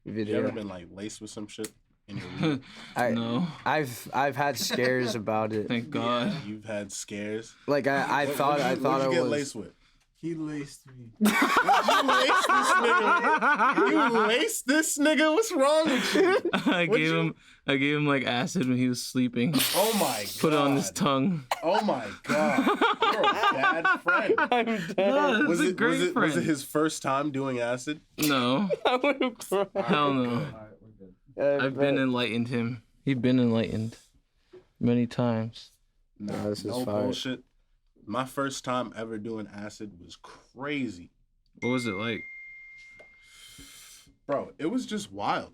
You ever been like laced with some shit in your weed? No. I've had scares about it. Thank God. You've had scares. Like I thought What'd you get was laced with? He laced me. You laced this nigga. You laced this nigga. What's wrong with you? I gave him like acid when he was sleeping. Oh my god. Put it on his tongue. Oh my god. You're a bad friend. I'm dead. No, Was a great it friend. his first time doing acid? No. I would have cried. Hell no. All right, we're good. I've been enlightened him. He's been enlightened many times. Nah, this is no fire. bullshit. My first time ever doing acid was crazy. What was it like? Bro, it was just wild.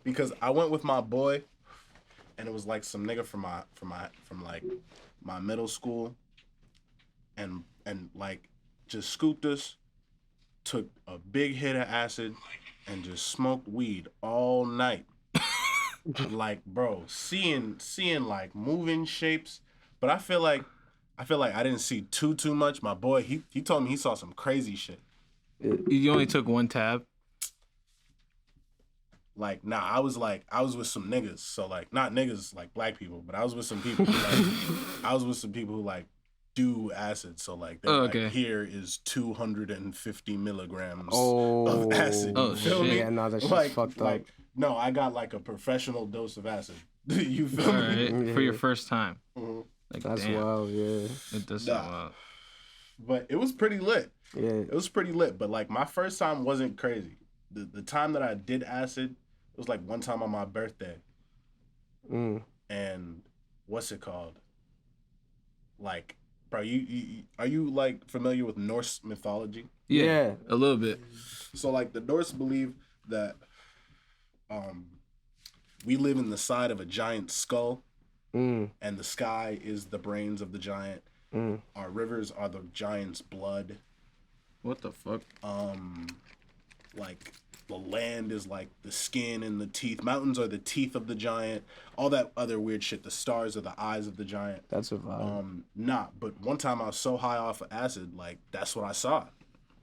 Because I went with my boy, and it was like some nigga from like my middle school, and like just scooped us, took a big hit of acid, and just smoked weed all night. Like, bro, seeing like moving shapes, but I feel like I didn't see too much. My boy, he told me he saw some crazy shit. You only took one tab? Like, nah, I was with some niggas. So like, not niggas like black people, but I was with some people who like do acid. So like, they're okay. like, here is 250 milligrams Oh. of acid. Oh, You feel shit. me? Yeah, no, that shit's like, fucked up. like, no, I got like a professional dose of acid. You feel All me? right. For your first time. Mhm. Like, That's damn. wild, yeah. It does Nah. sound wild. But it was pretty lit. Yeah. It was pretty lit. But like, my first time wasn't crazy. The time that I did acid, it was like one time on my birthday. Mm. And what's it called? Like, bro, you are you like familiar with Norse mythology? Yeah. A little bit. So like the Norse believe that we live in the side of a giant skull, Mm. and the sky is the brains of the giant. Mm. Our rivers are the giant's blood. What the fuck? Like the land is like the skin and the teeth. Mountains are the teeth of the giant. All that other weird shit. The stars are the eyes of the giant. That's a vibe. But one time I was so high off of acid, like that's what I saw.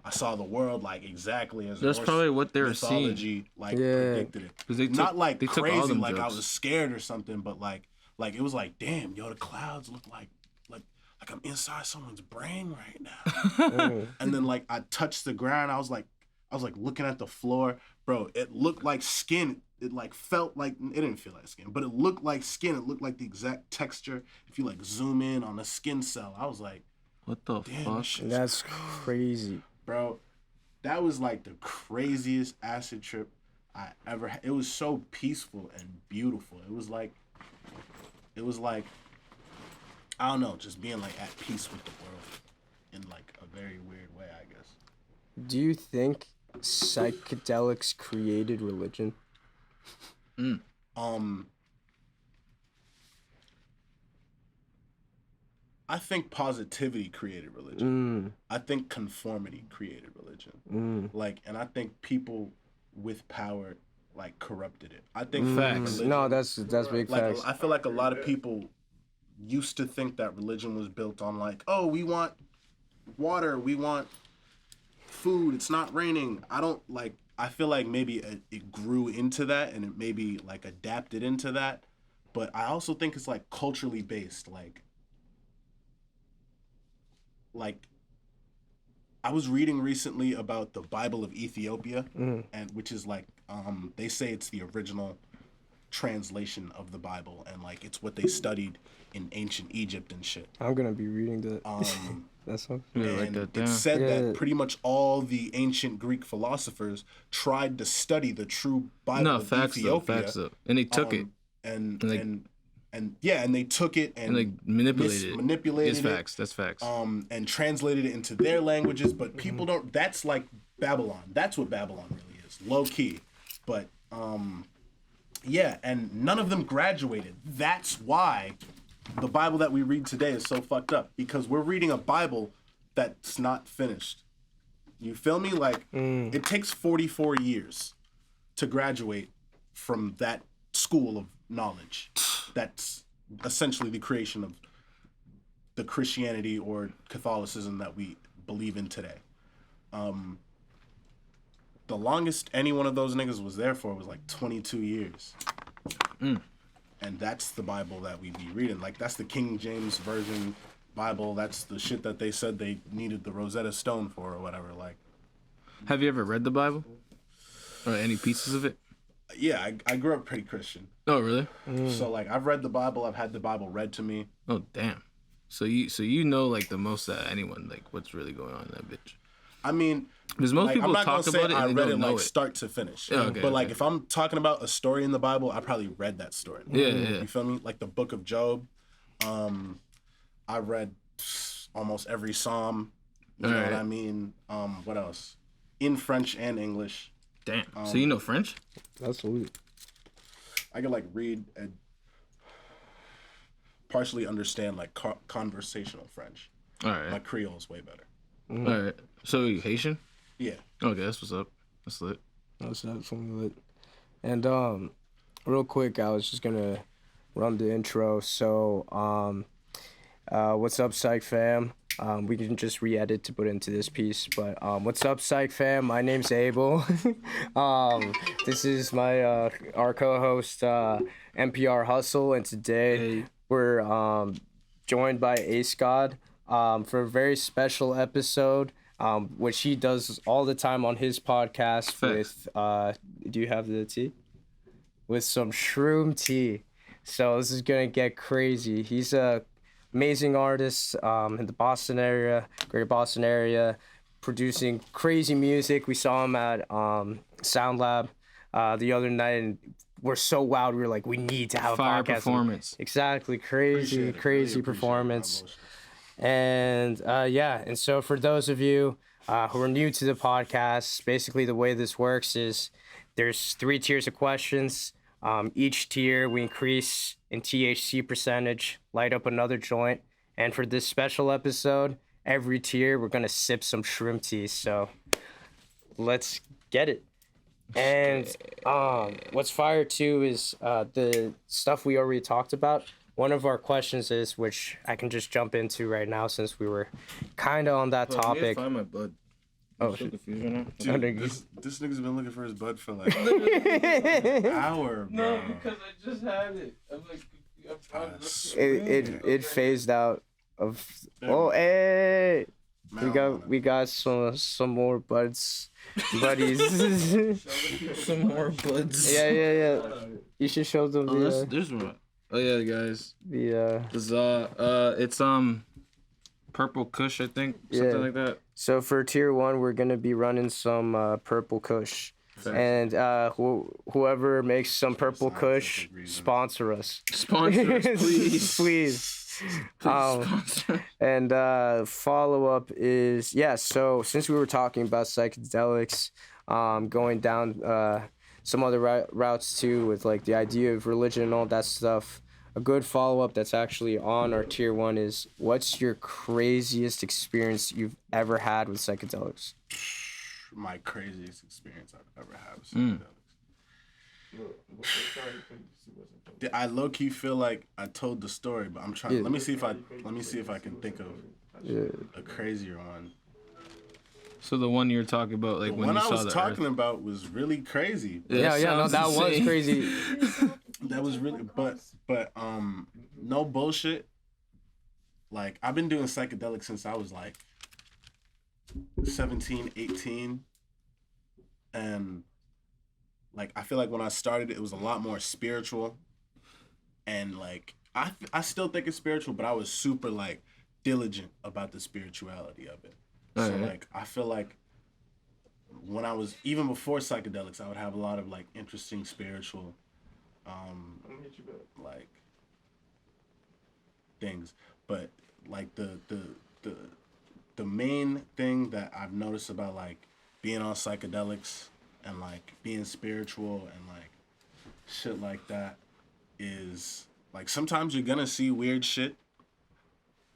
I saw the world like exactly as That's Norse probably what they were mythology like Yeah. predicted it. Because they took, Not like they took all crazy, them like I jokes. was scared or something, but like it was like, damn, yo, the clouds look like I'm inside someone's brain right now. Mm. And then like I touched the ground, I was like looking at the floor, bro. It looked like skin. It like felt like it didn't feel like skin, but it looked like skin. It looked like the exact texture. If you like zoom in on a skin cell, I was like, What the damn, fuck? this shit's That's crazy. bro. That was like the craziest acid trip I ever had. It was so peaceful and beautiful. It was like I don't know, just being like at peace with the world in like a very weird way, I guess. Do you think psychedelics created religion? I think positivity created religion. I think conformity created religion. Like, and I think people with power like corrupted it. I think Facts. religion- No, that's big like facts. I feel like a lot of people used to think that religion was built on like, oh, we want water, we want food, it's not raining. I feel like maybe it grew into that and it maybe like adapted into that, but I also think it's like culturally based. Like I was reading recently about the Bible of Ethiopia, and which is like they say it's the original translation of the Bible, and like it's what they studied in ancient Egypt and shit. I'm gonna be reading that. That's what. Yeah, write And that down. it's said Yeah. that pretty much all the ancient Greek philosophers tried to study the true Bible No, of facts though, Ethiopia. facts though. And they took it. And like- and they took it and And like manipulated it. manipulated It's it, facts. That's facts. and translated it into their languages, but people don't. That's like Babylon. That's what Babylon really is, low key. But yeah, and none of them graduated. That's why the Bible that we read today is so fucked up, because we're reading a Bible that's not finished. You feel me? Like it takes 44 years to graduate from that school of knowledge. That's essentially the creation of the Christianity or Catholicism that we believe in today. the longest any one of those niggas was there for was like 22 years. And that's the Bible that we be reading. Like, that's the King James Version Bible. That's the shit that they said they needed the Rosetta Stone for or whatever. Like, Have you ever read the Bible? Or any pieces of it? yeah, I grew up pretty Christian. Oh, really? So, like, I've read the Bible. I've had the Bible read to me. Oh, damn. So you know like the most that anyone, like what's really going on in that bitch. I mean, Because most like, people I'm not talk gonna say about it I and they read don't it know like it. start to finish. Yeah, okay, but like, okay. if I'm talking about a story in the Bible, I probably read that story. Yeah. You feel me? Like the Book of Job. I read almost every Psalm. You know what Alright. I mean? What else? In French and English. Damn. So you know French? That's sweet. I could like read and partially understand like conversational French. All right. My Creole is way better. All right. So you Haitian? Yeah. Okay, that's what's up. That's lit. That's absolutely lit. And real quick, I was just gonna run the intro. So what's up, Psych fam? We can just re-edit to put into this piece, but what's up, Psych fam? My name's Abel. This is my our co-host NPR Hustle, and today we're joined by Acegahd for a very special episode, which he does all the time on his podcast with. Do you have the tea? With some shroom tea. So this is gonna get crazy. He's a amazing artist in the Boston area, greater Boston area, producing crazy music. We saw him at Sound Lab the other night, and we're so wowed. We were like, we need to have Fire a podcast. performance. Exactly, Appreciate it. crazy Really appreciate performance. it. And and so for those of you who are new to the podcast, basically the way this works is there's 3 tiers of questions. Each tier we increase in THC percentage, light up another joint, and for this special episode, every tier we're gonna sip some shrimp tea. So let's get it. And what's fire too is the stuff we already talked about. One of our questions is, which I can just jump into right now since we were kind of on that topic. Find my bud. Oh, So shit. confused right now. Dude, this nigga's been looking for his bud for like an hour, bro. I just had it. I'm like, It phased out of. Oh, hey, we got some more buddies. some more buds. Yeah. You should show them Oh, the there's one. Oh yeah, guys. the. This it's Purple Kush, I think, something Yeah. like that. So for tier 1, we're gonna be running some Purple Kush, and whoever makes some Purple Sounds like Kush, a good reason. sponsor us. Sponsor us, please. Please. Sponsor. And follow up is so since we were talking about psychedelics, going down some other routes too with like the idea of religion and all that stuff. A good follow up that's actually on our tier 1 is, what's your craziest experience you've ever had with psychedelics? My craziest experience I've ever had with psychedelics. I low key feel like I told the story, but I'm trying. Yeah. Let me see if I can think of a crazier one. So the one you're talking about, like The when one you I saw was the talking Earth. about was really crazy. No, sounds that was insane. crazy. That was really, but no bullshit. Like, I've been doing psychedelics since I was like 17, 18. And like, I feel like when I started, it was a lot more spiritual. And like, I still think it's spiritual, but I was super like diligent about the spirituality of it. So Alright. like, I feel like when I was, even before psychedelics, I would have a lot of like interesting spiritual like things, but like the main thing that I've noticed about like being on psychedelics and like being spiritual and like shit like that is like sometimes you're gonna see weird shit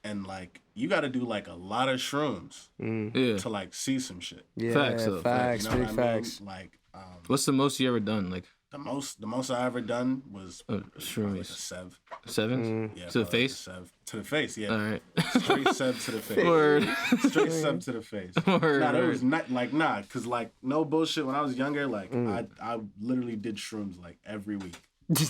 and like you gotta do like a lot of shrooms Yeah. to like see some shit. Yeah, Facts, though. facts, You know big what I mean? facts. Like What's the most you ever done? Like The most I ever done was probably like a shroomies. sev. Sevens? Yeah, To the probably like a face? sev. To the face, yeah. All right. Straight sev to the face. Word. Straight sev to the face. Word, Nah, that word. was not like cause like no bullshit. When I was younger, like I literally did shrooms like every week.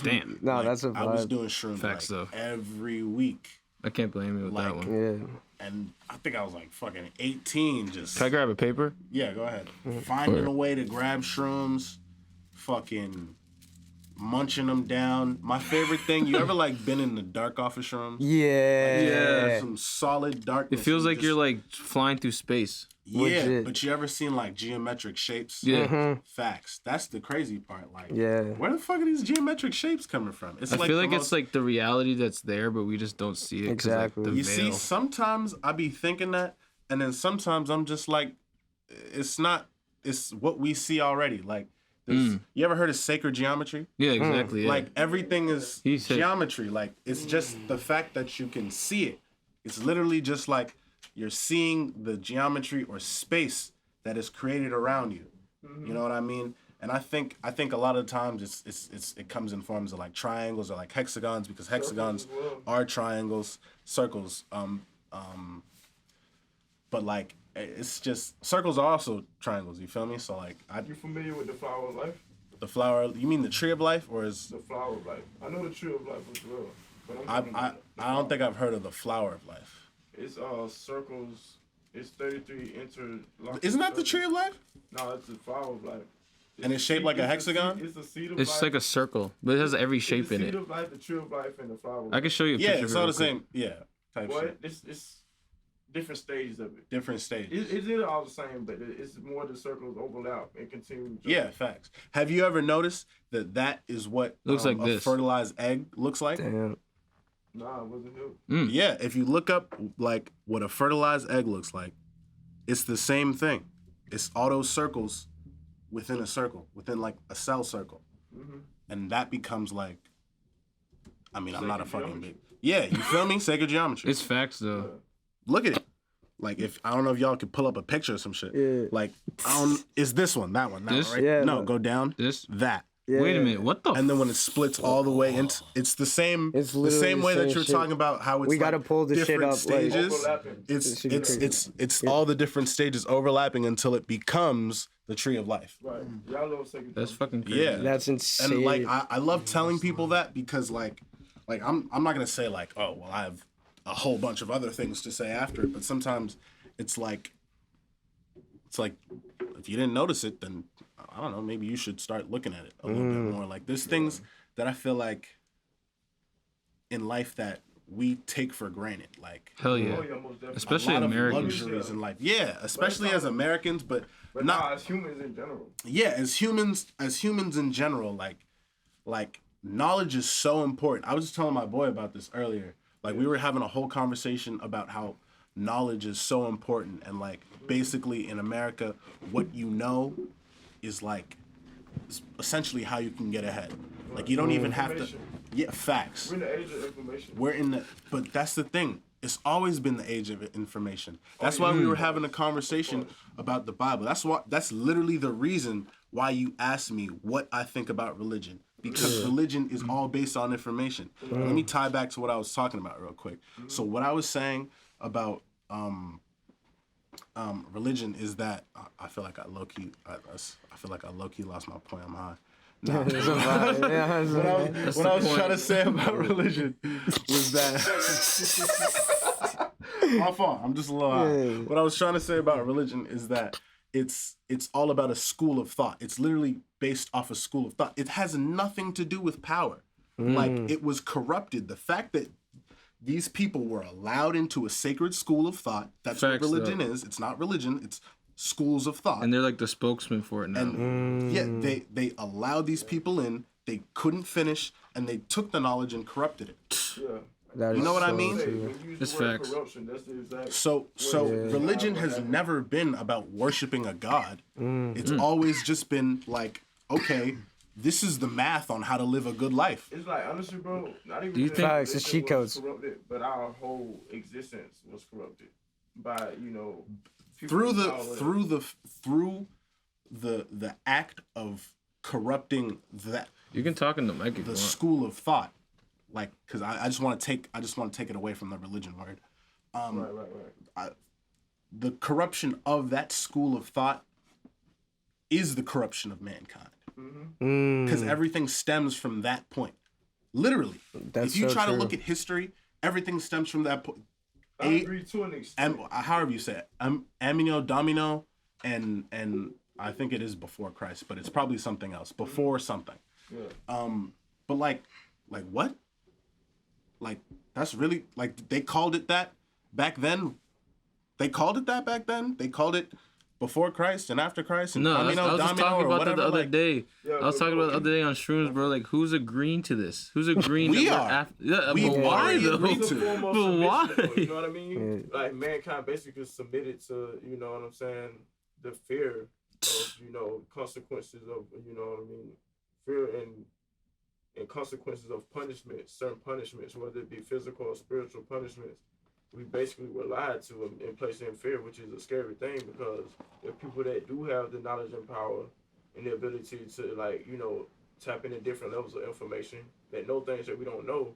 Damn. No, Like, that's a I was vibe. doing shrooms Facts, like though. every week, I can't blame you with that Like- one. Yeah. and I think I was like fucking 18. Just Can I grab a paper? yeah, go ahead. Finding Word. a way to grab shrooms, fucking munching them down. My favorite thing. You ever like been in the dark off of shrooms? Yeah. Some solid darkness. It feels and like you're like flying through space. yeah. Legit. But you ever seen like geometric shapes? Yeah. Facts. That's the crazy part. Like, Yeah. where the fuck are these geometric shapes coming from? It's I feel like the it's most- like the reality that's there, but we just don't see it. 'Cause, like, Exactly. the You see, veil. sometimes I be thinking that, and then sometimes I'm just like, it's not. It's what we see already. Like, you ever heard of sacred geometry? Yeah, exactly. Yeah. Like everything is He said- geometry. Like it's just the fact that you can see it. It's literally just like you're seeing the geometry or space that is created around you. You know what I mean? And I think a lot of times it comes in forms of like triangles or like hexagons because hexagons are triangles, circles. But like it's just circles are also triangles. You feel me? So like You familiar with the flower of life? the flower. You mean the tree of life, or is The flower of life. I know the tree of life was real, but I'm I talking about the I don't think I've heard of the flower of life. It's circles. It's 33 interlocking. Isn't that the circles. tree of life? No, it's the flower of life. And it's shaped like a hexagon? It's a seed of It's life. like a circle, but it has every shape It's the in seed it. of life, the tree of life, and the flower of I life. can show you a Yeah, picture. it's of it all real the quick. same. Yeah, type What? shit. It's different stages of it. Different stages. It's either all the same, but it's more the circles overlap and continue. Yeah, facts. Have you ever noticed that is what Looks like a this. fertilized egg looks like? Damn. Nah, it wasn't him. Yeah, if you look up like what a fertilized egg looks like, it's the same thing. It's all those circles within a circle, within like a cell circle, and that becomes like. I mean, I'm not a Sacred fucking geometry. big. Yeah, you feel me? Sacred geometry. It's facts though. Look at it. Like if I don't know if y'all could pull up a picture or some shit. Yeah. Like I don't. Is this one? That one? That This? one? Right? Yeah, No, but- go down. This. That. Yeah. Wait a minute. What the? And then when it splits all the way into, it's the same. It's the literally same the way that same you're shit. talking about how it's. We gotta like pull the shit different up, like- stages. Overlapping. It should be crazy. It's all the different stages overlapping until it becomes the tree of life. Right. Y'all know sacred That's geometry. fucking crazy. Yeah. That's insane. And like I love telling people that because like I'm not gonna say like, oh well, I have a whole bunch of other things to say after it, but sometimes it's like if you didn't notice it, then I don't know, maybe you should start looking at it a little bit more. Like there's things that I feel like in life that we take for granted, like Hell yeah. Oh, yeah, most definitely. Especially a lot Americans. of luxuries in life. Yeah, especially as Americans, but But not nah, as humans in general. yeah, as humans in general, like knowledge is so important. I was just telling my boy about this earlier. Like we were having a whole conversation about how knowledge is so important and like basically in America what you know is like essentially how you can get ahead. Like you don't even have to Information. yeah, facts. We're in the age of information. We're in the but that's the thing. It's always been the age of information. That's why we were having a conversation about the Bible. That's literally the reason why you asked me what I think about religion. Because religion is all based on information. Let me tie back to what I was talking about real quick. So what I was saying about religion is that I feel like I low key lost my point. I'm high. No. What I was trying to say about religion was that my fault. I'm just a little high. Yeah. What I was trying to say about religion is that it's all about a school of thought. It's literally based off a school of thought. It has nothing to do with power. Like it was corrupted. The fact that these people were allowed into a sacred school of thought. That's Facts, what religion though. is. It's not religion. It's schools of thought. And they're like the spokesman for it now. And yeah, they allowed these people in. They couldn't finish, and they took the knowledge and corrupted it. Yeah. That You is know what I so mean? true. When you use It's the word facts. corruption, that's the exact. So religion has never been about worshiping a god. It's always just been like, okay, this is the math on how to live a good life. It's like honestly, bro. Not even Do you that think- Facts, it's religion cheat was codes. corrupted, but our whole existence was corrupted by people Through in the power. through the act of corrupting that You can talk in the mic if you the want. school of thought, like, because I just want to take it away from the religion word. Right. The corruption of that school of thought is the corruption of mankind, because everything stems from that point. Literally, That's if you so try to true. look at history, everything stems from that point. I agree to an extent. However you say it, amino domino, and I think it is before Christ, but it's probably something else before something. Yeah. But like what? Like, that's really, like, they called it that back then. They called it that back then. They called it before Christ and after Christ. And No, I was domino just talking or about that whatever, the other like, day. Yeah, I was talking about the other day on shrooms, bro. Like, who's agreeing to this? Who's agreeing? We that are. Yeah, We but why already though? agreed It's a to. form of But why? submission, though, you know what I mean? Like, mankind basically submitted to, you know what I'm saying, the fear of, you know, consequences of, you know what I mean, fear and consequences of punishment, certain punishments, whether it be physical or spiritual punishments. We basically were lied to and placed in fear, which is a scary thing, because the people that do have the knowledge and power and the ability to, like, you know, tap into different levels of information that know things that we don't know,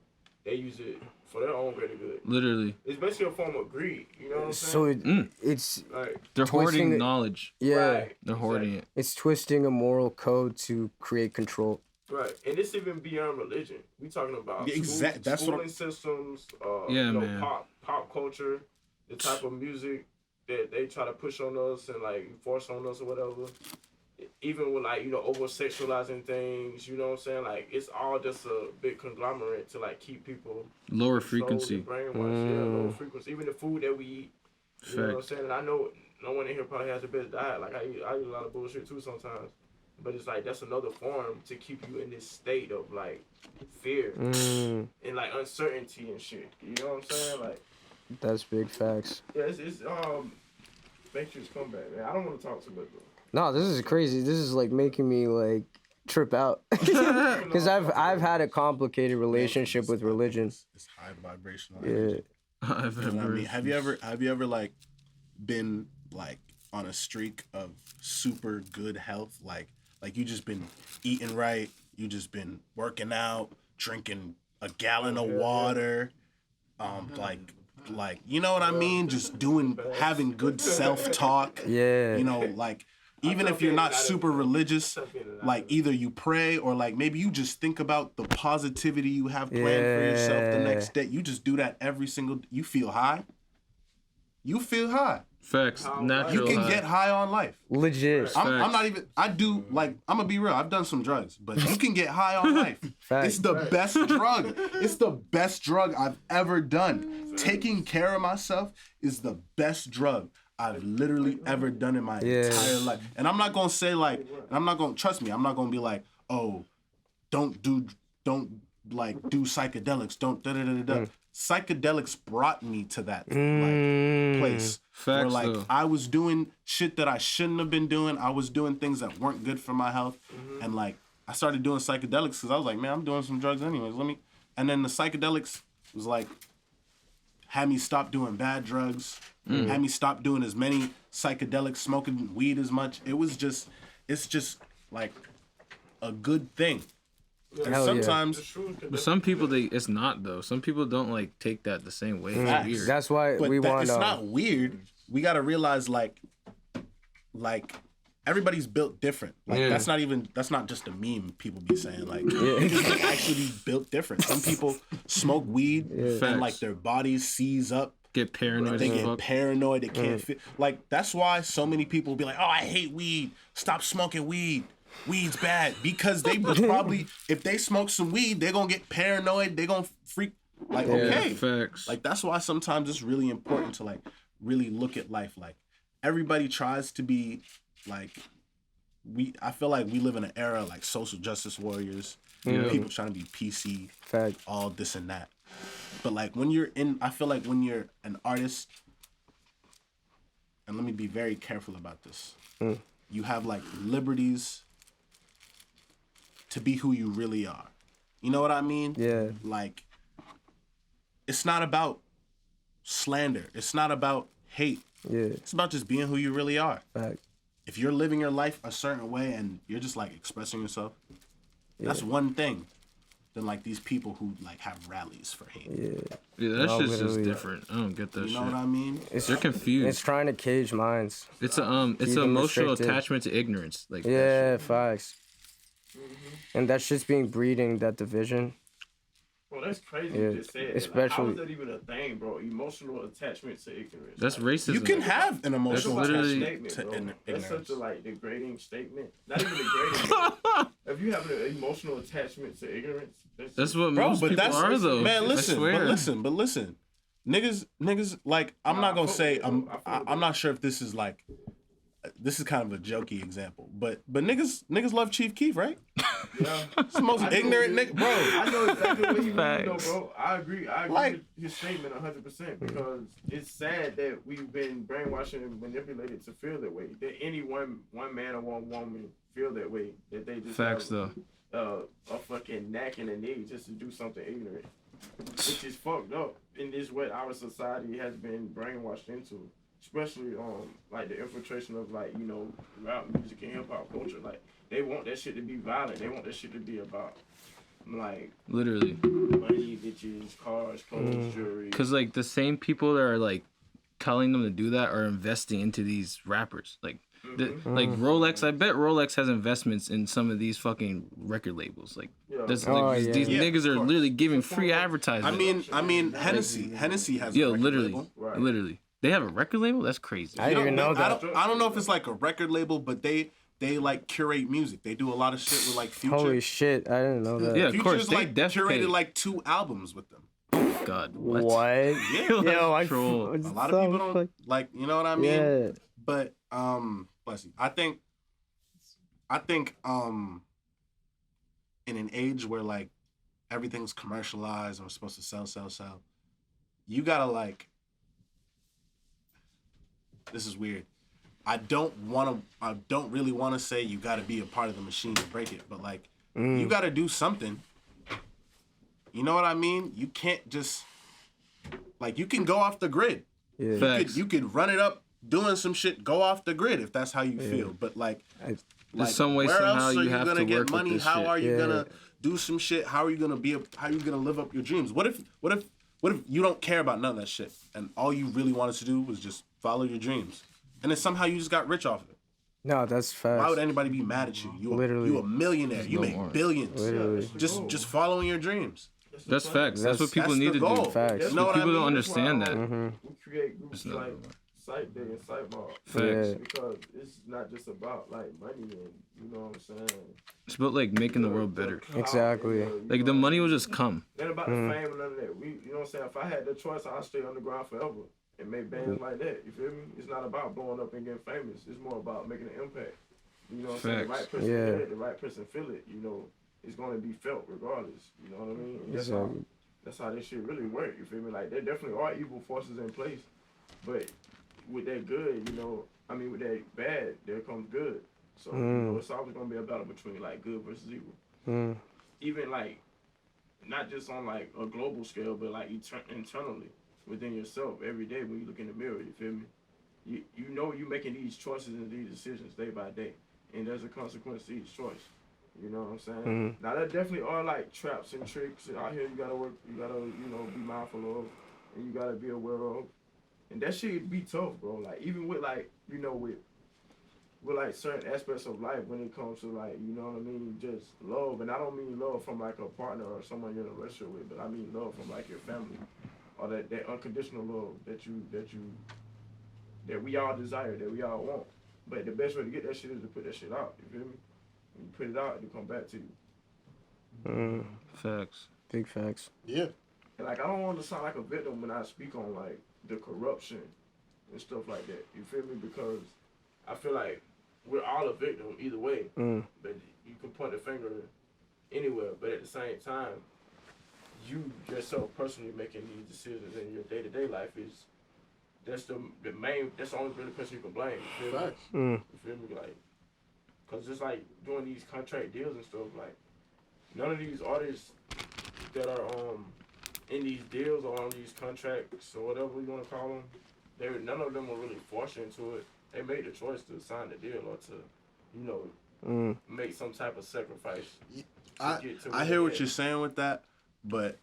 they use it for their own greater good. Literally, It's basically a form of greed. You know what I'm So saying? it's Like, they're Twisting hoarding it- knowledge. yeah, right, They're hoarding it. it's twisting a moral code to create control. Right, and it's even beyond religion. We talking about Yeah, exact- that's what schooling systems, Yeah, you know, man. pop culture, the type of music that they try to push on us and like force on us or whatever. Even with, like, you know, over sexualizing things, you know what I'm saying? Like, it's all just a big conglomerate to, like, keep people Lower controlled frequency. and brainwashed. Yeah, low frequency. Even the food that we eat. You know what I'm Fact. saying? And I know no one in here probably has the best diet. Like, I eat a lot of bullshit too sometimes. But it's like, that's another form to keep you in this state of, like, fear and, like, uncertainty and shit. You know what I'm saying? Like, That's big facts. yeah, it's Matrix comeback, man. I don't want to talk too much, though. No, this is crazy. This is like making me like trip out because I've had a complicated relationship with religion. It's high vibrational. Yeah. energy. I've You know what I mean? ever. Have you ever like been like on a streak of super good health? Like you just been eating right, you just been working out, drinking a gallon of water, like you know what I mean? Just having good self-talk. Yeah. You know, like, even if you're not super religious, like, either you pray or like maybe you just think about the positivity you have planned for yourself the next day. You just do that every single. You feel high. You feel high. Facts. Natural. You can high. get high on life. Legit. I'm not even. I do, like, I'm gonna be real. I've done some drugs, but you can get high on life. Facts. It's the best drug. It's the best drug I've ever done. Taking care of myself is the best drug I've literally ever done in my entire life. And I'm not gonna say, like, trust me, I'm not gonna be like, oh, don't like do psychedelics. Don't da da da da. Psychedelics brought me to that like place where, Facts, like, though. I was doing shit that I shouldn't have been doing. I was doing things that weren't good for my health, and like I started doing psychedelics because I was like, man, I'm doing some drugs anyways. And then the psychedelics was like had me stop doing bad drugs, had me stop doing as many psychedelics, smoking weed as much. It's just like a good thing. And Hell yeah. sometimes, But some people, it's not though. Some people don't like take that the same way. It's Facts. weird. That's why but we want. it's not weird. We gotta realize, like everybody's built different. Like, Yeah. that's not just a meme people be saying. Like, it's like actually built different. Some people smoke weed Facts. and like their bodies seize up. Get paranoid. They as get fuck. paranoid. They can't fit. Like, that's why so many people be like, "Oh, I hate weed. Stop smoking weed. Weed's bad." Because they was probably, if they smoke some weed, they're gonna get paranoid. They're gonna freak. Like, okay, Facts. like, that's why sometimes it's really important to, like, really look at life. Like, everybody tries to be like, I feel like we live in an era like social justice warriors. People trying to be PC, Fact. all this and that. But like I feel like when you're an artist, and let me be very careful about this, you have like liberties to be who you really are. You know what I mean? Yeah. Like, it's not about slander. It's not about hate. Yeah. It's about just being who you really are. Fact. if you're living your life a certain way and you're just like expressing yourself, that's one thing. Than like these people who like have rallies for hate. Yeah, that's just different. I don't get that shit. You know what I mean? They're confused. It's trying to cage minds. It's an emotional attachment to ignorance. Like facts. And that's just being breeding that division. Well, that's crazy you just said. Especially, how is that even a thing, bro? Emotional attachment to ignorance. That's racism. You can have an emotional attachment statement, to ignorance. That's such a like degrading statement. Not even degrading. If you have an emotional attachment to ignorance, that's what most people are, though. Man, listen, but listen. Niggas, like, I'm not gonna say, I'm not sure if this is like, this is kind of a jokey example, but niggas love Chief Keef, right? Yeah. It's the most ignorant nigga, bro. I know exactly what you mean, though, bro. I agree like, with his statement 100% because it's sad that we've been brainwashed and manipulated to feel that way. That any one man or one woman feel that way. That they just facts have, though. A fucking knack in the knee just to do something ignorant, which is fucked up. And this is what our society has been brainwashed into. Especially like the infiltration of like, you know, rap music and hip hop culture. Like they want that shit to be violent. They want that shit to be about like literally money, bitches, cars, clothes, jewelry. Cause like the same people that are like telling them to do that are investing into these rappers. Like like Rolex, I bet Rolex has investments in some of these fucking record labels. Like, these niggas are literally giving free advertising. I mean, Hennessy has a record label. Literally. They have a record label? That's crazy. I didn't even know that. I don't know if it's like a record label, but they like curate music. They do a lot of shit with like Future. Holy shit, I didn't know that. Yeah, of Future's course. They like curated like 2 albums with them. God, what? Yeah, yo, I troll. A lot of people don't like, you know what I mean? Yeah. But bless you. I think in an age where like everything's commercialized and we're supposed to sell, you gotta like. This is weird. I don't really want to say you got to be a part of the machine to break it, but like you got to do something. You know what I mean? You can't just like you can go off the grid. Yeah. You could run it up doing some shit, go off the grid if that's how you feel. But like some way where somehow else are you have gonna to get work money? with this How shit? are you gonna do some shit? How are you gonna live up your dreams? What if you don't care about none of that shit and all you really wanted to do was just follow your dreams? And then somehow you just got rich off of it. No, that's fast. Why would anybody be mad at you? You a millionaire. You make billions. Literally. Just following your dreams. That's facts. That's what people need to do. Facts. You know what People I mean? don't understand that. We create groups like Cycday and Cycday. Facts. Because it's not just about like money and you know what I'm saying. It's about like making the world better. Exactly. Like the money will just come. It ain't about the fame and none of that. You know what I'm saying? If I had the choice, I'd stay underground forever. And make bands like that, you feel me? It's not about blowing up and getting famous. It's more about making an impact. You know what I'm saying? The right person feel it, the right person feel it, you know, it's gonna be felt regardless. You know what I mean? And that's how this shit really work, you feel me? Like there definitely are evil forces in place. But with that good, you know, I mean with that bad, there comes good. So you know, it's always gonna be a battle between like good versus evil. Even like not just on like a global scale, but like internally. Within yourself every day when you look in the mirror, you feel me? You know you're making these choices and these decisions day by day, and there's a consequence to each choice. You know what I'm saying? Now there definitely are like traps and tricks out here. You gotta work. You gotta be mindful of, and you gotta be aware of, and that shit be tough, bro. Like even with like with like certain aspects of life when it comes to like you know what I mean, just love, and I don't mean love from like a partner or someone you're in a relationship with, but I mean love from like your family. Or that unconditional love that we all desire, that we all want. But the best way to get that shit is to put that shit out. You feel me? When you put it out, it'll come back to you. Facts. Big facts. Yeah. And like I don't want to sound like a victim when I speak on like the corruption and stuff like that. You feel me? Because I feel like we're all a victim either way. But you can point the finger anywhere. But at the same time, you yourself personally making these decisions in your day-to-day life that's the only really person you can blame. You feel me? You feel me? Like, cause it's like doing these contract deals and stuff. Like, none of these artists that are in these deals or on these contracts or whatever you want to call them, none of them were really forced into it. they made the choice to sign the deal or to, you know, make some type of sacrifice. I hear what you're saying with that, but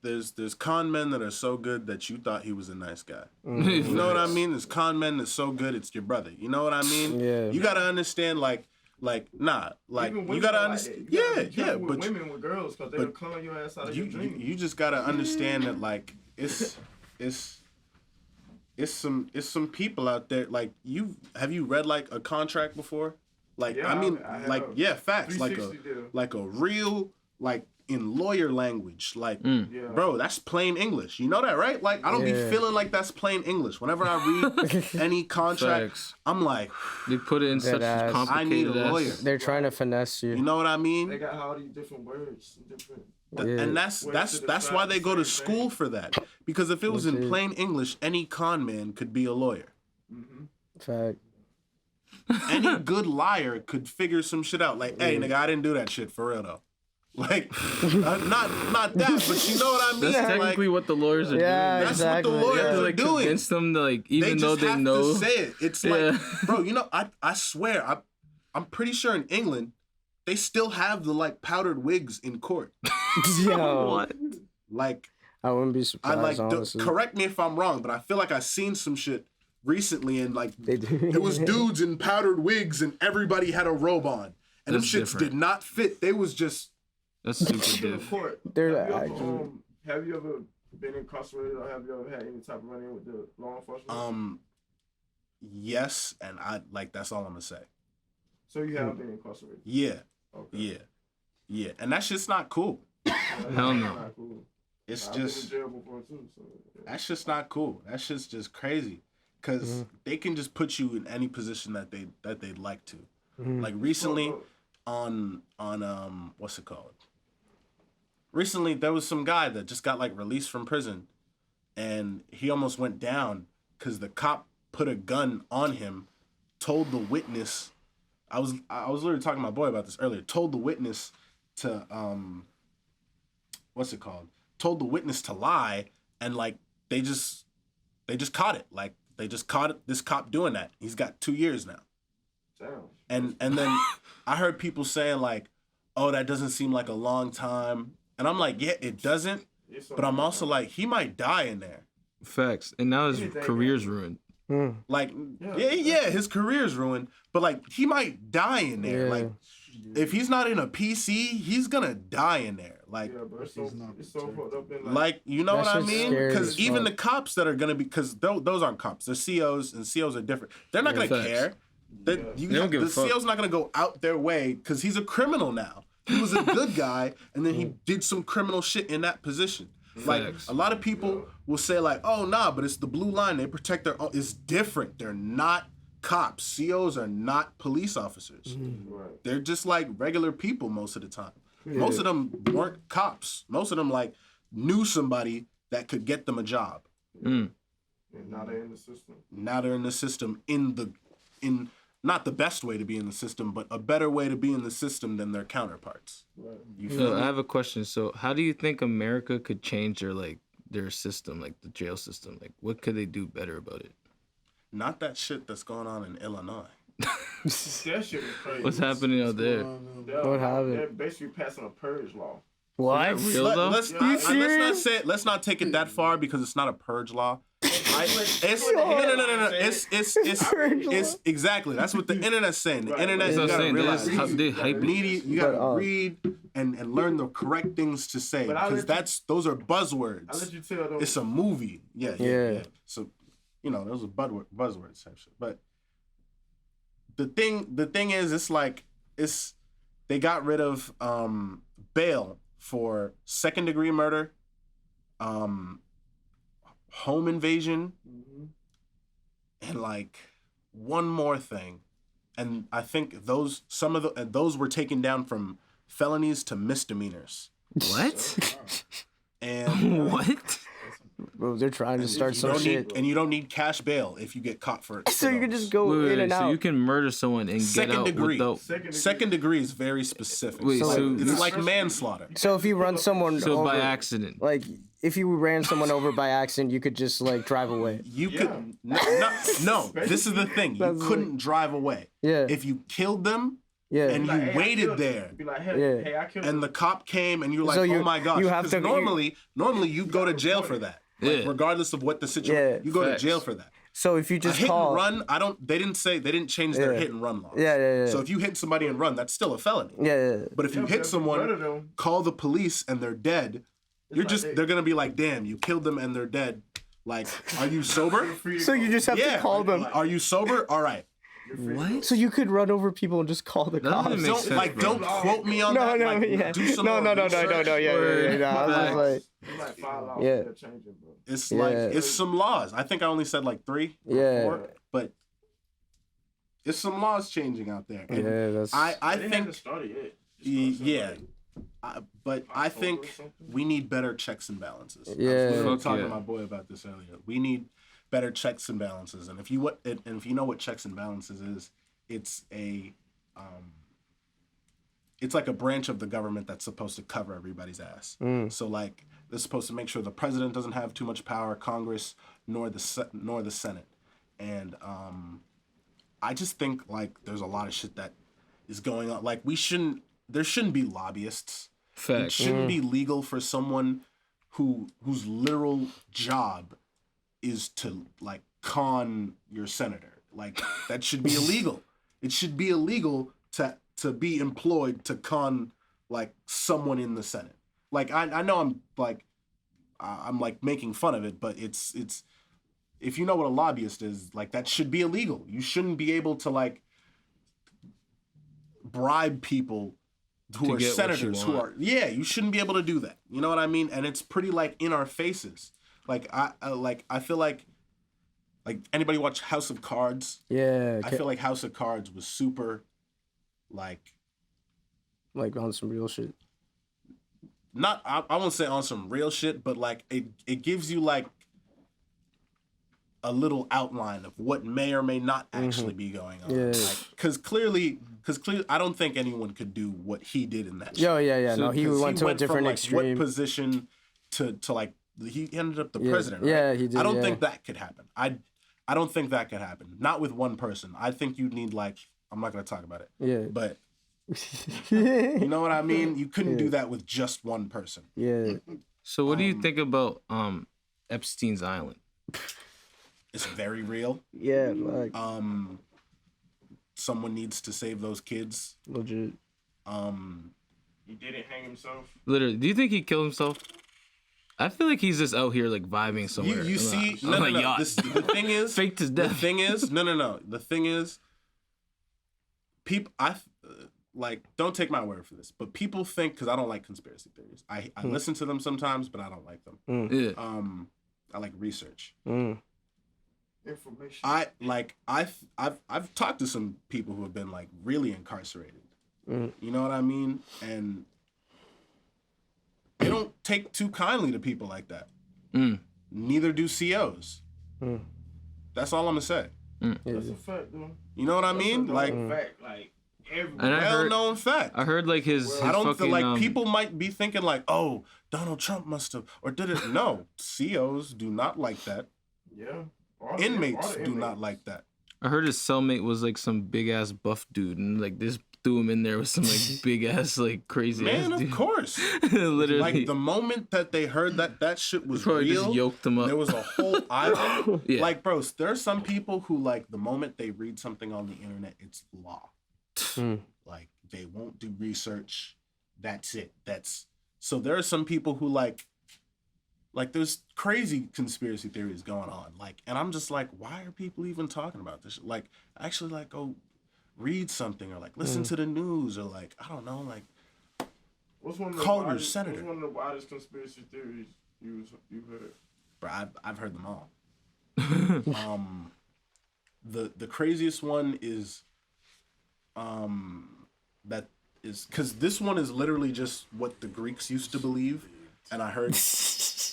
there's con men that are so good that you thought he was a nice guy. You know what I mean? There's con men that's so good it's your brother. You know what I mean? Yeah. You gotta understand, you gotta understand. Yeah, but women with girls, because they'll con your ass out of your dream. You just gotta understand that like it's some people out there like have you read like a contract before? Like facts like a real like in lawyer language like bro, that's plain English. You know that, right? Like I don't be feeling like that's plain English. Whenever I read any contract, Facts. I'm like They put it in such complicated. I need a lawyer. They're trying to finesse you. You know what I mean? They got all these different words, different. And that's why they go to school for that. Because if it was in plain English, any con man could be a lawyer. Fact. Any good liar could figure some shit out. Like, hey, nigga, I didn't do that shit for real though. Like, not that, but you know what I mean. That's technically what the lawyers are doing. That's exactly. what the lawyers are like doing. Convince them to like, even they though just they have know. to say it. It's like, bro, you know, I swear, I'm pretty sure in England they still have the like powdered wigs in court. Yo. What? Like, I wouldn't be surprised. Honestly, correct me if I'm wrong, but I feel like I seen some shit recently, and like they do. it was dudes in powdered wigs, and everybody had a robe on, and them shits did not fit. They was just. That's super diff. Have you ever been incarcerated, or have you ever had any type of run-in with the law enforcement? Yes, and that's all I'm gonna say. So you have been incarcerated? Yeah. Okay. Yeah, and that shit's not cool. Hell no. Cool. It's I've just been in jail before too, so that's just not cool. That shit's just crazy, cause they can just put you in any position that they'd like to. Like recently, on what's it called? Recently, there was some guy that just got like released from prison, and he almost went down because the cop put a gun on him, told the witness. I was literally talking to my boy about this earlier. Told the witness to what's it called? Told the witness to lie, and like they just caught it. Like they just caught this cop doing that. He's got 2 years now. damn. And then I heard people saying like, oh, that doesn't seem like a long time. And I'm like, yeah, it doesn't. But I'm also like, he might die in there. Facts. And now his career's ruined. Like, yeah, his career's ruined. But like, he might die in there. Yeah. Like, if he's not in a PC, he's gonna die in there. Like, it's so fucked up in like, you know what I mean? Because even fuck. the cops that are gonna be, because those aren't cops. They're COs, and COs are different. They're not gonna Facts. care. They don't give a fuck. CO's not gonna go out their way because he's a criminal now. He was a good guy, and then he did some criminal shit in that position. Like, Facts. a lot of people will say like, oh, nah, but it's the blue line. They protect their own. It's different. They're not cops. COs are not police officers. Right. They're just like regular people most of the time. Most of them weren't cops. Most of them like knew somebody that could get them a job. And now they're in the system. Now they're in the system in not the best way to be in the system, but a better way to be in the system than their counterparts. Right. You feel me? I have a question. So how do you think America could change their system, like the jail system? Like what could they do better about it? Not that shit that's going on in Illinois. That shit is crazy. What's happening out there? What happened? They're basically passing a purge law. What? Real though? Let's not take it that far because it's not a purge law. Right? No. It's exactly. That's what the internet's saying. The internet, you gotta realize, you gotta read and learn the correct things to say because those are buzzwords. I'll let you tell them. It's a movie. Yeah. So, those are buzzwords type shit. But the thing is, they got rid of bail for second-degree murder, home invasion, and like one more thing. And I think those were taken down from felonies to misdemeanors. What? And What? Bro, they're trying to start You some don't shit. need, and you don't need cash bail if you get caught for it. So you can just go Wait, in and so out. you can murder someone and Second get out degree. without. Second degree is very specific. Wait, so- it's like manslaughter. So if you run someone So over, by accident. like if you ran someone over by accident, you could just like drive away. You could no. This is the thing. You That's couldn't drive away. Yeah. If you killed them Yeah. and Like, you hey, I waited killed there, him. Be like, hey, Yeah. hey, I killed and him. the cop came and you're like, So you- oh my gosh. you have 'Cause to- normally you go to jail for that. Like, Yeah. regardless of what the situation, Yeah. you go Facts. to jail for that. So if you just Hit call, and run, they didn't change their Yeah. hit and run laws. Yeah. So if you hit somebody and run, that's still a felony. yeah. But if you Yeah, hit but someone, murder them, call the police and they're dead, like they're gonna be like, damn, you killed them and they're dead. Like, are you sober? free to So go. you just have Yeah. to call them. Are you sober? All right. What? So you could run over people and just call the That cops. doesn't make sense, Don't bro. don't quote me on No, that. no, Like, yeah. do some No, more yeah. research. I was just like, It's like $5. Yeah. They're changing, bro. It's Yeah. like it's some laws. I think I only said like 3 or Yeah. 4, but it's some laws changing out there. And yeah, that's. I They think haven't started yet. It starts in, yeah. like, But I October or think something. we need better checks and balances. I was Yeah. literally Fuck talking yeah. to my boy about this earlier. We need better checks and balances. And if you know what checks and balances is, it's it's like a branch of the government that's supposed to cover everybody's ass. So like they're supposed to make sure the president doesn't have too much power, Congress, nor the Senate. And I just think like there's a lot of shit that is going on. Like there shouldn't be lobbyists. It Facts. shouldn't be legal for someone whose literal job is to like con your senator. Like that should be illegal. It should be illegal to be employed to con like someone in the Senate. Like I know I'm like making fun of it, but it's if you know what a lobbyist is, like that should be illegal. You shouldn't be able to like bribe people who To are get what you senators who want. are you shouldn't be able to do that. You know what I mean? And it's pretty like in our faces. Like I feel like anybody watch House of Cards? yeah, I feel like House of Cards was super like on some real shit. not I won't say on some real shit, but like it gives you like a little outline of what may or may not actually be going on. Yeah. Like, because clearly I don't think anyone could do what he did in that. Yo, yeah. So- No, he 'Cause went to a from, different like, extreme. What position to like he ended up the Yeah. president. Right? Yeah, he did, I don't yeah. think that could happen. I don't think that could happen. Not with one person. I think you need like I'm not gonna talk about it. Yeah. But you know what I mean? You couldn't do that with just one person. Yeah. So what do you think about Epstein's Island? It's very real. Yeah, like Someone needs to save those kids. legit. He didn't hang himself. Literally, do you think he killed himself? I feel like he's just out here like vibing somewhere. You see, on no, a no. yacht. The thing is, Faked his the death. thing is, no. The thing is, people, like, don't take my word for this, but people think because I don't like conspiracy theories. I listen to them sometimes, but I don't like them. Yeah. I like research. Information. I've talked to some people who have been like really incarcerated. You know what I mean? And they don't take too kindly to people like that. Neither do COs. That's all I'm gonna say. That's a fact, though. You know what I mean? Like, fact, like every. And I heard, well-known fact. I heard like his I don't feel fucking, like people might be thinking like, oh, Donald Trump must have or did it. No, COs do not like that. Yeah. All the Inmates do inmates. not like that. I heard his cellmate was like some big ass buff dude, and like this threw him in there with some like big ass like crazy Man, ass dude. of course. Literally, Like the moment that they heard that shit was probably real, just yoked him up. there was a whole island. Yeah. Like, bro, there are some people who like the moment they read something on the internet, it's law. Like they won't do research. That's it. So there are some people who like there's crazy conspiracy theories going on. Like, and I'm just like, why are people even talking about this? Like, actually, like, go read something or like listen to the news or like I don't know, like What's one of Call the your widest, senator. What's one of the widest conspiracy theories you've heard? bro, I've heard them all. The craziest one is that is because this one is literally just what the Greeks used to believe, and I heard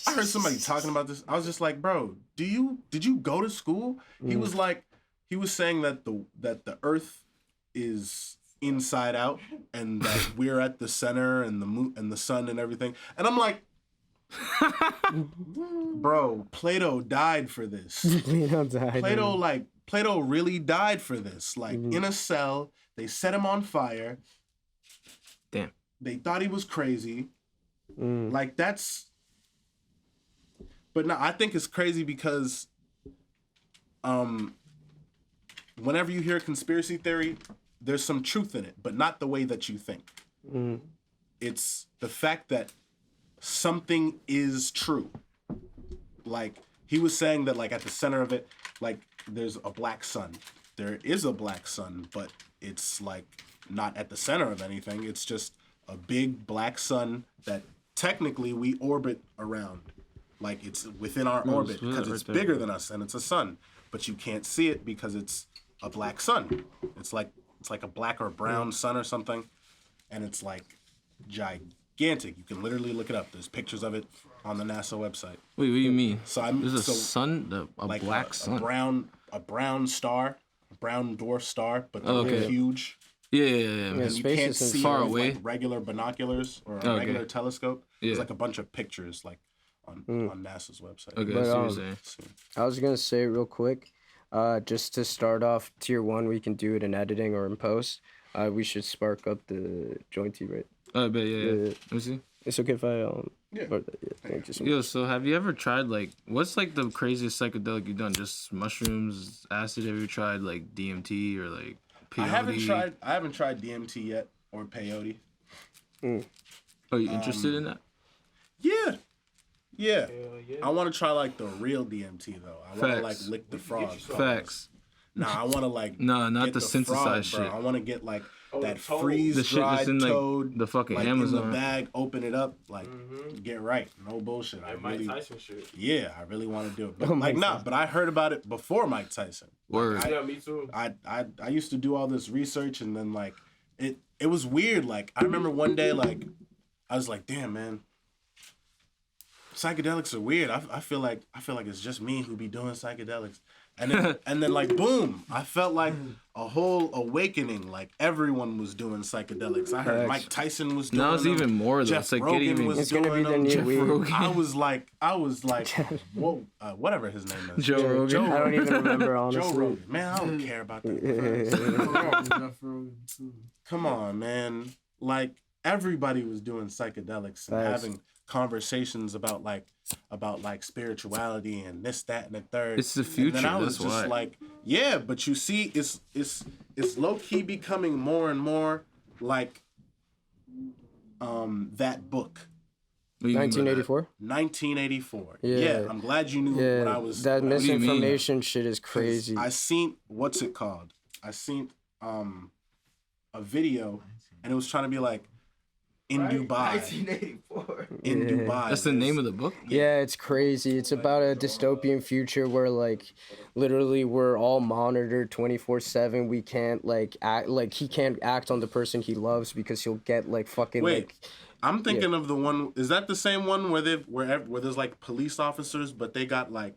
I heard somebody talking about this. I was just like, bro, did you go to school? He was saying that the Earth is inside out and that we're at the center and the moon and the sun and everything. And I'm like, bro, Plato died for this. Plato really died for this. Like in a cell, they set him on fire. Damn. They thought he was crazy. Like that's. But no, I think it's crazy because, whenever you hear a conspiracy theory, there's some truth in it, but not the way that you think. It's the fact that something is true. Like he was saying that, like at the center of it, like there's a black sun. There is a black sun, but it's like not at the center of anything. It's just a big black sun that technically we orbit around. Like it's within our orbit because it's bigger than us and it's a sun, but you can't see it because it's a black sun. It's like a black or brown sun or something, and it's like gigantic. You can literally look it up. There's pictures of it on the NASA website. Wait, what do you mean? So there's a sun, a like black sun, a brown star, a brown dwarf star, but they're huge. Yeah. And you can't see far it with away. like regular binoculars or a regular telescope. Yeah. There's like a bunch of pictures like on NASA's website. Okay, But, I see what you're saying. I was gonna say real quick, just to start off tier 1, we can do it in editing or in post. We should spark up the jointy, right? I bet, yeah. Let me see. It's okay if I Yeah. thank you so much. Yo, so have you ever tried like what's like the craziest psychedelic you've done? Just mushrooms, acid? Have you tried like DMT or like peyote? I haven't tried DMT yet or peyote. Are you interested in that? Yeah. Yeah. I want to try like the real DMT though. I want to like Facts. lick the frog. Facts. Nah, I want to like No, not get the synthesized frog, bro. shit. I want to get like that The shit freeze that's dried in like toad, the fucking like Amazon. in the bag. Open it up, like get right. No bullshit. I Mike really, Tyson shit. yeah, I really want to do it. But Oh, like, Mike nah, but I heard about it before Mike Tyson. Word. Yeah, me too. I used to do all this research and then like it was weird. Like I remember one day like I was like, damn man, psychedelics are weird. I feel like it's just me who be doing psychedelics. And then like boom, I felt like a whole awakening. Like everyone was doing psychedelics. I heard Mike Tyson was doing Now it's them. even more though. Jeff It's like Rogan getting even. was It's gonna be doing the them. new Jeff weed. Rogan. I was like, whoa, whatever his name is. Joe Rogan. I don't even remember, honestly. Joe Rogan. Man, I don't care about that. Come on, man. Like everybody was doing psychedelics and Facts. having conversations about spirituality and this, that, and the third. It's the future. And then I was That's just why. like, yeah, but you see, it's low key becoming more and more like that book. What do you mean by that? 1984. 1984. Yeah. I'm glad you knew Yeah, what I was. that what I was- misinformation shit is crazy. I seen what's it called? I seen a video, and it was trying to be like in Dubai. 1984. In Yeah. Dubai. That's the name of the book. Yeah, it's crazy. It's about a dystopian future where like literally we're all monitored 24/7. We can't like act like he can't act on the person he loves because he'll get like fucking Wait, like I'm thinking of the one. Is that the same one where where there's like police officers, but they've got like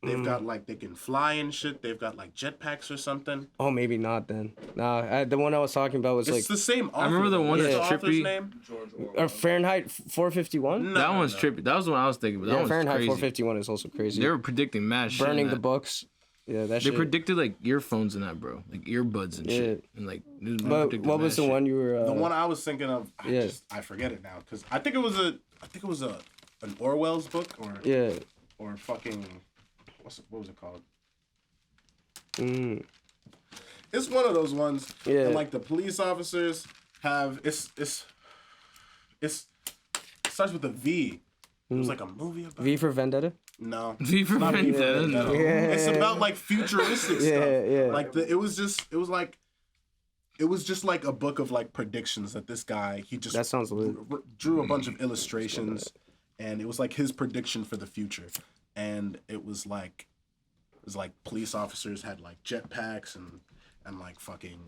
they can fly and shit. They've got like jetpacks or something. oh maybe not then. Nah, the one I was talking about was It's like the same. Author. I remember the one What's that's the author's trippy. name? Fahrenheit 451. No, That one's no. trippy. That was the one I was thinking, but that Yeah, one's Fahrenheit crazy. 451 is also crazy. They were predicting mad shit. in Burning the that. books. Yeah, that They shit. predicted like earphones in that, bro, like earbuds and shit, and like. they But predicted what mad was the shit. one you were? The one I was thinking of, I forget it now because I think it was an Orwell's book or fucking what was it called? It's one of those ones. Yeah. And like the police officers have it starts with a V. It was like a movie about V for Vendetta. No. V for Not V for Vendetta, Vendetta. no. Yeah. It's about like futuristic stuff. Yeah. Like it was just like a book of like predictions that this guy he just That sounds lit. drew a bunch of illustrations and it was like his prediction for the future. And it was like police officers had like jetpacks and like fucking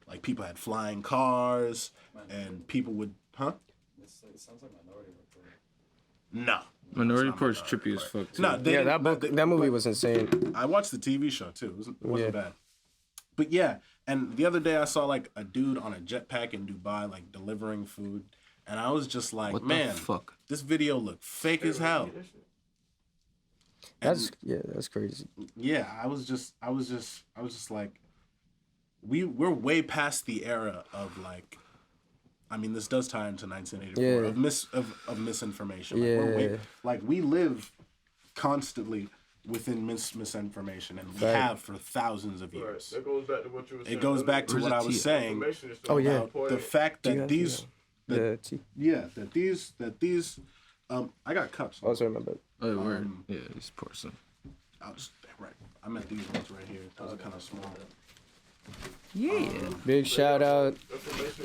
like people had flying cars and people would It sounds like Minority Report. no. Minority It's not Report's Minority trippy as Report. fuck too. No, Yeah, that movie was insane. I watched the TV show too. It wasn't Yeah. bad. But yeah, and the other day I saw like a dude on a jetpack in Dubai, like delivering food, and I was just like, What man, the fuck? this video looked fake as hell. That's crazy. Yeah, I was just like, we're way past the era of like, I mean, this does tie into 1984 Yeah. of misinformation. Like, we're Yeah. like we live constantly within misinformation, and we Right. have for thousands of Right. years. That goes back to what you were saying. It goes back to Where's what the I was tea? saying Information is Oh, yeah. about the fact that these I got cups. Oh, sorry, my bad. Oh, word. Yeah, he's pour some. I meant these ones right here. Those are kind of small. Yeah. Big shout out,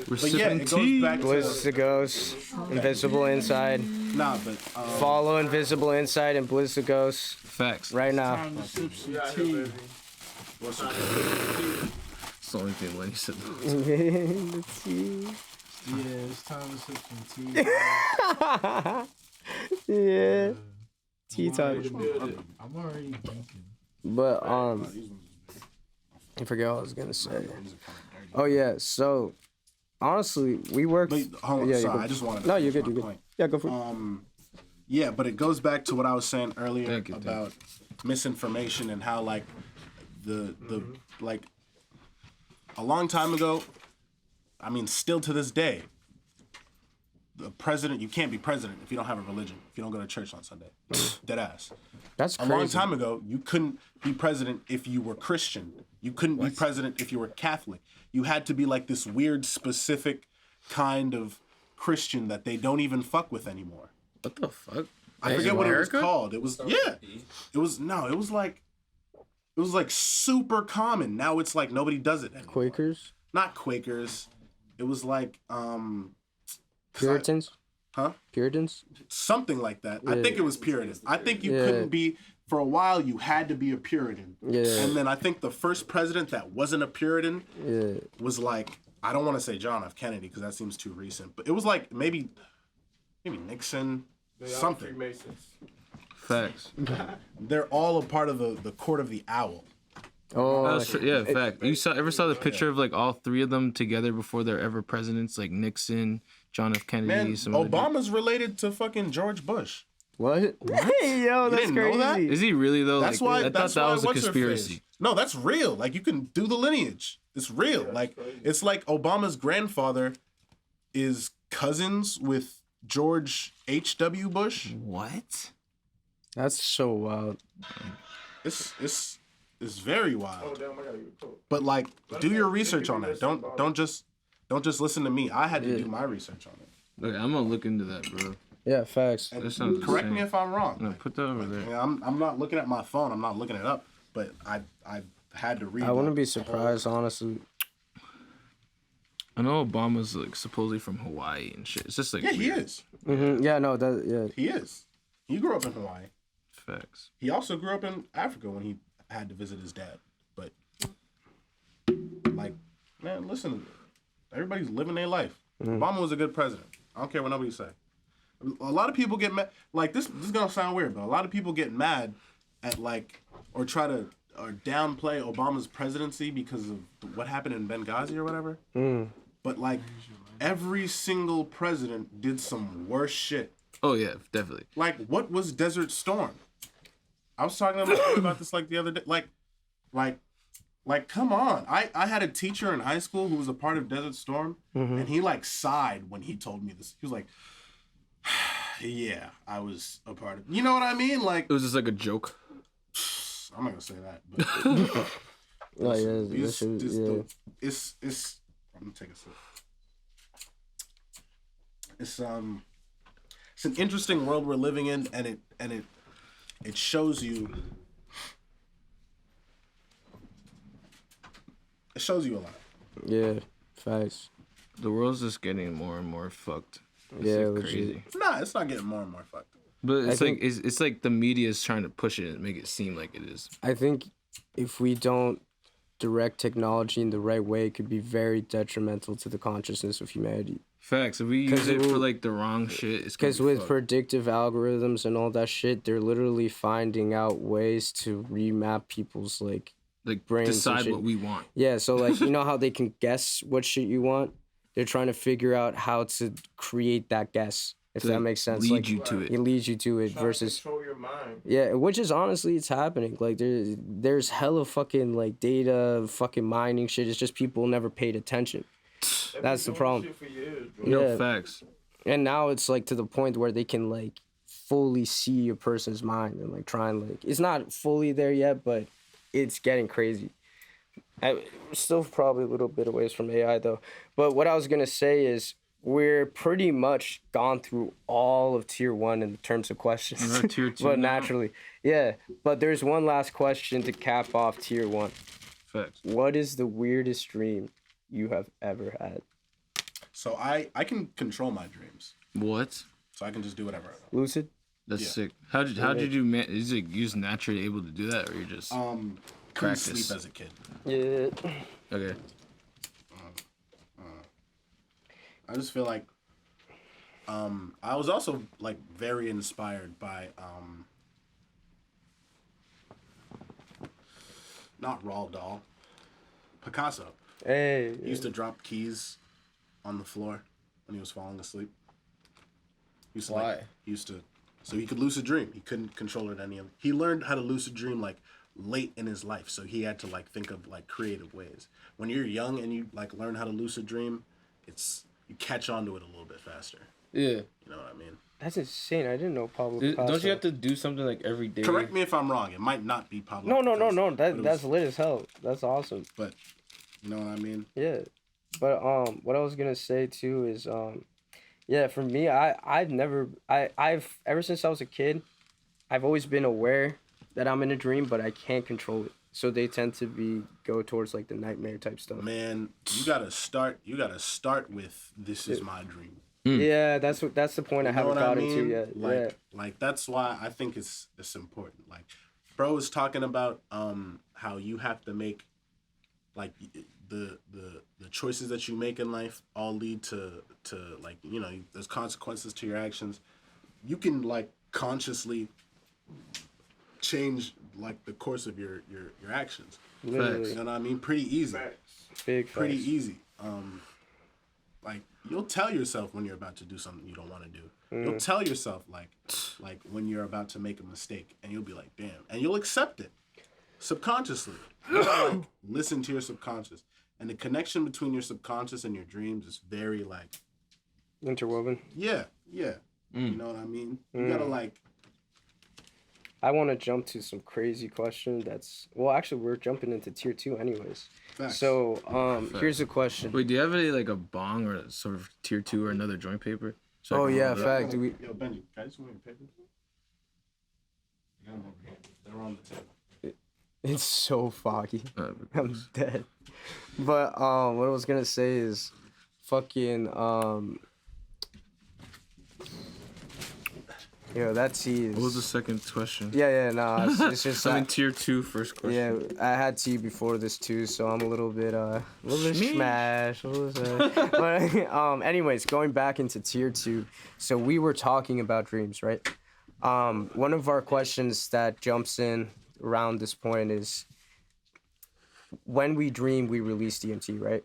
We're But yeah, sipping it goes tea. back Blizz to the Ghost, Invisible Inside. nah, but Follow Invisible Inside and Blizz the Ghost Facts. right now. Time to sip some Yeah, tea. baby. what's It's the only thing Lenny said. The tea. Yeah, it's time to sip some tea. Yeah. Tea I'm time. already- I'm already drinking. But I forget what I was gonna say. Oh yeah, so honestly, we worked. But hold on, Yeah, sorry, go- I just wanted to No, you're finish good. my You're good. point. Yeah, go for it. Yeah, but it goes back to what I was saying earlier Thank you. about misinformation and how like the like a long time ago, I mean still to this day, the president, you can't be president if you don't have a religion, if you don't go to church on Sunday. Dead ass. That's A crazy. long time ago, you couldn't be president if you were Christian. You couldn't be president if you were Catholic. You had to be like this weird specific kind of Christian that they don't even fuck with anymore. What the fuck? I forget what it was called. It was It was like super common. Now it's like nobody does it anymore. Quakers, Not Quakers. It was like Puritans, huh? Puritans. Something like that. I think it was Puritan. I think you Yeah. couldn't be for a while you had to be a Puritan. Yeah. And then I think the first president that wasn't a Puritan Yeah, was like, I don't want to say John F. Kennedy because that seems too recent, but it was like maybe Nixon, They are something. Freemasons. Facts. They're all a part of the court of the owl. Oh, That's true. Yeah, fact. You ever saw the picture of like all three of them together before they're ever presidents? Like Nixon, John F. Kennedy, Man, some other dude? Obama's related to fucking George Bush. what? Hey, yo, that's didn't know crazy. that? Is he really though? That's Like, why. I thought That's that why was a what's her conspiracy. face? No, that's real. Like you can do the lineage. It's real. Like it's like Obama's grandfather is cousins with George H.W. Bush. What? That's so wild. It's very Oh wild. damn, I gotta get a coat. But like, do your research on that. Don't just listen to me. I had to do my research on it. Okay, I'm gonna look into that, bro. Yeah, facts. That sounds Correct me insane. if I'm wrong. No, put that over there. Yeah, I'm not looking at my phone. I'm not looking it up. But I had to read. I wouldn't be the whole- surprised, honestly. I know Obama's like supposedly from Hawaii and shit. It's just like Yeah, he weird. is. Yeah, no, that yeah. He is. He grew up in Hawaii. Facts. He also grew up in Africa when he had to visit his dad. But like, man, listen, everybody's living their life. Obama was a good president. I don't care what nobody say. A lot of people get mad. Like this is gonna sound weird, but a lot of people get mad at like or try to or downplay Obama's presidency because of what happened in Benghazi or whatever. But like every single president did some worse shit. Oh yeah, definitely. Like, what was Desert Storm? I was talking about this like the other day. Like, come on. I had a teacher in high school who was a part of Desert Storm, and he like sighed when he told me this. He was like, "Yeah, I was a part of." You know what I mean? Like, It was just like a joke. I'm not gonna say that, but Oh yeah, it's. I'm gonna take a sip. It's an interesting world we're living in, and it shows you. It shows you a lot. yeah, facts. The world's just getting more and more fucked. It's Yeah, like legit. crazy. Nah, it's not getting more and more fucked. But it's think- like it's like the media is trying to push it and make it seem like it is. I think if we don't direct technology in the right way could be very detrimental to the consciousness of humanity. Facts. If we use it for like the wrong shit, it's because with fucked. predictive algorithms and all that shit, they're literally finding out ways to remap people's like brains and decide shit. what we want. Yeah, so like you know how they can guess what shit you want? They're trying to figure out how to create that guess. If that makes sense. Lead like, you to it. It leads you to it versus control your mind. yeah, which is honestly it's happening. Like there's hella fucking like data fucking mining shit. It's just people never paid attention. That's the problem. Shit for years, bro. No Yeah. facts. And now it's like to the point where they can like fully see a person's mind and like try and like it's not fully there yet, but it's getting crazy. We're still probably a little bit away from AI though. But what I was gonna say is we're pretty much gone through all of tier 1 in terms of questions. We're at tier 2 but now. naturally, yeah. But there's one last question to cap off tier 1. Facts. What is the weirdest dream you have ever had? So I can control my dreams. What? So I can just do whatever I want. Lucid? That's Yeah. sick. How did you is it you just naturally able to do that, or you just Couldn't Practice. sleep as a kid. Yeah. okay? I just feel like I was also like very inspired by not Roald Dahl, Picasso. Hey. He used to drop keys on the floor when he was falling asleep. He used to, Why? So he could lucid dream. He couldn't control it any other. He learned how to lucid dream like late in his life, so he had to like think of like creative ways. When you're young and you like learn how to lucid dream, you catch on to it a little bit faster. Yeah. You know what I mean? That's insane. I didn't know Pablo Picasso. Don't you have to do something like every day? Correct me if I'm wrong. It might not be Pablo. No. Picasso, but it That's was- lit as hell. That's awesome. But you know what I mean? Yeah. But what I was gonna say too is yeah, for me I've ever since I was a kid, I've always been aware that I'm in a dream, but I can't control it. So they tend to go towards like the nightmare type stuff. Man, you gotta start with "This is my dream." Yeah, that's the point I You know haven't what gotten to yet. Like that's why I think it's important. Like, bro was talking about how you have to make like the choices that you make in life all lead to like, you know, there's consequences to your actions. You can like consciously change like the course of your actions. Literally. You know what I mean? Pretty easy. Big Pretty facts. easy. Like you'll tell yourself when you're about to do something you don't want to do. You'll tell yourself like when you're about to make a mistake, and you'll be like, damn, and you'll accept it subconsciously. You gotta, like, listen to your subconscious, and the connection between your subconscious and your dreams is very like Interwoven. yeah. You know what I mean? You gotta like. I want to jump to some crazy question actually we're jumping into tier 2 anyways. Facts. So here's a question. Wait, do you have a bong or a sort of tier 2 or another joint paper? So I Oh can yeah, hold it up? fact. Do we Yo, Benji, can I just move your papers? I got them over here. They're on the table. It's so foggy. Uh, I'm dead. But what I was gonna say is fucking yo, that tea is What was the second question? yeah, no, it's just I'm in tier 2 first question. yeah, I had tea before this too, so I'm a little bit smash. But anyways, going back into tier 2, so we were talking about dreams, right? One of our questions that jumps in around this point is when we dream, we release DMT, right?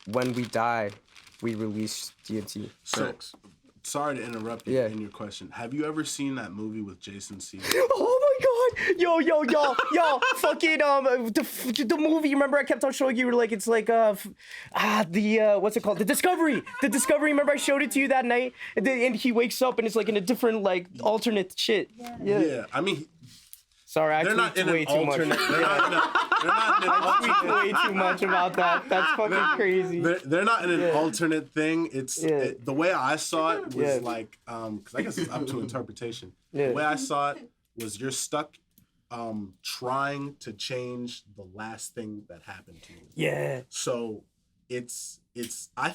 When we die, we release DMT. So, Facts. sorry to interrupt you Yeah. in your question. Have you ever seen that movie with Jason Segel? Oh my god! Yo! Fucking the movie. Remember, I kept on showing you like it's like what's it called? The Discovery. The Discovery. Remember, I showed it to you that night, and he wakes up and it's like in a different like alternate shit. Yeah. I mean, Sorry, I they're not tweaked in way an too much. alternate. They're not in an alternate. Way too much about that. That's fucking crazy. They're not in an alternate thing. It's the way I saw it was Yeah. like, because I guess it's up to interpretation. Yeah. The way I saw it was you're stuck trying to change the last thing that happened to you. Yeah. So I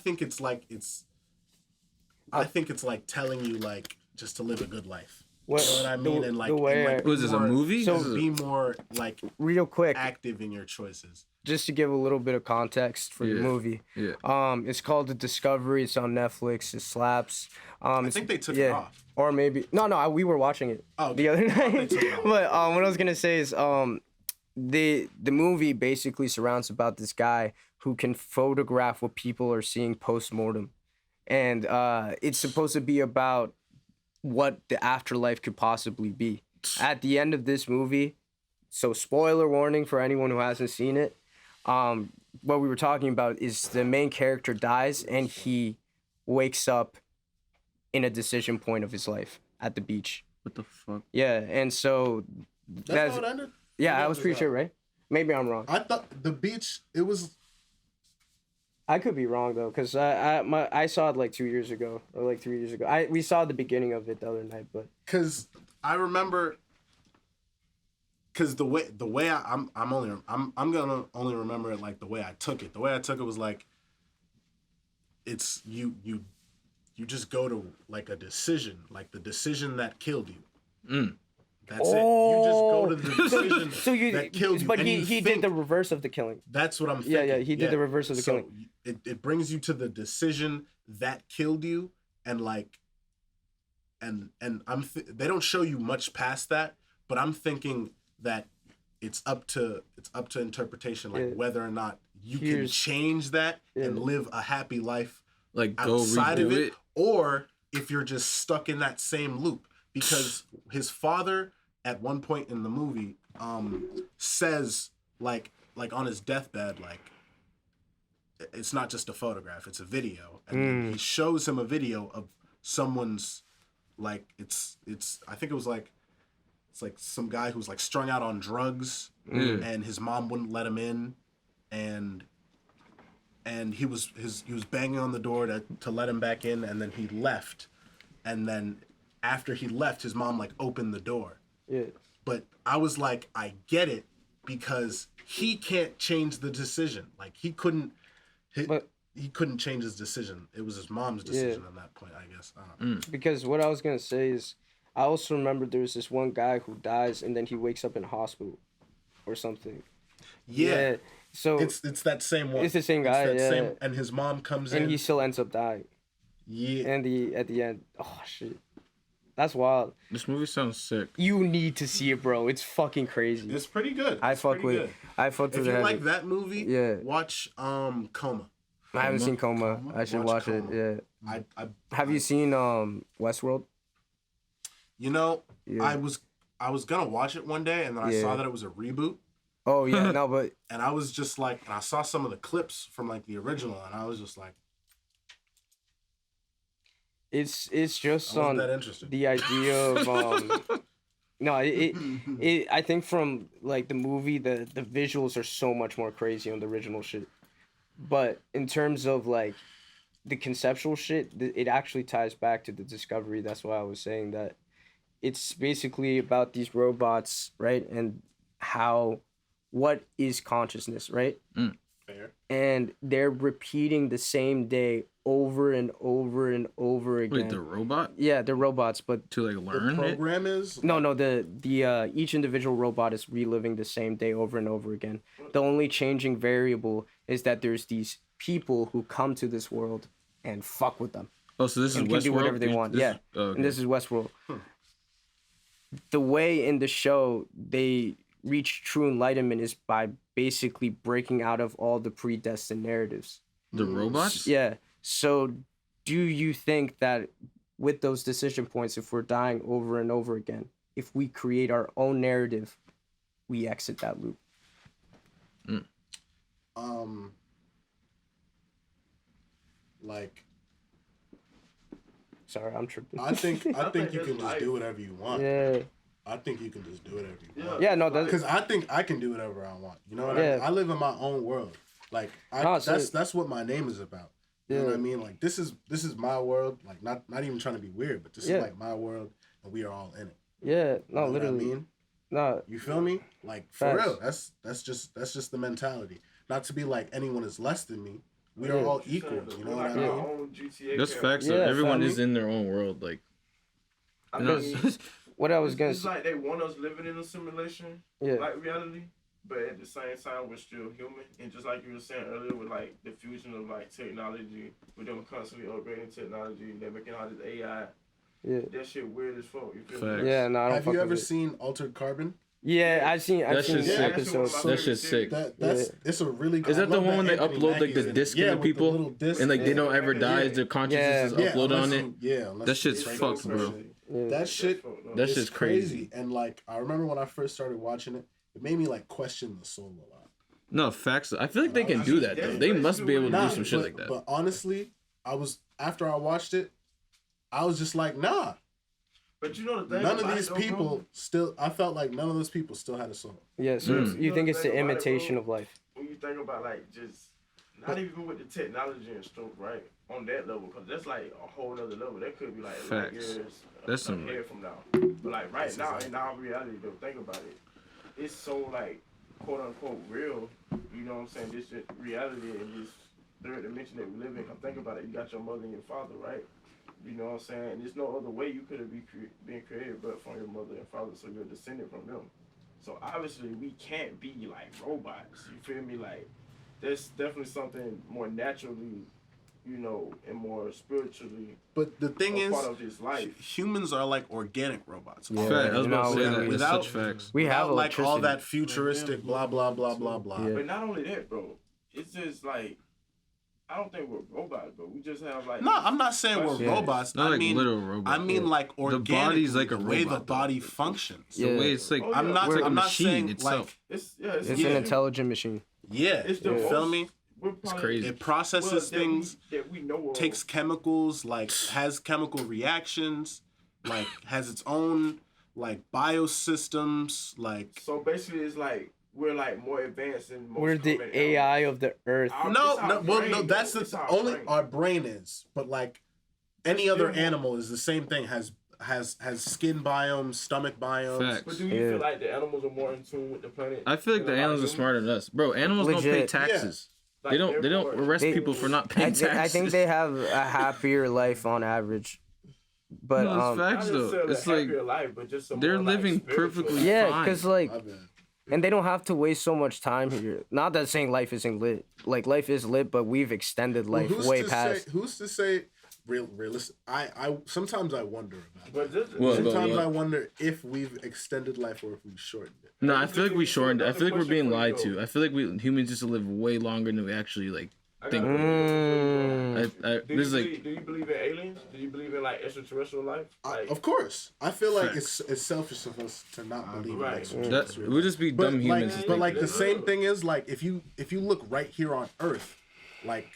think it's like telling you like just to live a good life. What, You know what I mean? And like, the way and, like Was this a more- movie? So- This is a- be more like real quick, active in your choices. just to give a little bit of context for the Yeah. movie. Yeah. It's called The Discovery. It's on Netflix. It slaps. I think they took it off. Or maybe no, we were watching it Oh, the other night. took it off. But what I was gonna say is the movie basically surrounds about this guy who can photograph what people are seeing post mortem, and it's supposed to be about what the afterlife could possibly be. At the end of this movie, so spoiler warning for anyone who hasn't seen it. What we were talking about is the main character dies and he wakes up in a decision point of his life at the beach. What the fuck? Yeah, and so That's how it ended. yeah, I was pretty sure, right? Maybe I'm wrong. I thought the beach. It was. I could be wrong though, cause I saw it like 2 years ago or like 3 years ago. We saw the beginning of it the other night, but Cause I remember. Cause the way I'm gonna only remember it like the way I took it. The way I took it was like. It's you just go to like a decision, like the decision that killed you. That's it. You just go to the decision that killed you. But and he did the reverse of the killing. That's what I'm thinking. Yeah, he did the reverse of the killing. It brings you to the decision that killed you, and like, and they don't show you much past that, but I'm thinking that it's up to interpretation, like whether or not you can change that and live a happy life, like go outside redo of it, or if you're just stuck in that same loop. Because his father, at one point in the movie, says like on his deathbed, like it's not just a photograph, it's a video, and he shows him a video of someone's like it's I think it was like it's like some guy who's like strung out on drugs, and his mom wouldn't let him in, and he was banging on the door to let him back in, and then he left, and then after he left, his mom like opened the door. Yeah. But I was like, I get it, because he can't change the decision. Like he couldn't change his decision. It was his mom's decision at that point, I guess. I don't know. Because what I was gonna say is, I also remember there was this one guy who dies and then he wakes up in a hospital, or something. Yeah. So it's that same one. It's the same guy. And his mom comes in. And he still ends up dying. Yeah. And at the end, oh shit. That's wild. This movie sounds sick. You need to see it, bro. It's fucking crazy. It's pretty good. I fuck with it. If you like that movie, watch Coma. I haven't seen Coma. I should watch it. Yeah. Have you seen Westworld? You know, I was gonna watch it one day, and then I saw that it was a reboot. Oh yeah, no, but and I was just like, and I saw some of the clips from like the original, and I was just like, it's just on that interesting. The idea of no, it I think from like the movie, the visuals are so much more crazy on the original shit, but in terms of like the conceptual shit, it actually ties back to the Discovery. That's why I was saying that it's basically about these robots, right, and what is consciousness, right? Fair. And they're repeating the same day over and over and over again. Wait, the robot? Yeah, they're robots, but to like learn the program is no. The each individual robot is reliving the same day over and over again. The only changing variable is that there's these people who come to this world and fuck with them. Oh, so this is and Westworld? can do whatever they want. Yeah, okay. And this is Westworld. The way in the show they reach true enlightenment is by basically breaking out of all the predestined narratives. The robots? Yeah. So do you think that with those decision points, if we're dying over and over again, if we create our own narrative, we exit that loop? Like, sorry, I'm tripping. I think you can just do whatever you want. Yeah. I think you can just do whatever you want. Yeah, no, because I think I can do whatever I want. You know what I mean? I live in my own world. Like that's what my name is about. You know what I mean? Like this is my world. Like not even trying to be weird, but this is like my world, and we are all in it. Yeah, no, you know literally. What I mean? No, you feel me? Like for real. That's just the mentality. Not to be like anyone is less than me. We are all equal. You know what I mean? That's facts. Yeah, everyone is in their own world. Like, what I was gonna It's say. like they want us living in a simulation, Yeah. like reality, but at the same time we're still human. And just like you were saying earlier, with like the fusion of like technology, with them constantly upgrading technology, they're making all this AI. Yeah. That shit weird as fuck. You feel Facts. me? Yeah, no, I don't Have fuck you with ever it. seen Altered Carbon? Yeah, I've seen shit's sick. episodes. That shit's sick. That's it's a really good. Is that I the love one when they Anthony upload like Mackie's the in it. disc Yeah, into with the people little disc. and like they don't ever Yeah. die? Their consciousness is Yeah, uploaded unless on it. unless That shit's it's fucked, so bro. crazy. Yeah. That shit. That is shit's crazy. And like I remember when I first started watching it, it made me like question the soul a lot. No facts. I feel like they can do that though. They must be able to do some shit like that. But honestly, after I watched it, I was just like, nah. But you know the thing. None of about these it, though, people bro, still. I felt like none of those people still had a soul. Yeah, so Mm. you think it's the Think about it, imitation bro. of life. when you think about like just not even with the technology and stuff, right? On that level, because that's like a whole other level. That could be like Facts. years That's some ahead from now. But like right now, in our reality, though, think about it. It's so like quote unquote real. You know what I'm saying? This shit, reality in this third dimension that we live in. Come think about it. You got your mother and your father, right? You know what I'm saying? And there's no other way you could have been created but from your mother and father, so you're descended from them. So obviously we can't be like robots. You feel me? Like there's definitely something more naturally, you know, and more spiritually But the thing a is, part of this life. humans are like organic robots. Yeah. Fact. I was about to say that. It's Without- such facts. We have Without, like all electricity. that futuristic blah blah blah blah blah. Yeah. But not only that, bro. It's just like I don't think we're robots, bro. We just have like No, I'm not saying we're Yeah. robots. Not I like mean, literal robots. I mean like organic. body's like a the way the robot, though. body functions. Yeah. The way it's like Oh, I'm yeah. not. it's like a I'm not machine saying itself. it's It's Yeah. an intelligent machine. yeah. It's the You most- feel me? we're probably- crazy. It processes that things, that we know of. takes chemicals, like has chemical reactions, like has its own like biosystems, like. So basically, it's like we're like more advanced and most We're the common AI animals. of the earth. Our- No, it's our no, well, brain, no. That's though. It's the our only brain. our brain is, but like any other still- animal is the same thing. Has skin biomes, stomach biomes. Facts. But do you Yeah. feel like the animals are more in tune with the planet? I feel like the than animals are humans? smarter than us, bro. Animals don't pay Legit. taxes. Like, They don't therefore, arrest They- people for not I, paying taxes. I think they have a happier life on average. But No, it's not facts though. necessarily It's a like happier life, but just a they're more, like, living spiritual perfectly life. yeah, fine. because like, My bad. and they don't have to waste so much time here. Not that saying life isn't lit. Like life is lit, but we've extended life Well, way past. Who's to say realistic? I sometimes I wonder about But that. this, Well, Sometimes what? I wonder if we've extended life or if we've shortened it. No, I feel like we shortened. I That's feel a like we're being question lied for you, to. I feel like we humans just live way longer than we actually like. I think- got a question for you, bro. Mm. Do This is you like believe, do you believe in aliens? Do you believe in like extraterrestrial life? Like, Of course, I feel like Facts. it's selfish of us to not believe Right. in extraterrestrial that. life. We'll just be dumb humans. to but think like that. the same thing is like if you look right here on Earth, like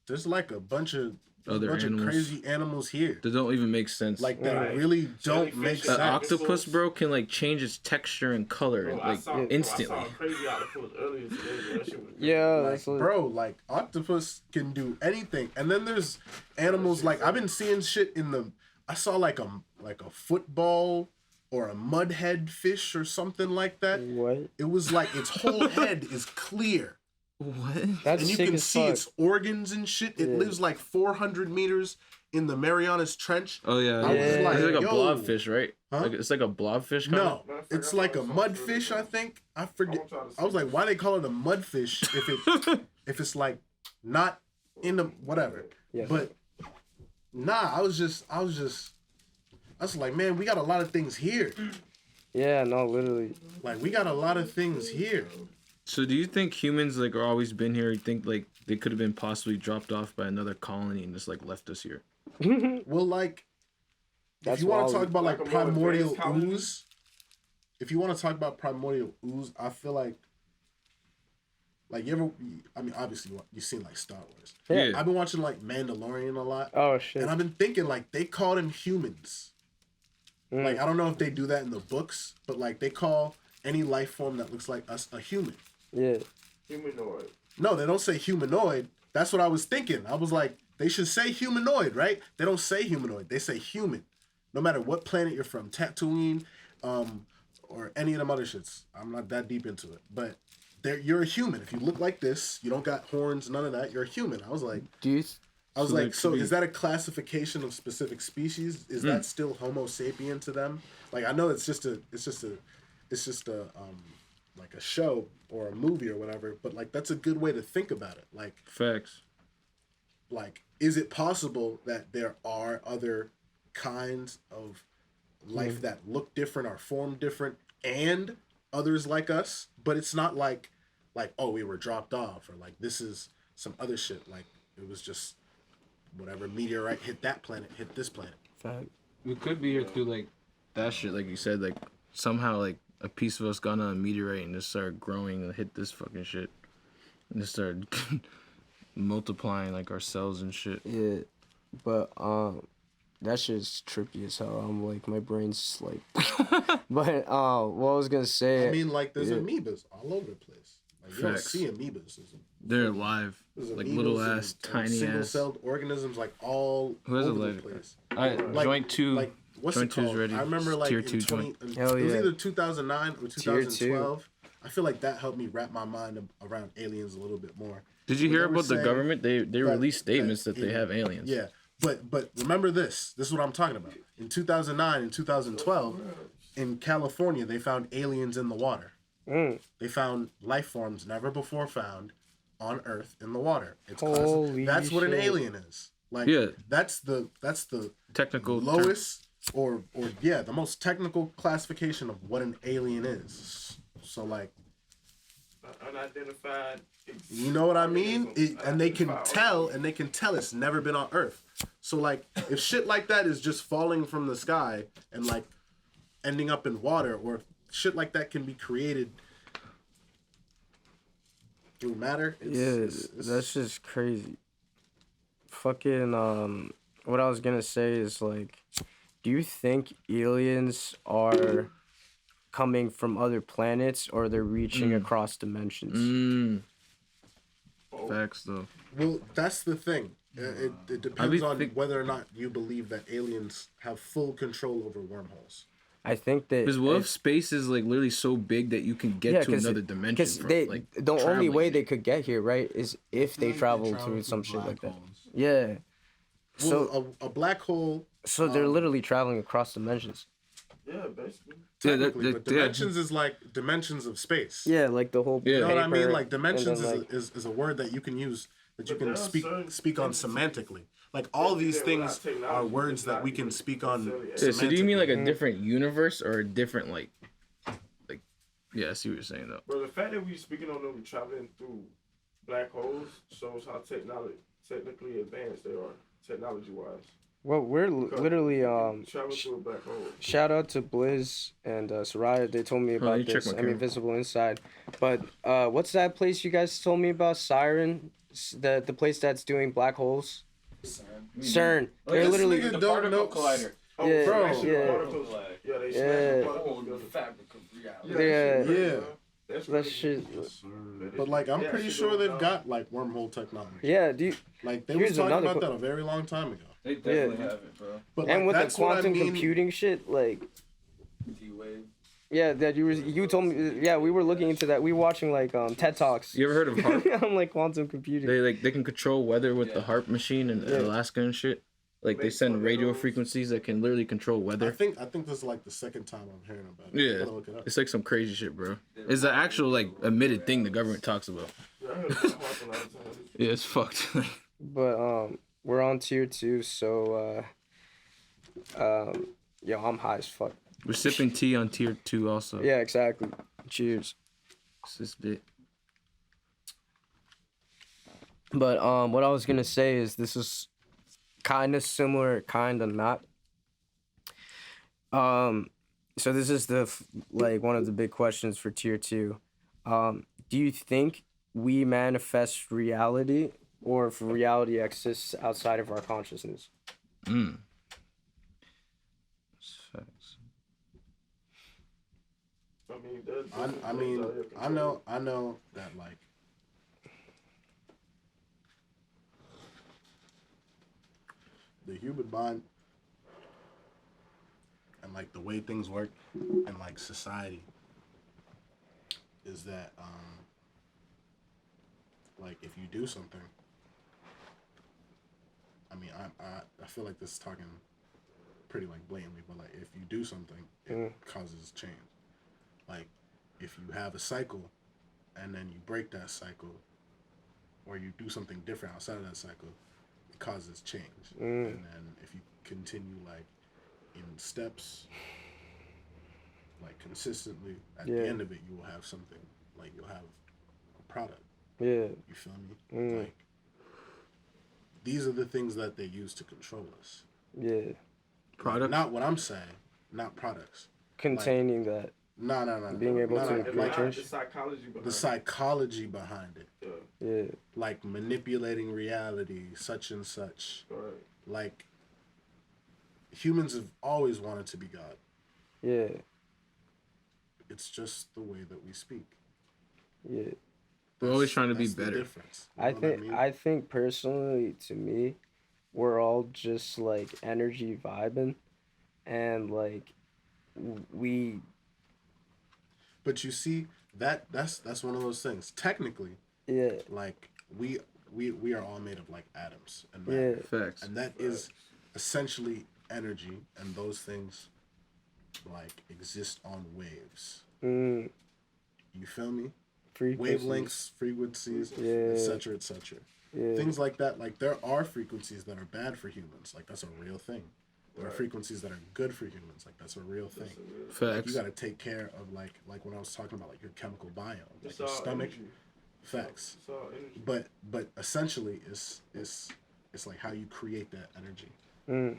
there's like a bunch of Other animals. crazy animals here, That don't even make sense. like that Right. really don't Jellyfish make and sense. An octopus, octopus. bro, can like change its texture and color bro, like I instantly. saw a crazy octopus earlier today. Bro. That shit was crazy. Yeah, Like, that's what, bro, like octopus can do anything, and then there's animals like I've been seeing shit in the. I saw like a football or a mudhead fish or something like that. what? It was like its whole head is clear, What? That's and you sick can as see fuck. its organs and shit. It Yeah. lives like 400 meters in the Marianas Trench. Oh yeah, I was it's like, like a yo. blobfish, right? Huh? Like it's like a blobfish. Kind No, Matter of fact, it's I like a saw something mudfish. really I think I I forget. want y'all to I was see like, this. why they call it a mudfish if it if it's like not in the whatever. Yeah. But nah, I was like, man, we got a lot of things here. Yeah, no, literally. Like we got a lot of things here. So do you think humans like are always been here? You think like they could have been possibly dropped off by another colony and just like left us here? Well, like That's if you want wild. to talk about Like like a more primordial advanced colony? ooze, if you want to talk about primordial ooze, I feel like you ever, I mean, obviously you've seen like Star Wars. Yeah. I've been watching like Mandalorian a lot. Oh shit. And I've been thinking like they call them humans. Mm. Like I don't know if they do that in the books, but like they call any life form that looks like us a human. Yeah. Humanoid. No, they don't say humanoid. That's what I was thinking. I was like, they should say humanoid, right? They don't say humanoid. They say human. No matter what planet you're from, Tatooine, or any of them other shits. I'm not that deep into it, but you're a human. If you look like this, you don't got horns, none of that. You're a human. I was like, Do you I was So like, there so could is be- that a classification of specific species? Is that still Homo sapien to them? Like, I know it's just a like a show or a movie or whatever, but like that's a good way to think about it. Facts. Like, is it possible that there are other kinds of life that look different, are formed different, and others like us? But it's not like oh, we were dropped off, or like this is some other shit. Like it was just whatever meteorite hit that planet, hit this planet. Fact. We could be here through like that shit, like you said, like somehow like a piece of us got on a meteorite and just started growing and hit this fucking shit, and just started multiplying like our cells and shit. Yeah, but that shit's trippy as hell. I'm like, my brain's like, but what I was gonna say. I mean, like there's amoebas all over the place. Like you don't Facts. see amoebas. They're alive, There's like amoebas little and- ass, and tiny ass. single-celled organisms, like all Who has a over the lighter? place. Alright, joint two. Like what's Joint it two's called? ready. I remember like Tier in 2 20, joint. Hell it was yeah. either 2009 or Tier 2012. I feel like that helped me wrap my mind around aliens a little bit more. Did you When hear they were about the saying government? They released statements that they alien- have aliens. Yeah, but remember this. This is what I'm talking about. In 2009 and 2012, in California, they found aliens in the water. They found life forms never before found on Earth in the water. It's Holy that's what an shit. alien is. Like Yeah. that's the Technical term. lowest or yeah, the most technical classification of what an alien is. So like, Unidentified. you know what I mean? And they can tell it's never been on Earth. So like, if shit like that is just falling from the sky and like ending up in water, or shit like that can be created through matter. It's, That's just crazy. Fucking what I was gonna say is like, do you think aliens are coming from other planets or they're reaching across dimensions? Facts though. well, that's the thing. It depends on whether or not you believe that aliens have full control over wormholes. I think that Because what if space is like literally so big that you can get to another dimension? Because From, they like, the only traveling way it. they could get here, right, is if they travel through some shit like that. Yeah. So Well, a black hole. so they're literally traveling across dimensions. Yeah, basically. Yeah, Technically, but dimensions is like dimensions of space. Yeah, like the whole Yeah. You know what I mean? paper, Like dimensions and then, like, is a word that you can use that you But can there are certain speak on semantically. Like all these Yeah, things without technology, are words it's that not we can even speak on. necessarily Yeah, so do you mean like a Mm-hmm. different universe or a different like yeah, I see what you're saying though. Bro, the fact that we speaking on them traveling through black holes shows how technically advanced they are, technology wise. well, we're literally Travel through a black hole. shout out to Blizz and Soraya. They told me you about check this. my I mean, camera. Visible Inside. But what's that place you guys told me about? Siren, the place that's doing black holes. CERN. They're this literally nigga don't know. Oh, Yeah, bro, yeah. particles. Yeah, they Yeah. smash the particles together. Yeah. That's That really- shit. But like I'm Yeah, pretty shit sure going they've down. got like wormhole technology. Yeah, dude. Like they Here's was talking another about qu- that a very long time ago. They definitely have it, bro. But And like, with the that's what I quantum mean. computing shit, like. Yeah, that you told me. Yeah, we were looking into that. We were watching like TED Talks. You ever heard of HARP? I'm like quantum computing. They can control weather with the HARP machine in Alaska and shit. Like they send radio frequencies that can literally control I weather. think this is like the second time I'm hearing about it. I Yeah, gotta look it up. it's like some crazy shit, bro. It's the actual like admitted thing the government talks about. Yeah, I heard about HARP a lot of times. Yeah, it's fucked. But we're on tier 2, so yo, I'm high as fuck. We're sipping tea on tier 2 also. Yeah, exactly. Cheers. It's this bit. But what I was gonna say is this is kind of similar, kind of not. So this is like one of the big questions for tier 2. Do you think we manifest reality, or if reality exists outside of our consciousness? Facts. I mean, I know that like the human mind and like the way things work and like society is that like if you do something mean, I feel like this is talking pretty like blatantly, but like if you do something, it causes change. Like if you have a cycle, and then you break that cycle, or you do something different outside of that cycle, it causes change. And then if you continue like in steps, like consistently, at the end of it, you will have something. Like you'll have a product. Yeah. You feel me? Like these are the things that they use to control us. Yeah. Product. Not what I'm saying. Not products. Containing that. No. Being able to like change. The psychology behind it. Yeah. Like manipulating reality, such and such. Right. Like humans have always wanted to be God. Yeah. It's just the way that we speak. Yeah. We're always trying to be That's the better. difference. You know what I mean? I think personally, to me, we're all just like energy vibing, and like we. But you see, that's one of those things. Technically, Yeah. like we are all made of like atoms and matter. Yeah. Facts. And that is essentially energy, and those things like exist on waves. You feel me? Frequencies. Wavelengths, frequencies, Yeah. etc., etc. Yeah. Things like that. Like there are frequencies that are bad for humans. Like that's a real thing. There are frequencies that are good for humans. Like that's a real thing. Like, Facts. you got to take care of like when I was talking about like your chemical biome, like It's your all stomach. energy. Facts. It's all energy. But essentially, it's like how you create that energy and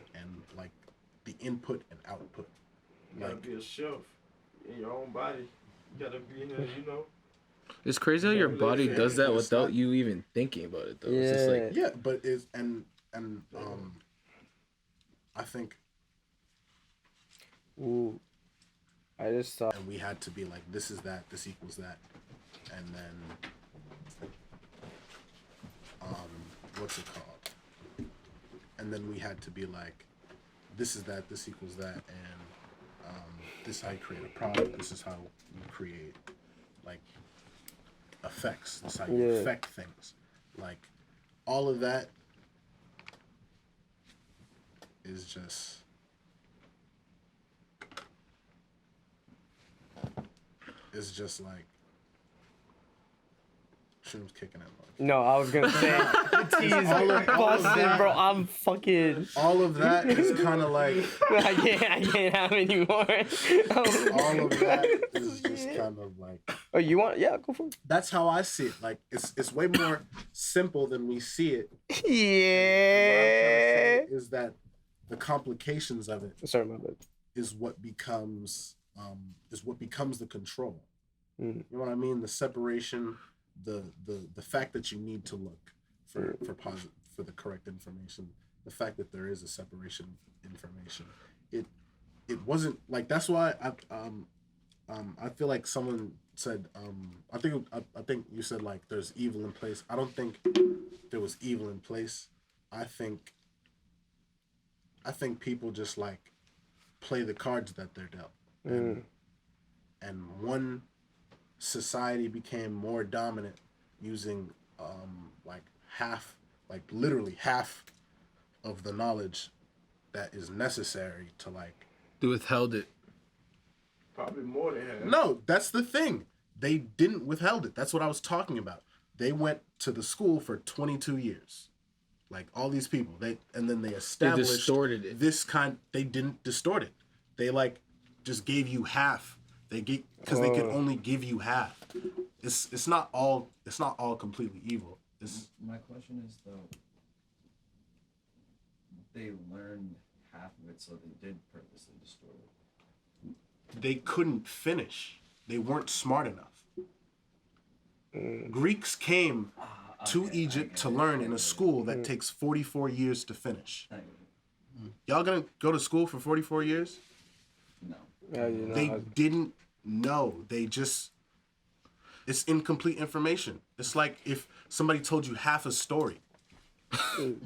like the input and output. You gotta Like be a chef in your own body. You gotta be here, you know. It's crazy how your body does that It's without not- you even thinking about it, though. It's just like, yeah, but it's and I think Ooh. I just thought. and we had to be like, this is that, this equals that, and then what's it called? And then we had to be like, this is that, this equals that, and this is how you create a product. This is how you create like effects. This is how you affect things. Like all of that is just like shrooms kicking in. No, I was gonna say the tea is busted, bro. I'm fucking. All of that is kind of like I can't have any more. all of that is just kind of like. Oh, you want? Yeah, go for it. That's how I see it. Like it's way more simple than we see it. What I'm trying to Yeah. say is that the complications of it Sorry, my bad. is what becomes the control. Mm. You know what I mean? The separation, the fact that you need to look for the correct information, the fact that there is a separation of information. It wasn't like that's why I feel like someone said I think you said like there's evil in place. I don't think there was evil in place. I think people just like play the cards that they're dealt. And one society became more dominant using literally half of the knowledge that is necessary to like they withheld it. Probably more than half. No, that's the thing. They didn't withheld it. That's what I was talking about. They went to the school for 22 years. Like all these people, and then they established distorted it. They didn't distort it. They like just gave you half. They because they could only give you half. It's not all completely evil. My question is though, they learned half of it, so they did purposely distort it. They couldn't finish. They weren't smart enough. Greeks came to Egypt to learn in a school that takes 44 years to finish. Y'all gonna go to school for 44 years? No. They didn't know. It's incomplete information. It's like if somebody told you half a story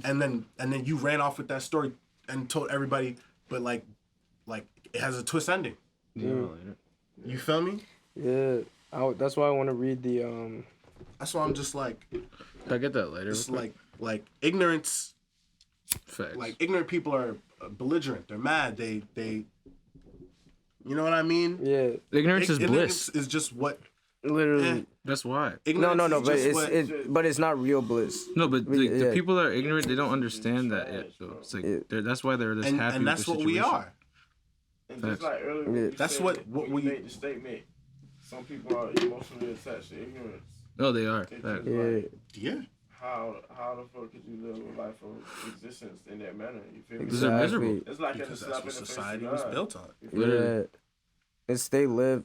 and then you ran off with that story and told everybody, but like it has a twist ending. You feel me? Yeah. That's why I want to read the That's why I'm just like, I get that later. it's like ignorance Facts. Like ignorant people are belligerent. They're mad. They you know what I mean? Yeah, Ignorance is Ignorance bliss. is just what. literally. That's why. Ignorance No, is but just what- but it's not real bliss. No, but We- the yeah. people that are ignorant, they don't understand that yet. So it's like that's why they're this happy. and with that's the what we situation. are. And Facts. just like earlier, Yeah. when you That's said what that, what when you we. made the statement. Some people are emotionally attached to ignorance. No, they are. It's Facts. just Yeah, like, Yeah. how the fuck could you live a life of existence in that manner? You feel me? Because they're miserable. It's like Because a that's slap in what the face society of was God. built on. You feel me? Literally. yeah. It's they live.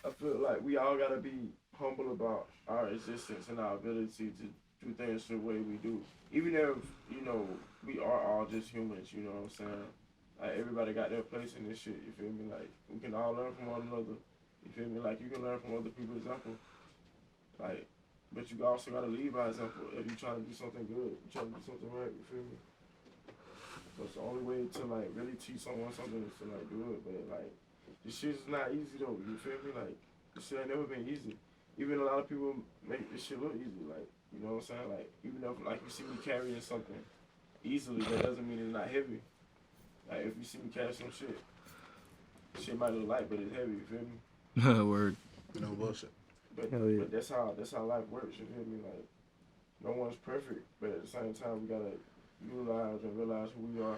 I feel like we all gotta be humble about our existence and our ability to do things the way we do. Even if, you know, we are all just humans, you know what I'm saying? Like, everybody got their place in this shit, you feel me? Like, we can all learn from one another, you feel me? Like, you can learn from other people's example. Like, but you also gotta lead by example if you trying to do something good, you trying to do something right, you feel me? That's the only way to, like, really teach someone something is to, like, do it, but, like, this shit's not easy, though, you feel me? Like, this shit ain't never been easy. Even a lot of people make this shit look easy, like, you know what I'm saying? Like, even if, like, you see me carrying something easily, that doesn't mean it's not heavy. Like, if you see me carry some shit might look light, but it's heavy, you feel me? Word. No bullshit. But, Hell yeah. but that's how life works, you feel me? Like, no one's perfect, but at the same time, we gotta utilize and realize who we are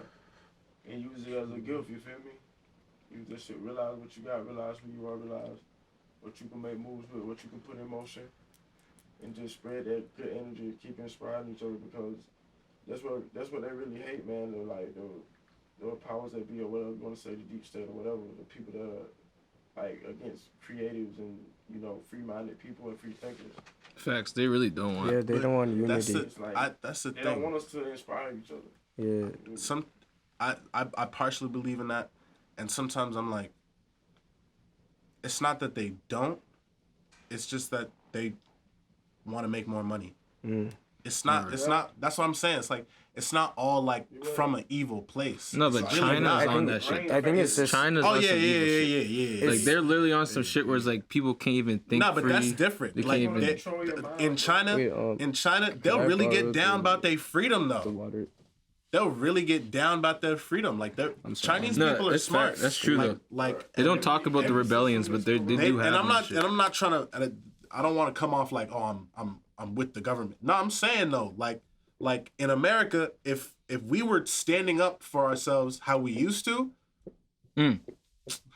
and use it as a gift, you feel me? Use this shit, realize what you got, realize who you are, realize what you can make moves with, what you can put in motion, and just spread that good energy, keep inspiring each other, because that's what they really hate, man. They're like the powers that be, or whatever you want to say, the deep state or whatever, the people that are like against creatives and, you know, free-minded people and free thinkers. Facts. They really don't want. Yeah, they don't want That's unity. the, It's like, that's the They don't thing. want us to inspire each other. Yeah, I partially believe in that, and sometimes I'm like, it's not that they don't, it's just that they want to make more money. It's not. It's not. That's what I'm saying. It's like it's not all like from an evil place. No, but It's really China's not. on that shit. I think it's just China's Oh on yeah, some evil shit. yeah. Like they're literally on some shit where it's like people can't even think. No, but free. that's different. They Like can't even. Control your mind, in China, Wait, they'll I really borrow get down the- about their freedom the though. water. They'll really get down about their freedom. Like Chinese No, people are it's smart. fact. That's true, like, though. Like They don't talk about the rebellions, but they do have. and I'm them not shit. and I'm not trying to. I don't want to come off like, oh, I'm with the government. No, I'm saying though, like in America, if we were standing up for ourselves how we used to,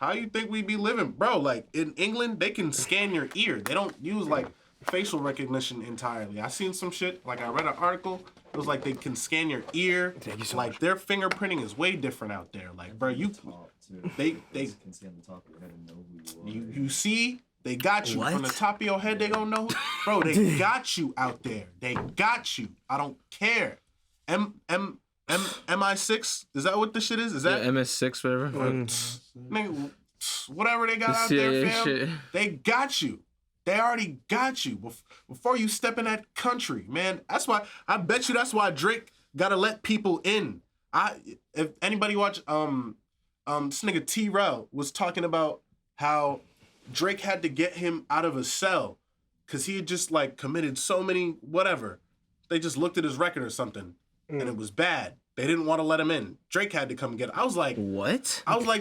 how you think we'd be living, bro? Like in England, they can scan your ear. They don't use like facial recognition entirely. I seen some shit. Like I read an article. It was like they can scan your ear. Like their fingerprinting is way different out there. Like, bro, you Top, too. they can see on the top of your head and know who you are. you see, they got you from the What? top of your head. They gonna know, bro. They got you out there. They got you. I don't care. MI6. Is that what the shit is? Is that MS6, whatever. nigga, whatever they got The out there, CIA fam? shit. They got you. They already got you before you step in that country, man. That's why I bet you that's why Drake gotta let people in. If anybody watch this nigga T-Rel was talking about how Drake had to get him out of a cell because he had just like committed so many whatever. They just looked at his record or something and it was bad. They didn't want to let him in. Drake had to come get him. I was like,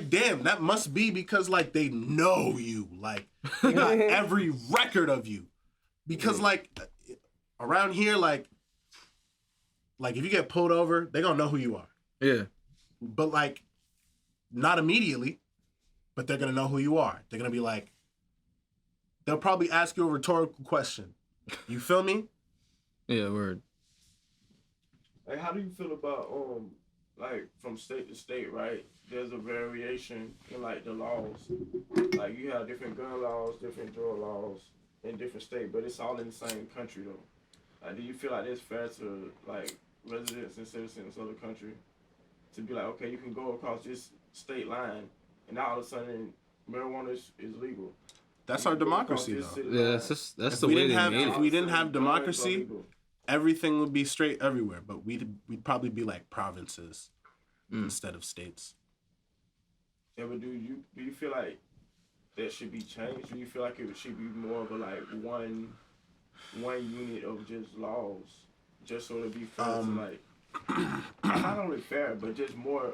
damn, that must be because like they know you. Like they got every record of you. Because like around here, like if you get pulled over, they gonna know who you are. Yeah. But like not immediately, but they're gonna know who you are. They're gonna be like, they'll probably ask you a rhetorical question. You feel me? Yeah, word. Like, how do you feel about like from state to state, right? There's a variation in like the laws. Like you have different gun laws, different drug laws in different states, but it's all in the same country though. Like, do you feel like it's fair to like residents and citizens of the country to be like, okay, you can go across this state line, and now all of a sudden marijuana is legal? That's our democracy though. Yeah, that's the way they made If it. we didn't have democracy, everything would be straight everywhere, but we'd probably be like provinces instead of states. Yeah, but do you feel like that should be changed? Do you feel like it should be more of a like one unit of just laws, just so to be fair to like not only fair, but just more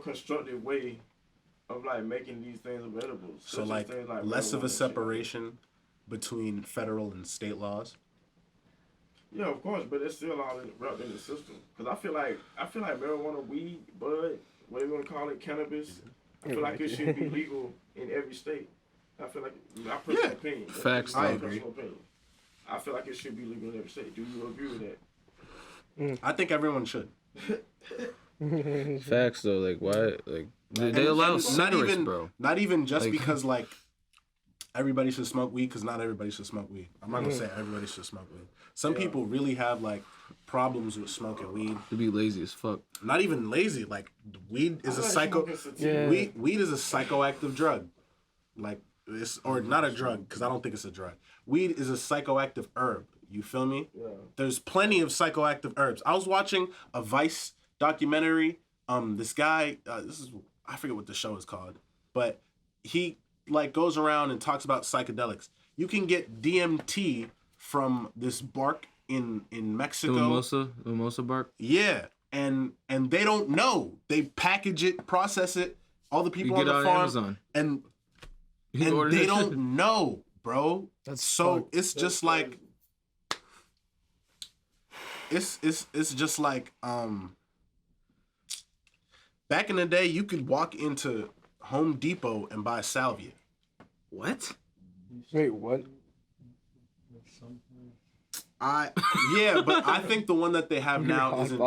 constructive way of like making these things available. So like less of a separation between federal and state laws. Yeah, of course, but it's still all wrapped in the system. Cause I feel like marijuana, weed, bud, whatever you want to call it, cannabis. I feel like it should be legal in every state. I feel like my personal opinion. Facts. I agree. Opinion. I feel like it should be legal in every state. Do you agree with that? I think everyone should. Facts though, like why, like they allow cigarettes, bro. Not even just because like everybody should smoke weed, because not everybody should smoke weed. I'm not gonna say everybody should smoke weed. Some people really have like problems with smoking weed. To be lazy as fuck. Not even lazy. Like weed is weed is a psychoactive drug. Like it's or not a drug, because I don't think it's a drug. Weed is a psychoactive herb. You feel me? Yeah. There's plenty of psychoactive herbs. I was watching a Vice documentary. This guy, I forget what the show is called, but he like goes around and talks about psychedelics. You can get DMT from this bark in Mexico. The mimosa bark. Yeah, and they don't know. They package it, process it. All the people on the farm, Amazon. and they don't know, bro. That's so fucked. it's just like it's just like back in the day, you could walk into Home Depot and buy salvia. What? Wait, what? But I think the one that they have now isn't so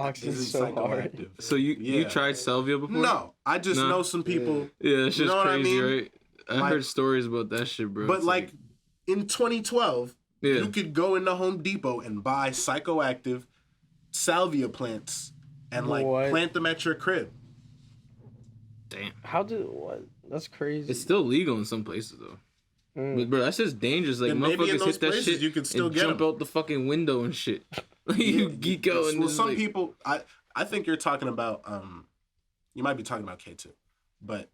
psychoactive. hard. So you tried salvia before? No, I just know some people. Yeah, that's just know what I crazy, mean? right? I heard stories about that shit, bro. But It's like in 2012, yeah. you could go into Home Depot and buy psychoactive salvia plants and like plant them at your crib. Damn. What? That's crazy. It's still legal in some places though. But bro, that's just dangerous. Like And maybe in motherfuckers those hit that places shit you could still and get jump 'em. out the fucking window and shit. You geek out and Well, just, some like, people, I think you're talking about, you might be talking about K2, but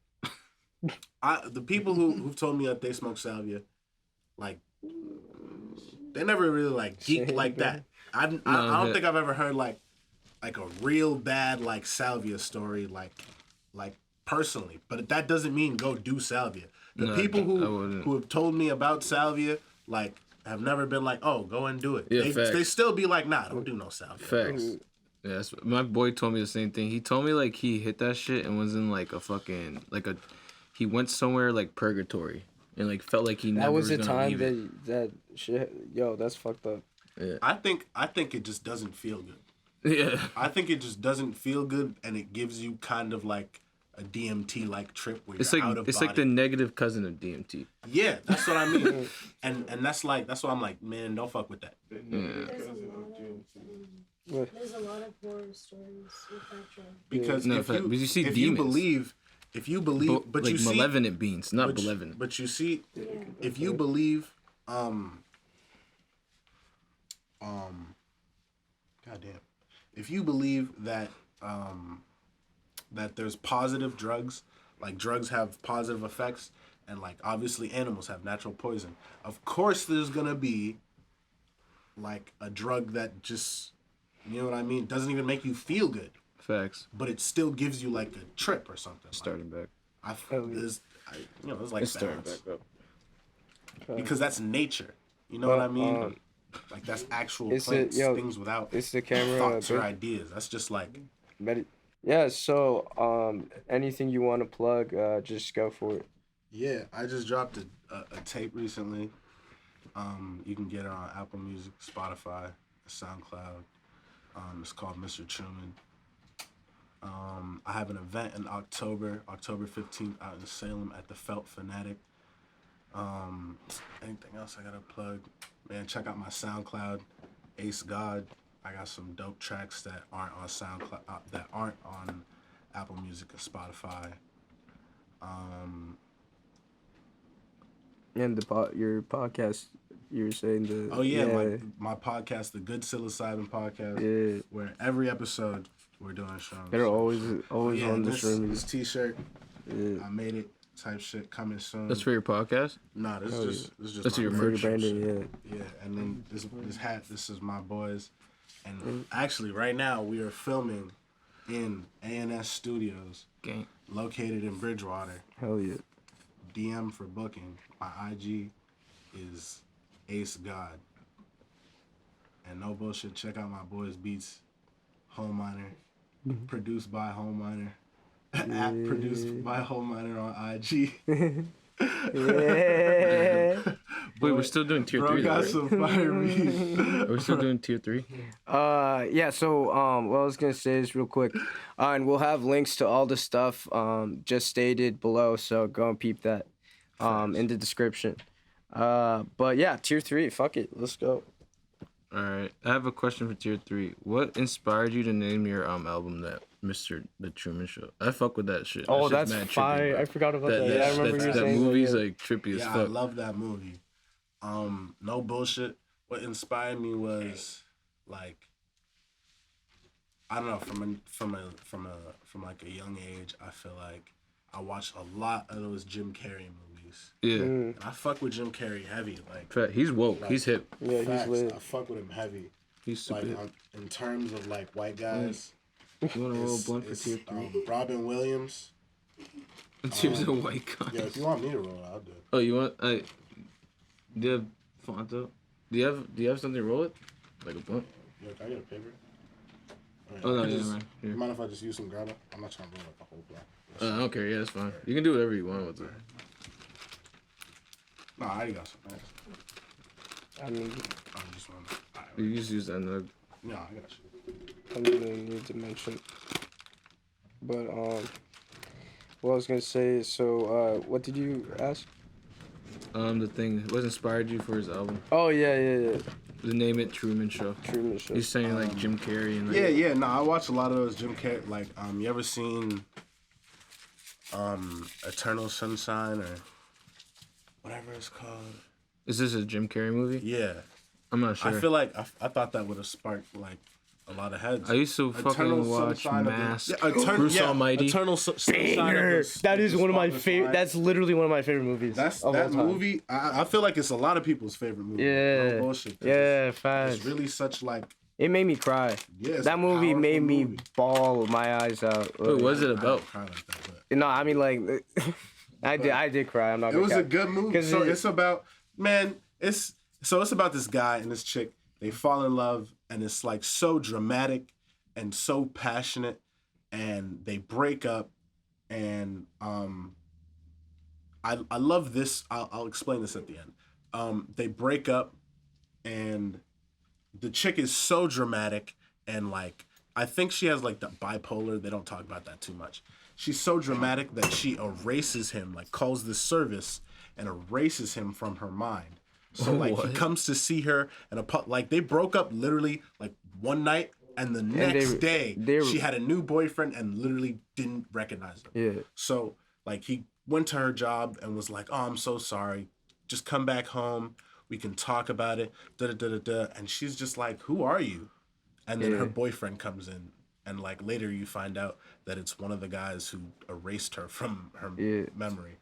the people who've told me that they smoke salvia, like, they never really like geek like that. I don't think I've ever heard like a real bad like salvia story like personally, but that doesn't mean go do salvia. The people who have told me about salvia like have never been like, oh, go and do it. Yeah, they still be like, nah, don't do no salvia. Facts. Yeah, my boy told me the same thing. He told me like he hit that shit and was in like a fucking he went somewhere like purgatory and like felt like he never was the time that shit. Yo, that's fucked up. Yeah. I think it just doesn't feel good. Yeah. I think it just doesn't feel good, and it gives you kind of like a DMT like trip where It's you're like out of it's body. like the negative cousin of DMT. Yeah, that's what I mean. and that's why I'm like, man, don't fuck with that. There's a lot of horror stories with that drug. Because but you see if demons. if you believe, but like you see malevolent beings, not but, malevolent. But you see, if you believe, goddamn, if you believe that that there's positive drugs, like drugs have positive effects, and like obviously animals have natural poison. Of course, there's gonna be like a drug that just, you know what I mean, doesn't even make you feel good, Facts. but it still gives you like a trip or something. Starting back. There's like It's starting balance. back up. Because that's nature. You know what I mean? Like that's actual plants, things without it's the camera, thoughts or ideas. That's just like. Yeah. So, anything you want to plug, just go for it. Yeah, I just dropped a tape recently. You can get it on Apple Music, Spotify, SoundCloud. It's called Mr. Truman. I have an event in October 15th out in Salem at the Felt Fanatic. Anything else I gotta plug? Man, check out my SoundCloud, Acegahd. I got some dope tracks that aren't on SoundCloud, that aren't on Apple Music or Spotify. And your podcast, you were saying my podcast, the Good Psilocybin Podcast. Yeah. Where every episode we're doing shows. They're always on the stream. This T-shirt, Yeah. I made it. Type shit coming soon. That's for your podcast? Nah, this is just That's my your merch branding, shit. Yeah, and then this hat. This is my boys. And actually, right now we are filming in ANS Studios, Gang. located in Bridgewater. Hell yeah. DM for booking. My IG is Acegahd. And no bullshit, check out my boys' beats. Home Miner. Produced by Home Miner. App produced by Home Miner on IG. Yeah. Wait, we're still doing tier 3 though, got right? some fire beats. Are we still doing tier 3? Yeah, so what I was gonna say is real quick. And we'll have links to all the stuff just stated below, so go and peep that in the description. But yeah, tier 3, fuck it. Let's go. Alright. I have a question for tier 3. What inspired you to name your album that Mr. The Truman Show? I fuck with that shit. Oh, That shit's that's mad trippy, fire. bro. I forgot about that. Yeah, I remember you that saying movie's that. like trippy as Yeah, I fuck. love that movie. No bullshit. What inspired me was like, I don't know, from like a young age, I feel like I watched a lot of those Jim Carrey movies. Yeah. And I fuck with Jim Carrey heavy. Like, Fact. He's woke. Like- He's hip. Yeah, he's facts, lit. I fuck with him heavy. He's super Like hip. in terms of like white guys, You want to roll a it's, blunt for it's, tier 3? Robin Williams. Tears of white guys. Yeah, if you want me to roll it, I'll do it. Oh, you want? Do you have Fonto? Do you have something to roll it? Like a blunt? Yeah, can I get a paper? Alright, Oh no, I yeah, just, man. You Here. mind if I just use some grabber? I'm not trying to roll like the whole block. I don't care. Yeah, that's fine. You can do whatever you want with it. No, I already got some. I mean, I just want. You just use that nug. No, I got you. I don't even need to mention. But what I was gonna say is, so what did you ask? The thing. What inspired you for his album? Oh yeah. The name it Truman Show. Truman Show. He's saying like Jim Carrey and like. Yeah. No, I watch a lot of those Jim Carrey. Like, you ever seen Eternal Sunshine or whatever it's called? Is this a Jim Carrey movie? Yeah. I'm not sure. I feel like I thought that would have sparked like a lot of heads. I used to fucking watch Sunshine of the- Mask. Bruce Almighty. Eternal Sunshine of the- That is one of my Spotless favorite. Mind. That's literally one of my favorite movies. That's of that all time. movie. I feel like it's a lot of people's favorite movie. Yeah. No bullshit. 'Cause Yeah, It's fast. really such like It made me cry. yeah. It's That a movie powerful made me movie. bawl my eyes out. What was it I about? don't cry like that, but No, I mean like, I did cry. I'm not. it Gonna was cap. a good movie. 'Cause So it- it's about it's about this guy and this chick. They fall in love, and it's like so dramatic and so passionate, and they break up, and I love this. I'll explain this at the end. They break up, and the chick is so dramatic, and like I think she has like the bipolar. They don't talk about that too much. She's so dramatic that she erases him, like calls this service and erases him from her mind. So like he What? comes to see her and like they broke up literally like one night, and the next day she had a new boyfriend and literally didn't recognize him. Yeah. So like he went to her job and was like, "Oh, I'm so sorry. Just come back home. We can talk about it." Da da da da da. And she's just like, "Who are you?" And then her boyfriend comes in, and like later you find out that it's one of the guys who erased her from her memory.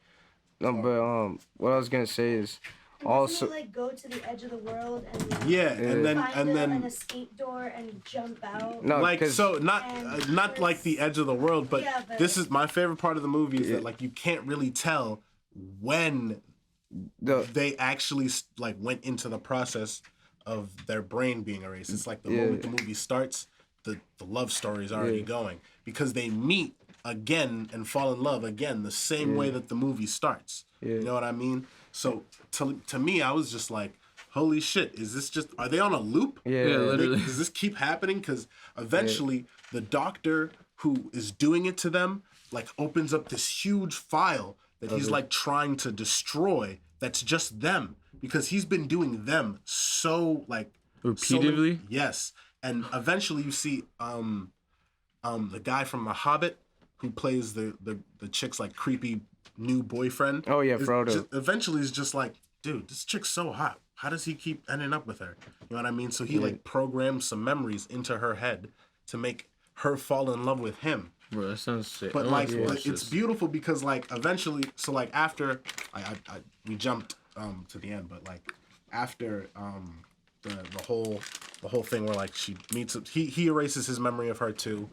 No, but what I was gonna say is also. Doesn't he, like go to the edge of the world and Yeah, and then find and an then escape door and jump out? No, like 'cause- so not And not like the edge of the world, but, Yeah, but- this is my favorite part of the movie is that like you can't really tell when they actually like went into the process of their brain being erased. It's like the moment the movie starts, the love story is already going because they meet again and fall in love again the same way that the movie starts. You know what I mean? So to me, I was just like, holy shit, is this just, are they on a loop? Yeah, literally. Does this keep happening? Because eventually the doctor who is doing it to them like opens up this huge file that he's like trying to destroy. That's just them because he's been doing them so like Repeatedly? yes, and eventually you see the guy from The Hobbit who plays the chick's like creepy new boyfriend. Oh, yeah, Frodo. Eventually he's just like, dude, this chick's so hot. How does he keep ending up with her? You know what I mean? So he like programs some memories into her head to make her fall in love with him. Bro, that sounds sick. But I like, wanna watch it's this. beautiful because like eventually, so like after we jumped to the end, but like after the whole thing where like she meets he erases his memory of her too,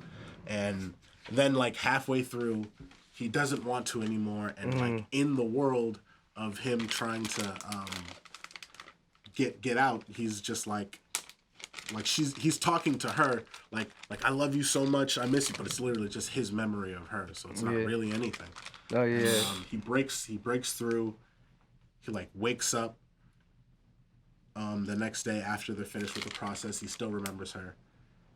and then like halfway through he doesn't want to anymore, and like in the world of him trying to get out, he's just like he's talking to her like I love you so much, I miss you, but it's literally just his memory of her, so it's not really anything. Oh yeah. He breaks through. He like wakes up the next day after they're finished with the process. He still remembers her,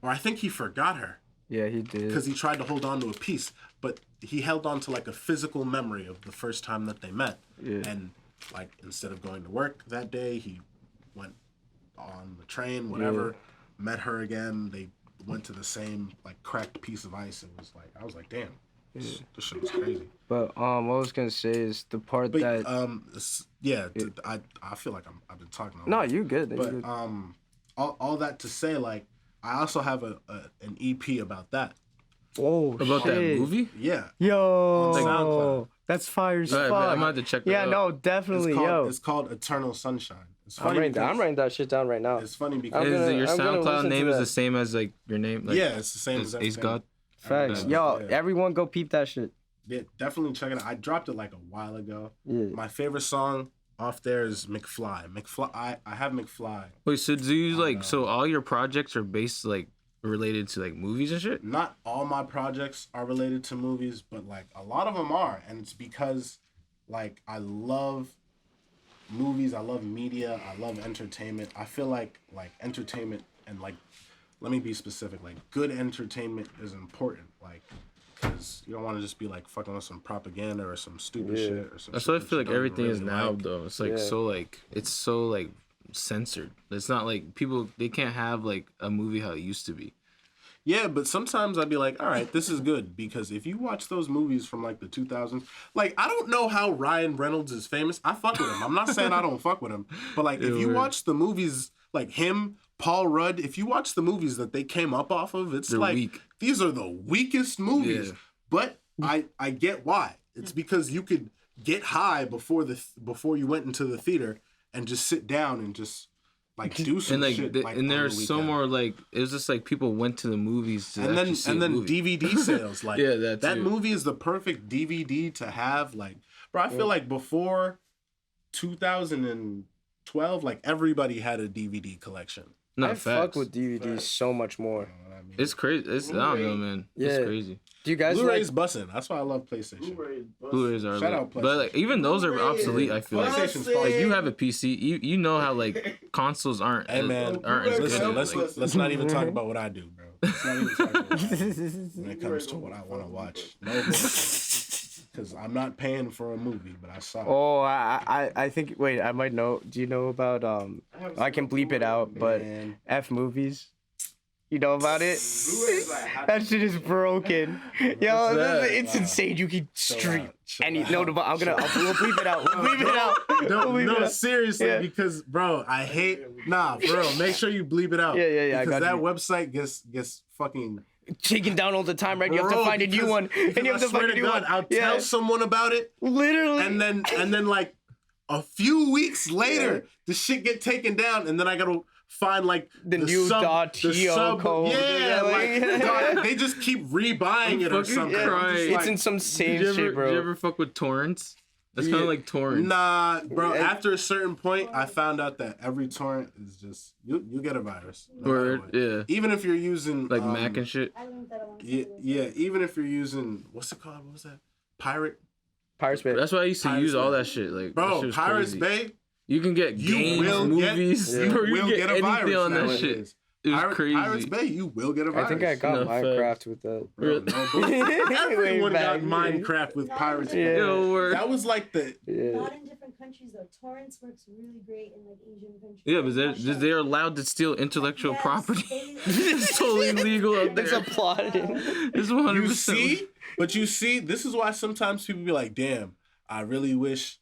or I think he forgot her. Yeah, he did. Because he tried to hold on to a piece, but he held on to like a physical memory of the first time that they met. Yeah. And like instead of going to work that day, he went on the train, whatever, met her again. They went to the same like cracked piece of ice. It was like, I was like, damn, this shit was crazy. But what I was gonna say is the part that I feel like I've been talking. No, you good. But all that to say, like, I also have an EP about that. Oh, about shit. that movie? Yeah. Yo, On SoundCloud. that's fire as fuck. I'm gonna have to check that Yeah, out. no, definitely, It's called Eternal Sunshine. It's I'm funny. writing that shit down right now. It's funny because Your I'm gonna listen SoundCloud to name is that. the same as like your name? Like, yeah, it's the same as everything. Acegahd? Facts. Yeah. Yo, everyone go peep that shit. Yeah, definitely check it out. I dropped it like a while ago. Yeah. My favorite song off there is McFly. I have McFly. Wait, so do you like, so all your projects are based like related to like movies and shit? Not all my projects are related to movies, but like a lot of them are, and it's because like I love movies, I love media, I love entertainment. I feel like entertainment and like, let me be specific, like good entertainment is important, like, because you don't want to just be like fucking with some propaganda or some stupid shit or some. That's what I feel like everything is now like. though. It's like it's so like censored. It's not like people, they can't have like a movie how it used to be. Yeah, but sometimes I'd be like, all right, this is good, because if you watch those movies from like the 2000s, like I don't know how Ryan Reynolds is famous. I fuck with him. I'm not saying I don't fuck with him, but like if you watch the movies like him, Paul Rudd, if you watch the movies that they came up off of, it's They're like weak. These are the weakest movies. Yeah. But I get why. It's because you could get high before you went into the theater and just sit down and just like do some And like, shit. and there's so more like, it was just like people went to the movies to and actually see a movie. DVD sales, like Yeah, that too. movie is the perfect DVD to have. Like, bro, I feel like before 2012, like everybody had a DVD collection. No, I fuck facts. with DVDs so much more. It's crazy. It's, I don't know, man. Yeah. It's crazy. Do you guys Blu-ray's like? bussin'. That's why I love PlayStation. Blu-rays are Shout like, out but like even those are obsolete. I feel like. PlayStation's Like fine. you have a PC, you know how like consoles aren't Hey man, aren't as listen, good. let's not even talk about what I do, bro. Let's not even talk about what I do when it comes to what I want to watch. No bullshit. Because I'm not paying for a movie, but I saw it. Oh, I think. Wait, I might know. Do you know about I can bleep it out, but Man. F movies. You know about it? That shit is broken. Yo, that? it's insane. You can stream. Chill And out. no, we'll bleep it out. We'll bleep it out. We'll bleep it No, out. seriously, Yeah. because bro, I hate bro. Make sure you bleep it out. Yeah, I Because got that you. website gets fucking Taken down all the time, right? You have to Bro, find a new because- one, and because you have to I swear find a to new God, one. I'll Yeah, tell someone about it, literally. and then like a few weeks later, the shit get taken down, and then I gotta find like The new .to code. Yeah, like dot, they just keep rebuying it or fucking something. I'm crying. just It's like, in some same shit, Did you bro. ever fuck with torrents? That's kind of like torrents. Nah, bro. After a certain point, I found out that every torrent is just you get a virus. no matter Word, what. yeah. Even if you're using Like Mac and shit. I learned that a long time Yeah, ago. yeah. Even if you're using what's it called? What was that? Pirate, Pirates Bay. That's why I used to Pirates use all Bay. that shit. Like, that bro. shit was Pirates crazy. Bay. You can get You games, will movies, get. bro, you will can get a anything virus on that nowadays. shit. It was crazy. Pirates Bay, you will get a virus. I think I got No, Minecraft with that. Bro, no bullshit. Everyone Way got back. Minecraft with Not Pirates in Bay. Yeah. Yo, word. That was like the. Yeah. Not in different countries though. Torrents works really great in like Asian countries. Yeah, but like Russia. they're allowed to steal intellectual Yes, property. they- It's totally legal up there. It's a plot. It's 100%. You see, but you see, this is why sometimes people be like, "Damn, I really wish."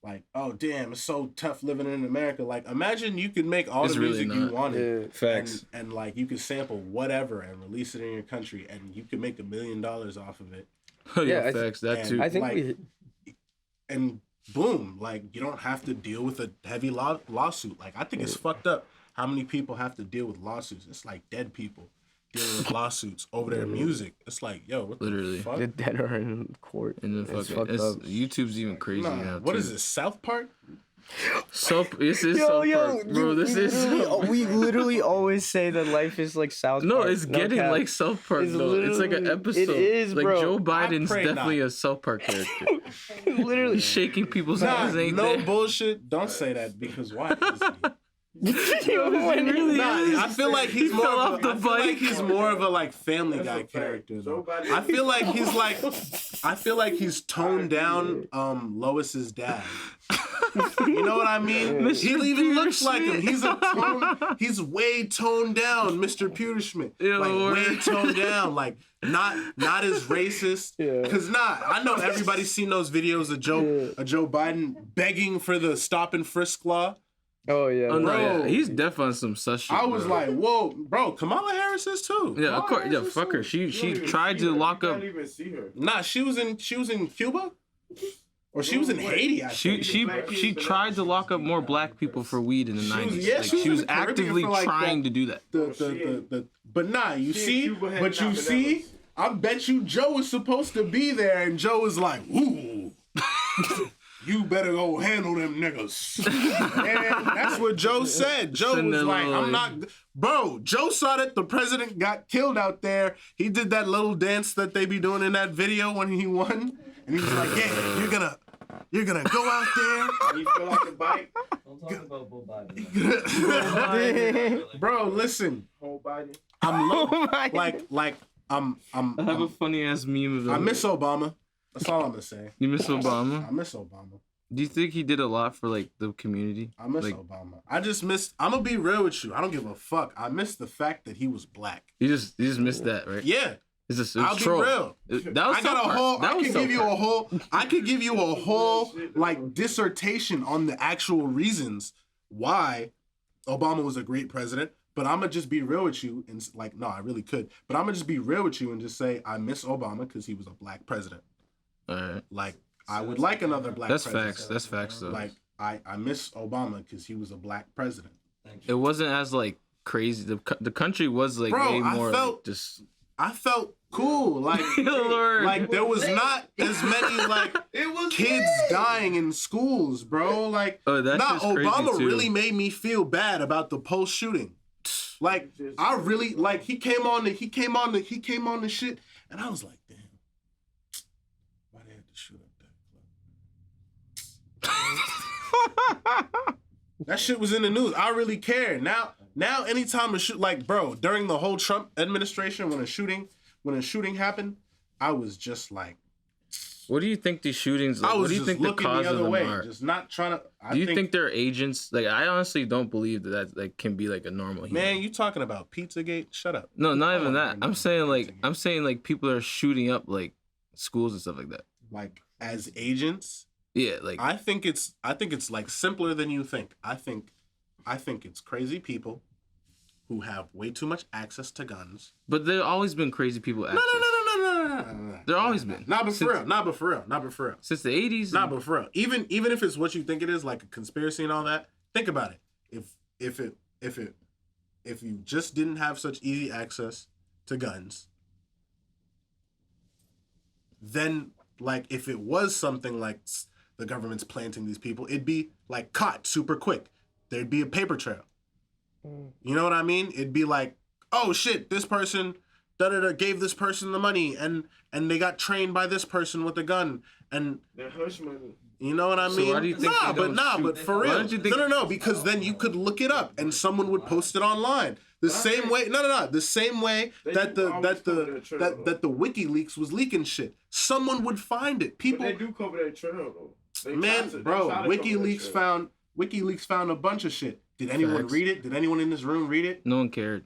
Like, oh damn, it's so tough living in America. Like, imagine you could make all It's the really music you not. wanted, Yeah. Facts. and like you could sample whatever and release it in your country, and you could make $1 million off of it. Oh, yeah, Yeah, I facts. That and too. I think like- we. And boom, like you don't have to deal with a heavy lawsuit. Like I think it's fucked up how many people have to deal with lawsuits. It's like dead people dealing with lawsuits over their music. It's like, yo, what Literally. the fuck? The dead are in court. And then It's fucking, fucked up. YouTube's even crazier now. What too. is this, South Park? This is South Park, bro. This is. We literally always say that life is like South No, Park. it's getting cap. like South Park, It's though. It's like an literally- episode. it is, like bro. Joe Biden's pray definitely not. a South Park character. Literally. He's shaking people's Nah, hands, ain't no there? bullshit. Don't say that because why? Really Nah, is. I feel like he's He more fell of off a, the I feel like bike. he's more of a like Family That's Guy a fact. character. Though. Nobody- I feel like he's like, I feel like he's toned down Lois's dad. You know what I mean? Mr. He even looks like him. Peterschmidt. He's way toned down, Mr. Peterschmidt. Yo, Like word. way toned down, like not as racist. Yeah. Cause I know everybody's seen those videos of Joe Biden begging for the stop and frisk law. Oh yeah. Oh, no, Bro. yeah. He's deaf on some sus shit. I was bro. like, whoa, bro, Kamala Harris is too. Yeah, of Kamala course. Yeah, Harris is fuck her. too. She You don't even tried see to her. lock You up. can't even see her. Nah, she was in Cuba, or she was in Haiti. I think. She tried to lock up more black people for weed in the She was- 90s. yeah, Like, she was she in was the Caribbean actively for, like, trying the- to do that. But nah, you She in see, Cuba handing but you out see, bananas. I bet you Joe was supposed to be there, and Joe was like, ooh. You better go handle them niggas. And that's what Joe said. Joe Send was that like, little- I'm not. Bro, Joe saw that the president got killed out there. He did that little dance that they be doing in that video when he won. And he was like, yeah, you're gonna go out there. You feel like a bike, Don't talk about Bull Biden. Bro, listen. whole body. I'm low. Oh my like I have a funny ass meme of that. I miss Obama. That's all I'm gonna say. You miss I Obama? miss Obama. Do you think he did a lot for like the community? I miss Like, Obama. I just miss. I'm gonna be real with you. I don't give a fuck. I miss the fact that he was black. you just missed that, right? Yeah, It's just I'll be real. That was I got South a Park. whole. That I was can South give you Park. a whole. I could give you a whole like dissertation on the actual reasons why Obama was a great president. But I'm gonna just be real with you and like, no, I really could. But I'm gonna just be real with you and just say I miss Obama because he was a black president. All right. Like I would like another black. That's president. facts. That's facts though. Like I miss Obama because he was a black president. It wasn't as like crazy. The country was like Bro, way I more felt- like, just. I felt cool. Like Lord. like there was not as many like It was kids dying in schools, bro. Like Oh, that's nah, just crazy Obama too. really made me feel bad about the Pulse shooting. Like I really like he came on the shit, and I was like, damn, why they had to shoot up that club? That shit was in the news. I really care. Now anytime a shoot, like bro, during the whole Trump administration, when a shooting happened, I was just like, What do you think these shootings? Like, I was what do you just think the looking cause the of other them way, are? just not trying to. Do you think they're agents? Like, I honestly don't believe that like can be like a normal human. man, you talking about Pizzagate? Shut up. No, not even Oh, that. no, I'm saying Pizzagate. like people are shooting up like schools and stuff like that. Like as agents, Yeah, like I think it's like simpler than you think. I think it's crazy people who have way too much access to guns. but there always been crazy people. No. There always been. Not but for Since- real. Not but for real. Since the 80s. Not but for real. Even if it's what you think it is, like a conspiracy and all that. Think about it. If you just didn't have such easy access to guns, then like if it was something like the government's planting these people, it'd be like caught super quick. There'd be a paper trail. You know what I mean? It'd be like, oh shit, this person gave this person the money and they got trained by this person with a gun and The hush money. you know what I So mean? why do you think they don't shoot? But for Why real. don't you think- No, because then you could look it up and someone would post it online. The same way the same way They that do the always that cover the their trail, that, that the WikiLeaks was leaking shit. Someone would find it. But People they do cover that trail though. They man, try to bro, cover that WikiLeaks trail. found a bunch of shit. Did anyone Facts. read it? Did anyone in this room read it? No one cared.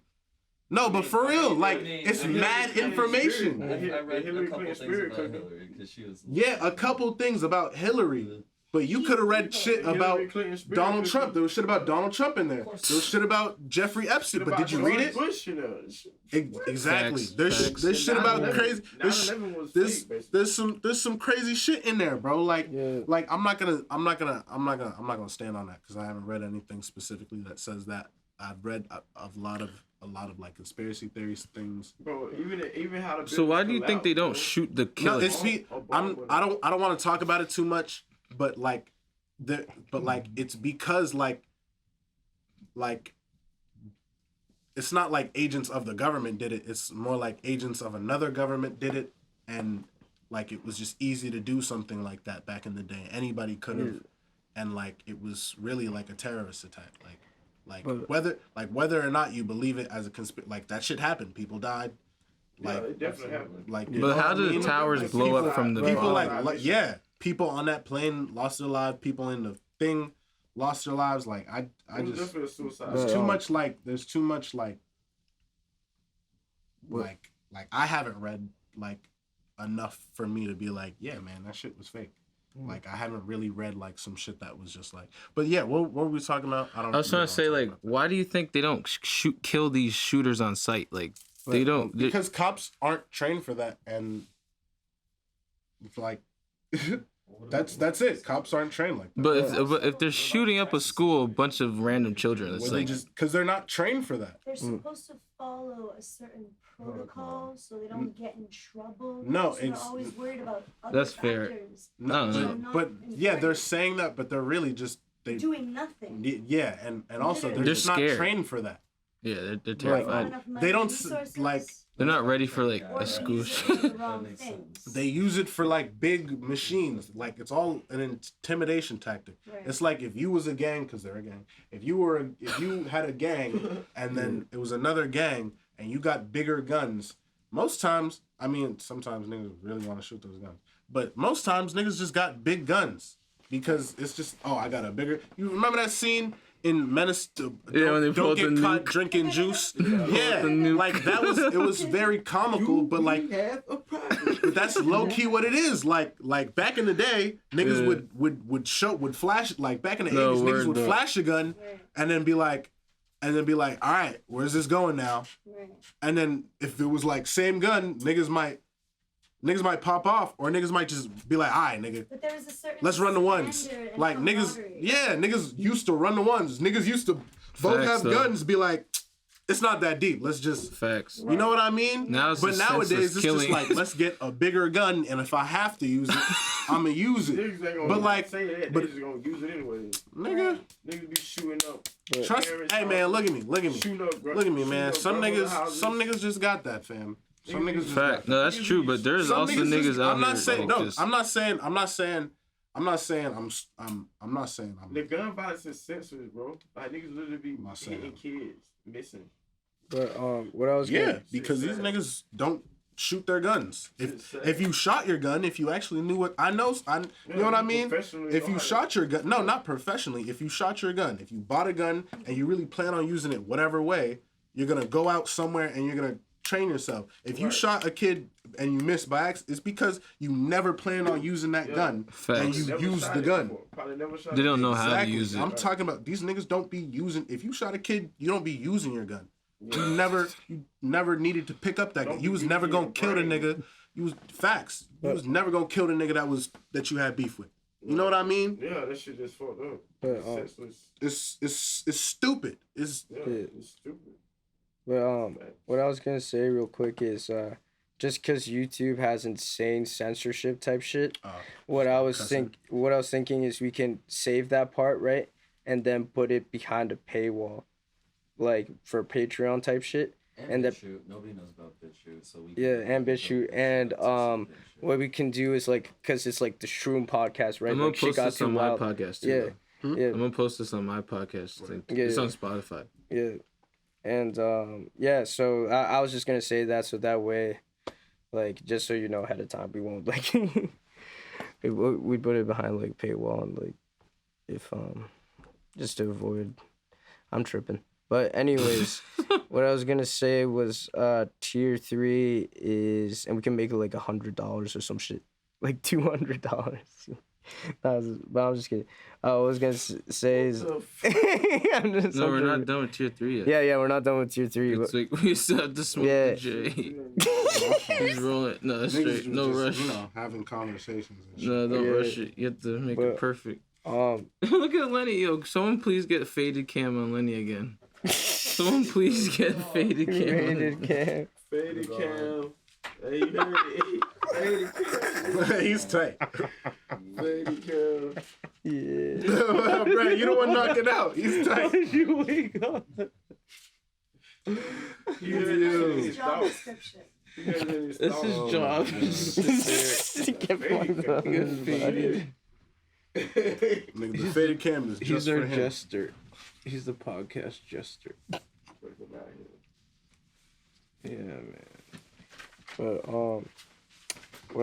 No, but for real, like it's Hillary mad Clinton's information. spirit. I read Hillary a couple Clinton's things spirit about cooking. Hillary because she was. Yeah, a couple things about Hillary. But you could have read shit about Hillary Clinton speaking Donald to- Trump. There was shit about Donald Trump in there. There was shit about Jeffrey Epstein. But did you read it? Bush, you know. Exactly. Facts. There's shit about 9/11 crazy. 9/11 was fake, basically. There's some crazy shit in there, bro. Like Yeah. like I'm not gonna stand on that because I haven't read anything specifically that says that. I've read a lot of like conspiracy theories things. Bro, even how the So why do you think they don't collapsed, shoot the No, killer? it's me. I don't want to talk about it too much, but it's because like it's not like agents of the government did it. It's more like agents of another government did it, and like it was just easy to do something like that back in the day. Anybody could have, and like it was really like a terrorist attack. Whether or not you believe it as a like that shit happened. People died. Yeah, it definitely happened. Like, But how did the towers blow up from the people bomb? people on that plane lost their lives. People in the thing lost their lives. Like I It was just definitely a suicide. there's too much like I haven't read like enough for me to be like, yeah, man, that shit was fake. Like I haven't really read like some shit that was just like. But yeah, what were we talking about? I was trying to say, like, why do you think they don't kill these shooters on sight? Like, they don't. Because cops aren't trained for that, and it's like that's it. Cops aren't trained like that. But if they're shooting up a school, a bunch of random children, it's Well, like because they're not trained for that. They're supposed to follow a certain protocol so they don't get in trouble. No, so they're it's- always worried about other That's fair. factors. No, No, but yeah, they're saying that, but they're really just Doing nothing. yeah, and also they're They're just not scared. trained for that. yeah, they're Not terrified. enough money, They don't resources, like They're not ready for like or a they school. use it for the wrong things. they use it for like big machines. Like it's all an intimidation tactic. Right. It's like if you was a gang, because they're a gang. If you had a gang and then it was another gang and you got bigger guns, most times, I mean, sometimes niggas really want to shoot those guns, but most times niggas just got big guns because it's just, oh, I got a bigger. You remember that scene in Menace to Yeah, when they don't pulled get the caught nuke. drinking juice? the Yeah, nuke. like it was very comical, but like. have a problem. But that's low key what it is. Like back in the day, niggas Yeah. would flash, like back in the No, 80s, niggas word, would no. flash a gun Right. and then be like, all right, where's this going now? Right. And then if it was like same gun, niggas might pop off, or niggas might just be like, all right, nigga, But there was a certain let's run the ones. standard and Like niggas, camaraderie. yeah, niggas used to run the ones. Niggas used to both Facts, have though. guns, be like, it's not that deep. Let's just. Facts. You know what I mean? Now it's but just nowadays senseless it's killing. just like, let's get a bigger gun, and if I have to use it, I'ma use it. Niggas ain't gonna But like, say that. but- They just gonna use it anyway. nigga, Niggas be shooting up. trust. parents' Hey man, look at me, Shooting up. look at me, man. shooting up Some brother niggas, houses. some niggas just got that, fam. Some niggas just Fact. got No, that's true. But there's Some also just- niggas out I'm not here. saying like, no. just- I'm not saying. I'm not saying The gun violence is sensitive, bro. Like niggas literally be not saying hitting kids, missing. But what I was Yeah, gonna, because these niggas don't shoot their guns. Shit's sad. If you shot your gun, if you actually knew what you know what I mean? Professionally If you know shot your gun, no, not professionally. If you shot your gun, if you bought a gun and you really plan on using it whatever way, you're gonna go out somewhere and you're gonna train yourself. If you Right. shot a kid and you missed by accident, it's because you never planned on using that gun Facts. and you Never used shot the it gun. before. Probably never shot They it. don't know how to Exactly. use it. I'm talking about these niggas don't be using. If you shot a kid, you don't be using your gun. You never needed to pick up that gun. Don't You be was using never your gonna kill the brain. nigga. You was facts. You was never gonna kill the nigga that you had beef with. You know what I mean? Yeah, that shit just fucked up. But, It's senseless. It's stupid. It's Yeah, Yeah. it's stupid. but what I was gonna say real quick is just because YouTube has insane censorship type shit, what I was thinking is we can save that part, right, and then put it behind a paywall, like for Patreon type shit. And that- BitChute. Nobody knows about BitChute, so we Yeah, and BitChute, and what we can do is like, cause it's like the Shroom podcast, right? I'm gonna Like shit post got this too on my wild. podcast too. Yeah, though. yeah, I'm gonna post this on my podcast. Like, Yeah, it's yeah. on Spotify. yeah, and yeah. So I was just gonna say that, so that way, like, just so you know ahead of time, we won't like we put it behind like paywall and like if just to avoid. I'm tripping. But anyways, what I was gonna say was tier 3 is, and we can make it like $100 or some shit, like $200. But I'm just kidding. I was gonna say is. I'm just, No, I'm we're joking. not done with tier 3 yet. Yeah, we're not done with tier 3. It's But like we still have to smoke Yeah. the J. He's rolling. No, that's straight. No rush. You know, having conversations and shit. No, don't Yeah. rush it. You have to make But- it perfect. um, Look at Lenny. Yo, someone please get faded cam on Lenny again. Someone please get faded cam. on rated Lenny. cam. Faded cam. Hey, you heard it. Faded cam. He's tight. Faded cam. Yeah. Bro, you don't want to knock it out. He's tight. you wake up? You heard Ew. His job description. This is job. Get fucked up. Nigga, the faded cam is just He's our for him. jester. He's the podcast jester. Yeah, man. But what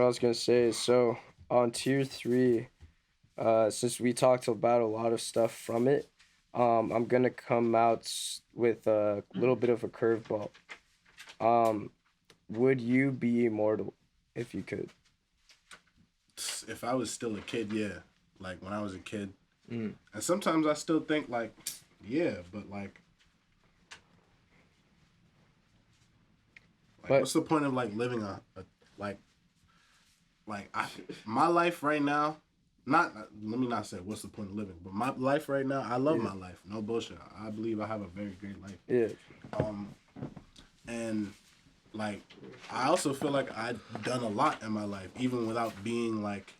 I was gonna say is, so on tier 3, since we talked about a lot of stuff from it, I'm gonna come out with a little bit of a curveball. Would you be immortal if you could? If I was still a kid, yeah. Like when I was a kid. Mm. And sometimes I still think like, yeah, but like But- what's the point of like living a my life right now, not let me not say what's the point of living, but my life right now, I love my life. No bullshit. I believe I have a very great life. Yeah. And like I also feel like I've done a lot in my life, even without being like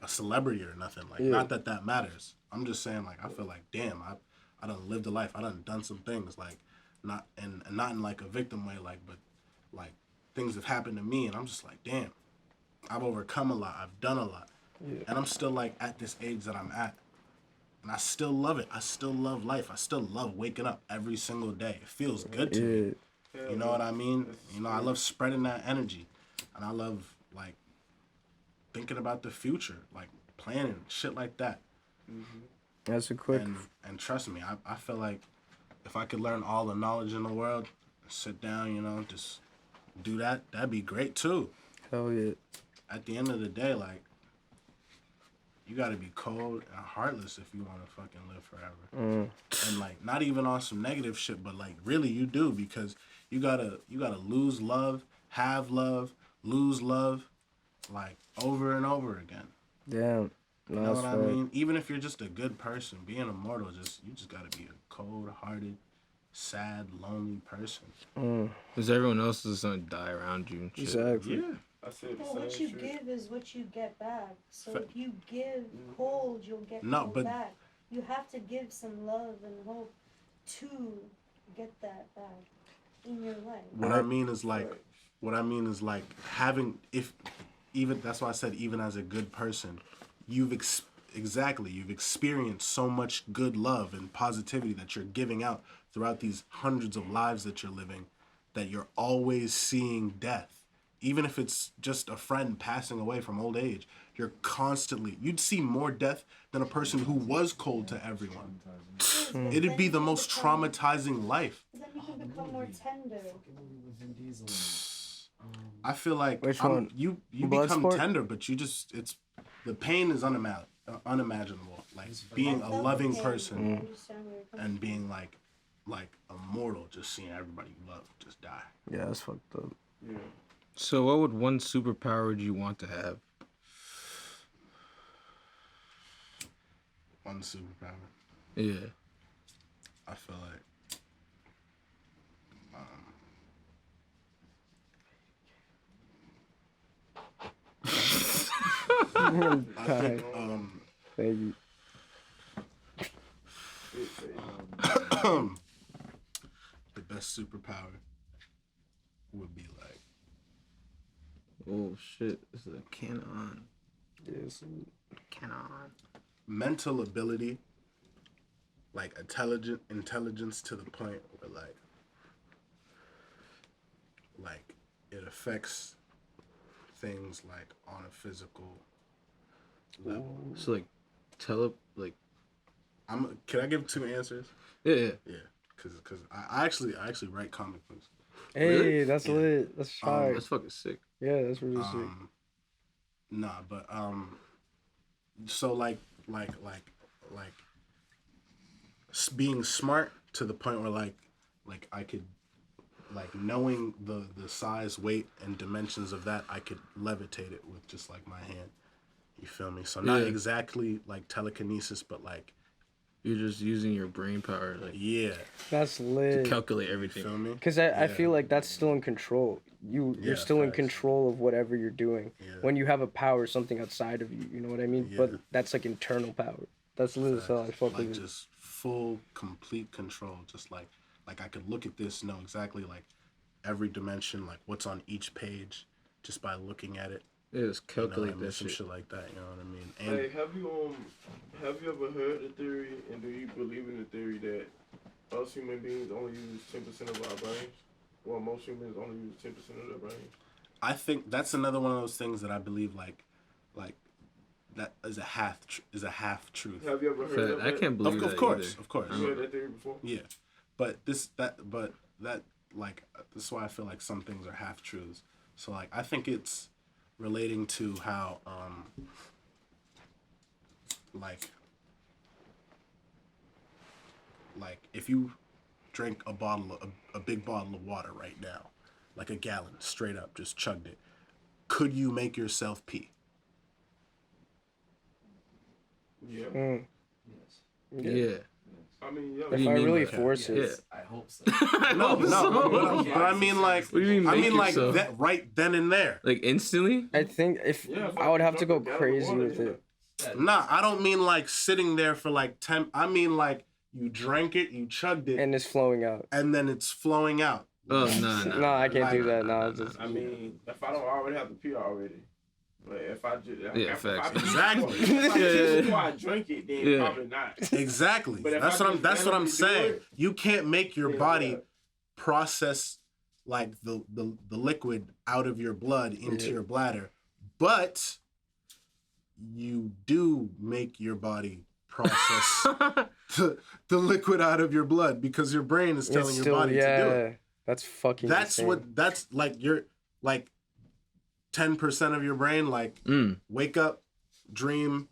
a celebrity or nothing. Like not that matters. I'm just saying like I feel like damn, I done lived a life. I done some things like not in like a victim way, like, but like things have happened to me and I'm just like damn, I've overcome a lot. I've done a lot. And I'm still like at this age that I'm at. And I still love it. I still love life. I still love waking up every single day. It feels good to me. You know what I mean? You know, I love spreading that energy. And I love, like, thinking about the future. Like, planning, shit like that. That's a quick. And trust me, I feel like if I could learn all the knowledge in the world, sit down, you know, just do that, that'd be great, too. Hell yeah. At the end of the day, like, you gotta be cold and heartless if you wanna fucking live forever. And like, not even on some negative shit, but like, really, you do, because you gotta lose love, have love, lose love, like over and over again. Damn. You know what I mean? Even if you're just a good person, being immortal, you just gotta be a cold-hearted, sad, lonely person. Because everyone else is gonna die around you and shit. Exactly. Yeah. I said the Well, same what you shit. give is what you get back. So if you give cold, you'll get No, cold but- back. You have to give some love and hope to get that back in your life. What I mean is like having, if even, that's why I said even as a good person, you've experienced so much good love and positivity that you're giving out throughout these hundreds of lives that you're living, that you're always seeing death. Even if it's just a friend passing away from old age, you'd see more death than a person who was cold to everyone. It'd be the most traumatizing life. Then you can become more tender. I feel like Which one? you Bloodsport? become tender, but the pain is unimaginable. Like being a loving person and being like immortal, just seeing everybody you love just die. Yeah, that's fucked up. Yeah. So what would one superpower would you want to have? One superpower. Yeah. I feel like I think Thank you. the best superpower would be like Oh shit! This is a canon. Yes. Canon. mental ability, like intelligence to the point where like it affects things like on a physical level. So like, Can I give 2 answers? yeah. Yeah, because I actually write comic books. Hey, Really? that's lit. That's fire. That's fucking sick. Yeah, that's really sick. Nah, but so being smart to the point where like I could like knowing the size, weight, and dimensions of that, I could levitate it with just like my hand. You feel me? So not exactly like telekinesis, but like You're just using your brain power, like yeah. That's to lit. calculate You everything. feel me? Because I feel like that's still in control. You're Yeah, still in facts. control of whatever you're doing. Yeah. When you have a power, something outside of you, you know what I mean? Yeah. But that's like internal power. That's lit as hell. I fuck Like with it. just full, complete control. Just like I could look at this, know exactly like every dimension, like what's on each page, just by looking at it. Yeah, just You know what I calculate mean? that Some shit. shit like that. You know what I mean? And Hey, have you ever heard the theory, and do you believe in the theory that us human beings only use 10% of our brains, while most humans only use 10% of their brains? I think that's another one of those things that I believe like that is a half truth. Have you ever heard of I that? can't believe Of that course, either. of course. You heard that theory before? Yeah, but that like this is why I feel like some things are half truths. So like I think it's relating to how like if you drink a big bottle of water right now, like a gallon straight up, just chugged it, could you make yourself pee? Yeah. Mm. Yes. Yeah. I mean, yeah. do If you I mean really by that? force it. Yeah. I hope so. No, but I mean like What do you mean I make mean like yourself? that right then and there. Like instantly? I think if Yeah, if I would have to go drunk a gallon of crazy water, with yeah. it. Nah, I don't mean like sitting there for like 10. I mean like you drank it, you chugged it, And it's flowing out. and then it's flowing out. Oh no, No, I can't do that. No, nah, it's just, I mean, if I don't already have to pee already, but if I just Yeah, facts. Exactly. if I Yeah, pee yeah. before I drink it, then Yeah. probably not. Exactly. But if That's I what I'm. just That's what I'm randomly do saying. it, You can't make your yeah, body yeah. process like the liquid out of your blood into Yeah. your bladder, but you do make your body process the liquid out of your blood because your brain is telling it's your still, body to do it. yeah. That's fucking That's insane. what. That's like you're like 10% of your brain. Like wake up, dream,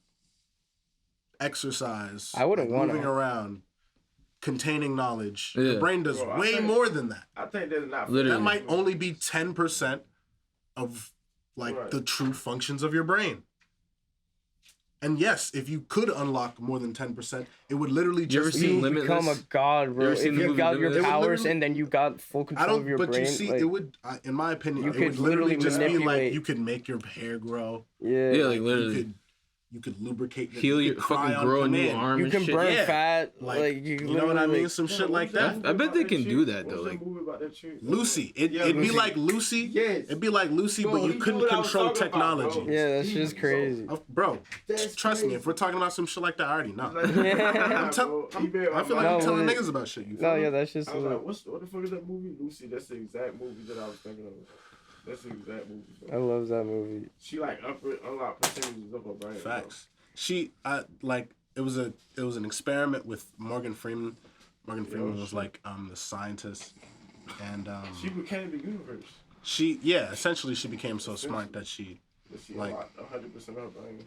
exercise. I wouldn't like, wanna- moving around, containing knowledge. Yeah. Your brain does Bro, I way think- more than that. I think that's not Literally. That might only be 10% of like Right. the true functions of your brain. And yes, if you could unlock more than 10%, it would literally You ever just seen be. Limitless? become a god, bro. ever If seen the you movie got your Limitless? It would powers literally- and then you got full I control of don't, your but brain, you see, like, it would, in my opinion, You it could would literally literally just be like manipulate- you could make your hair grow. yeah, Yeah, like literally. You could lubricate. Heal you your could cry fucking on grow a new command. arm you and can shit. burn Yeah. fat, Like, like you know what I mean? Some shit like that. I bet they can do that, though, like- Lucy, it'd be Lucy. like Lucy. Yes. It'd be like Lucy, Bro, but you he couldn't knew what I was control talking about, bro. technology. Yeah, that's just crazy. Bro, That's trust me, crazy. if we're talking about some shit like that, I already know. Yeah. I feel like No, I'm telling but- niggas about shit. You feel No, me? yeah, that's just I was like, what the fuck is that movie? Lucy, that's the exact movie that I was thinking of. That's the exact movie. I love that movie. She like unlocked percentages of her brain. bro. Facts. She, like, it was an experiment with Morgan Freeman. Morgan Freeman was like the scientist, and She became the universe. essentially she became so smart that she, But she Like- unlocked 100% of her brain.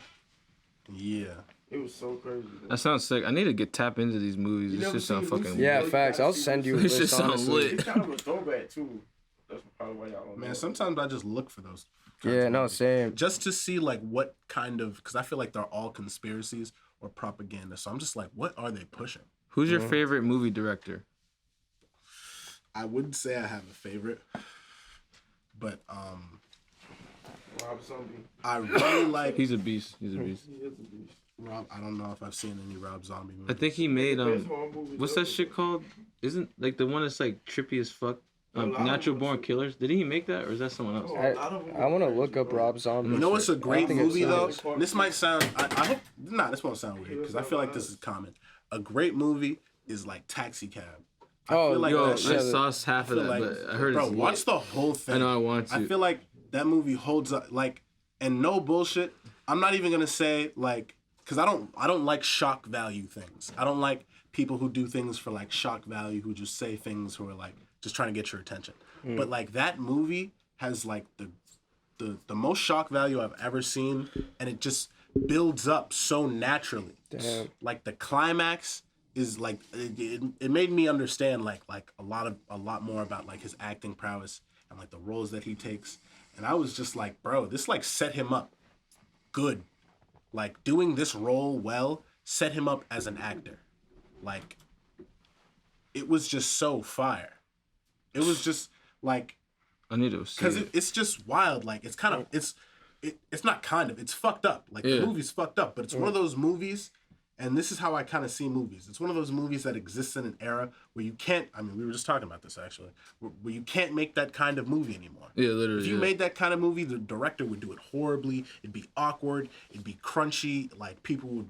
yeah. It was so crazy. Bro. That sounds sick. I need to tap into these movies. You This never shit sound seen fucking Lucy? Yeah, you facts. gotta I'll see send you a This shit list, sound honestly. lit. It's kind of a throwback too. That's probably why y'all don't know. Man, sometimes I just look for those. Yeah, no, same. Just to see like what kind of, because I feel like they're all conspiracies or propaganda. So I'm just like, what are they pushing? Who's your favorite movie director? I wouldn't say I have a favorite, but Rob Zombie. I really like He's a beast. He's a beast. He is a beast. Rob. I don't know if I've seen any Rob Zombie I movies. think he made Best horror movie what's ever. that shit called? Isn't like the one that's like trippy as fuck? A lot of Natural them Born are- Killers. Did he make that or is that someone else? Oh, I- a lot of them I want to are look crazy, up bro. Rob Zombie. You know what's a great think it's movie though? nice. This might sound. I hope. Nah, this won't sound weird because I feel like this is common. A great movie is like Taxi Cab. I Oh, feel like Yo, that I shit- saw half of feel that, like- but I heard bro, it's watch lit. the whole thing. I know I want to. I feel like that movie holds up. Like, and no bullshit. I'm not even gonna say like, cause I don't like shock value things. I don't like people who do things for like shock value, who just say things who are like just trying to get your attention. But like that movie has like the most shock value I've ever seen, and it just builds up so naturally. Damn. Like the climax is like it made me understand like a lot more about like his acting prowess and like the roles that he takes. And I was just like, bro, this like set him up good. Like doing this role well set him up as an actor. Like it was just so fire. It was just like I need to see because it. it's just wild. Like it's kind of it's not kind of, it's fucked up. Like the movie's fucked up, but it's one of those movies, and this is how I kind of see movies. It's one of those movies that exists in an era where you can't, I mean, we were just talking about this actually, where you can't make that kind of movie anymore. Yeah, literally. If you made that kind of movie, the director would do it horribly. It'd be awkward. It'd be crunchy. Like people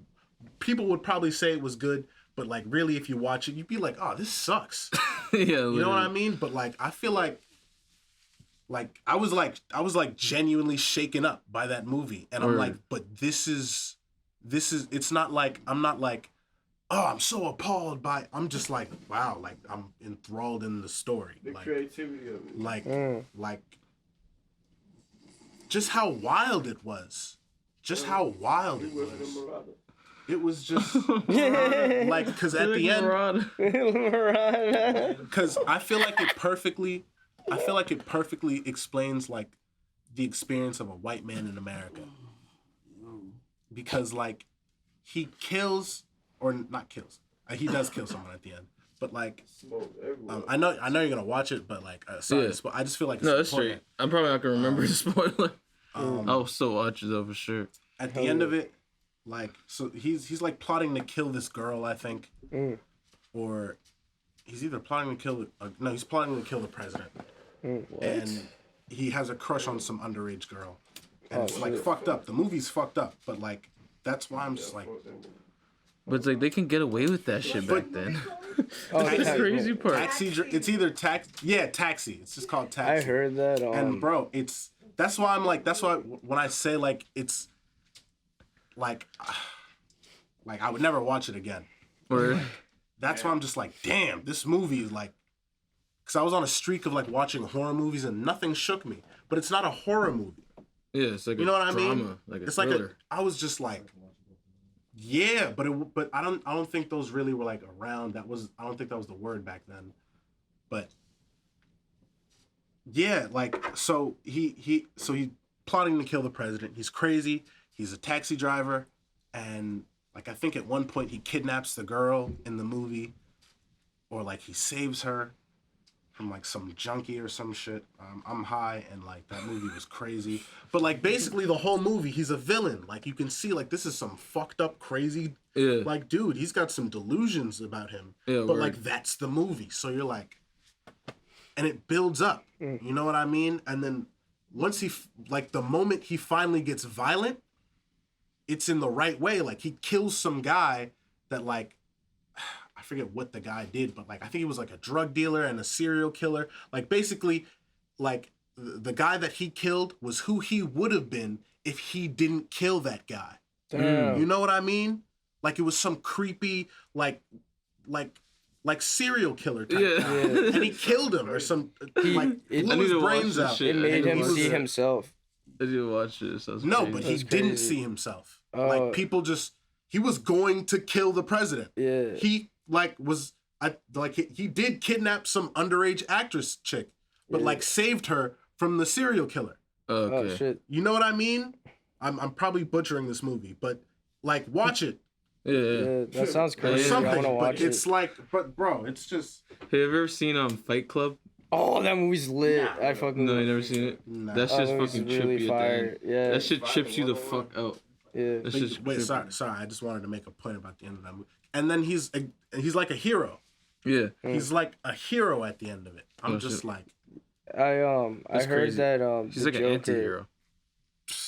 would probably say it was good, but like really, if you watch it, you'd be like, oh, this sucks. Yeah, You know what I mean? But like, I feel like I was like genuinely shaken up by that movie, and I'm like, but this is it's not like I'm not like, oh, I'm so appalled by. I'm just like, wow, like I'm enthralled in the story, The like creativity of it. like just how wild it was, just how wild it Wasn't a was. Marauder. It was just like because at the end. Because I feel like it perfectly explains like the experience of a white man in America. Because like he kills or not kills, he does kill someone at the end. But like Smoke everywhere. I know you're gonna watch it, but like sorry, Yeah. I just feel like it's No, that's important. straight. I'm probably not gonna remember the spoiler. I'll still watch it though for sure. At the end of it, like so he's like plotting to kill this girl, I think, or he's either plotting to kill no, he's plotting to kill the president. And he has a crush on some underage girl, and it's like fucked up. The movie's fucked up, but like that's why I'm just like, But it's like they can get away with that shit back then. That's the Taxi. crazy part. it's either Taxi. It's just called Taxi. I heard that. And bro, that's why when I say like it's like I would never watch it again. Or That's why I'm just like, damn, this movie is like, because I was on a streak of like watching horror movies and nothing shook me. But it's not a horror movie. yeah, it's like You know what I drama, mean? like a It's thriller. like I was just like, yeah, but I don't think those really were like around. I don't think that was the word back then. But yeah, like so he plotting to kill the president. He's crazy. He's a taxi driver, and like I think at one point he kidnaps the girl in the movie, or like he saves her from like some junkie or some shit. I'm high, and like that movie was crazy. But like basically the whole movie, he's a villain. Like you can see like this is some fucked up crazy. Yeah. Like dude, he's got some delusions about him. Yeah, but word. like that's the movie. So you're like, and it builds up. You know what I mean? And then once like the moment he finally gets violent, it's in the right way. Like he kills some guy that like, I forget what the guy did, but like I think he was like a drug dealer and a serial killer. Like basically, like the guy that he killed was who he would have been if he didn't kill that guy. Damn. You know what I mean? Like it was some creepy like serial killer type Yeah. guy. And he killed him or some like it- blew I need his to watch brains this out. shit. It made I him need to see watch it. himself. I need to watch this. Sounds No, crazy. but he That's didn't crazy. see himself. Oh. Like people he was going to kill the president. Yeah. He like he did kidnap some underage actress chick, but like saved her from the serial killer. Okay. Oh shit. You know what I mean? I'm probably butchering this movie, but like watch it. Yeah. Yeah, that sounds Or crazy. I something, want to but watch it. it's like, but bro, it's just Have you ever seen Fight Club? Oh, that movie's lit. I fucking No, you never seen it. nah. That Oh, shit's that movie's fucking really trippy fire. at the end. Yeah. That shit trips you the fuck out. Yeah. That shit's Wait, trippy. sorry. I just wanted to make a point about the end of that movie. And then he's like a hero. Yeah. He's like a hero at the end of it. I'm Oh, just shit. like, I That's heard crazy. that He's the like an Joker anti-hero.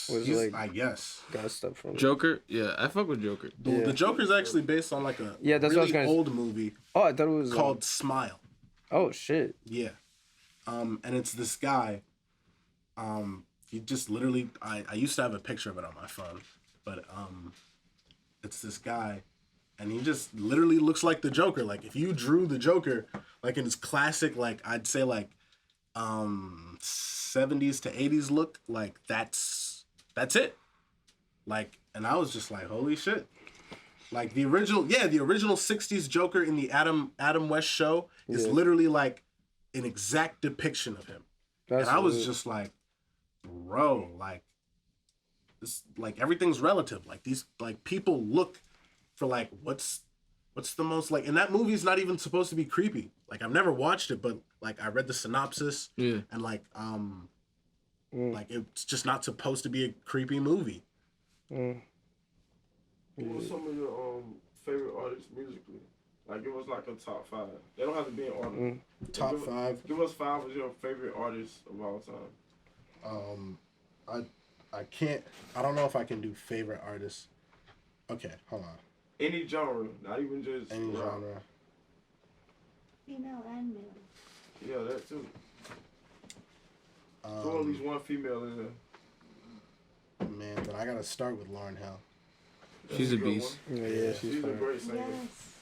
was he's, like I guess. got stuff from it. Joker? Yeah, I fuck with Joker. Yeah. The Joker's actually based on like a Yeah, that's what I was really gonna- old movie Oh, I thought it was called Smile. Oh shit. Yeah. And it's this guy. He just literally I used to have a picture of it on my phone, but it's this guy, and he just literally looks like the Joker. Like if you drew the Joker like in his classic, like I'd say like 70s to 80s look, like that's it. Like, and I was just like, holy shit. Like the original 60s Joker in the Adam West show is literally like an exact depiction of him. And I was just like, bro, like this, like everything's relative. Like these, like people look for like what's the most, like, and that movie's not even supposed to be creepy. Like I've never watched it, but like I read the synopsis and like like it's just not supposed to be a creepy movie. What was some of your favorite artists musically? Like give us like a top 5. They don't have to be an order. Top 5. Give us 5 of your favorite artists of all time. I can't. I don't know if I can do favorite artists. Okay, hold on. Any genre, not even just any rock. genre. Female and male. Yeah, that too. Throw at least one female in there. Man, but I gotta start with Lauryn Hill. She's a beast. Yeah, she's a great singer. Yes.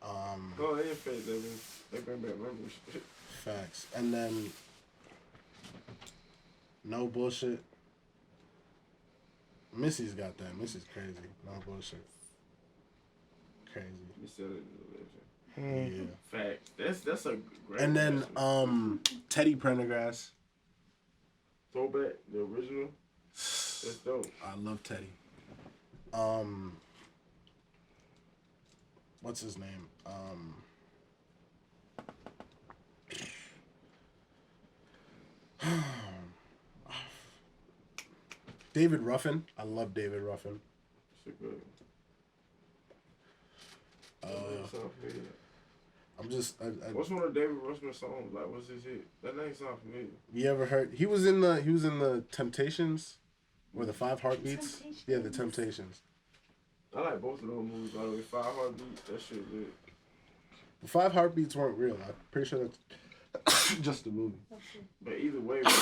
Oh, they fake that. They bring back memories. Facts. And then, no bullshit. Missy's got that. Missy's crazy. No bullshit. Crazy. You said it. Yeah. Facts. That's a great. And then Teddy Prendergrass. Throwback, the original. That's dope. I love Teddy. What's his name? David Ruffin. I love David Ruffin. That's a good. I'm just. What's one of David Ruffin's songs? Like, what's his hit? That name sounds familiar. You ever heard? He was in the Temptations, or the Five Heartbeats. Temptations. Yeah, the Temptations. I like both of those movies, by the way. 5 Heartbeats, that shit lit. The Five Heartbeats weren't real. I'm pretty sure that's just a movie. But either way, bro,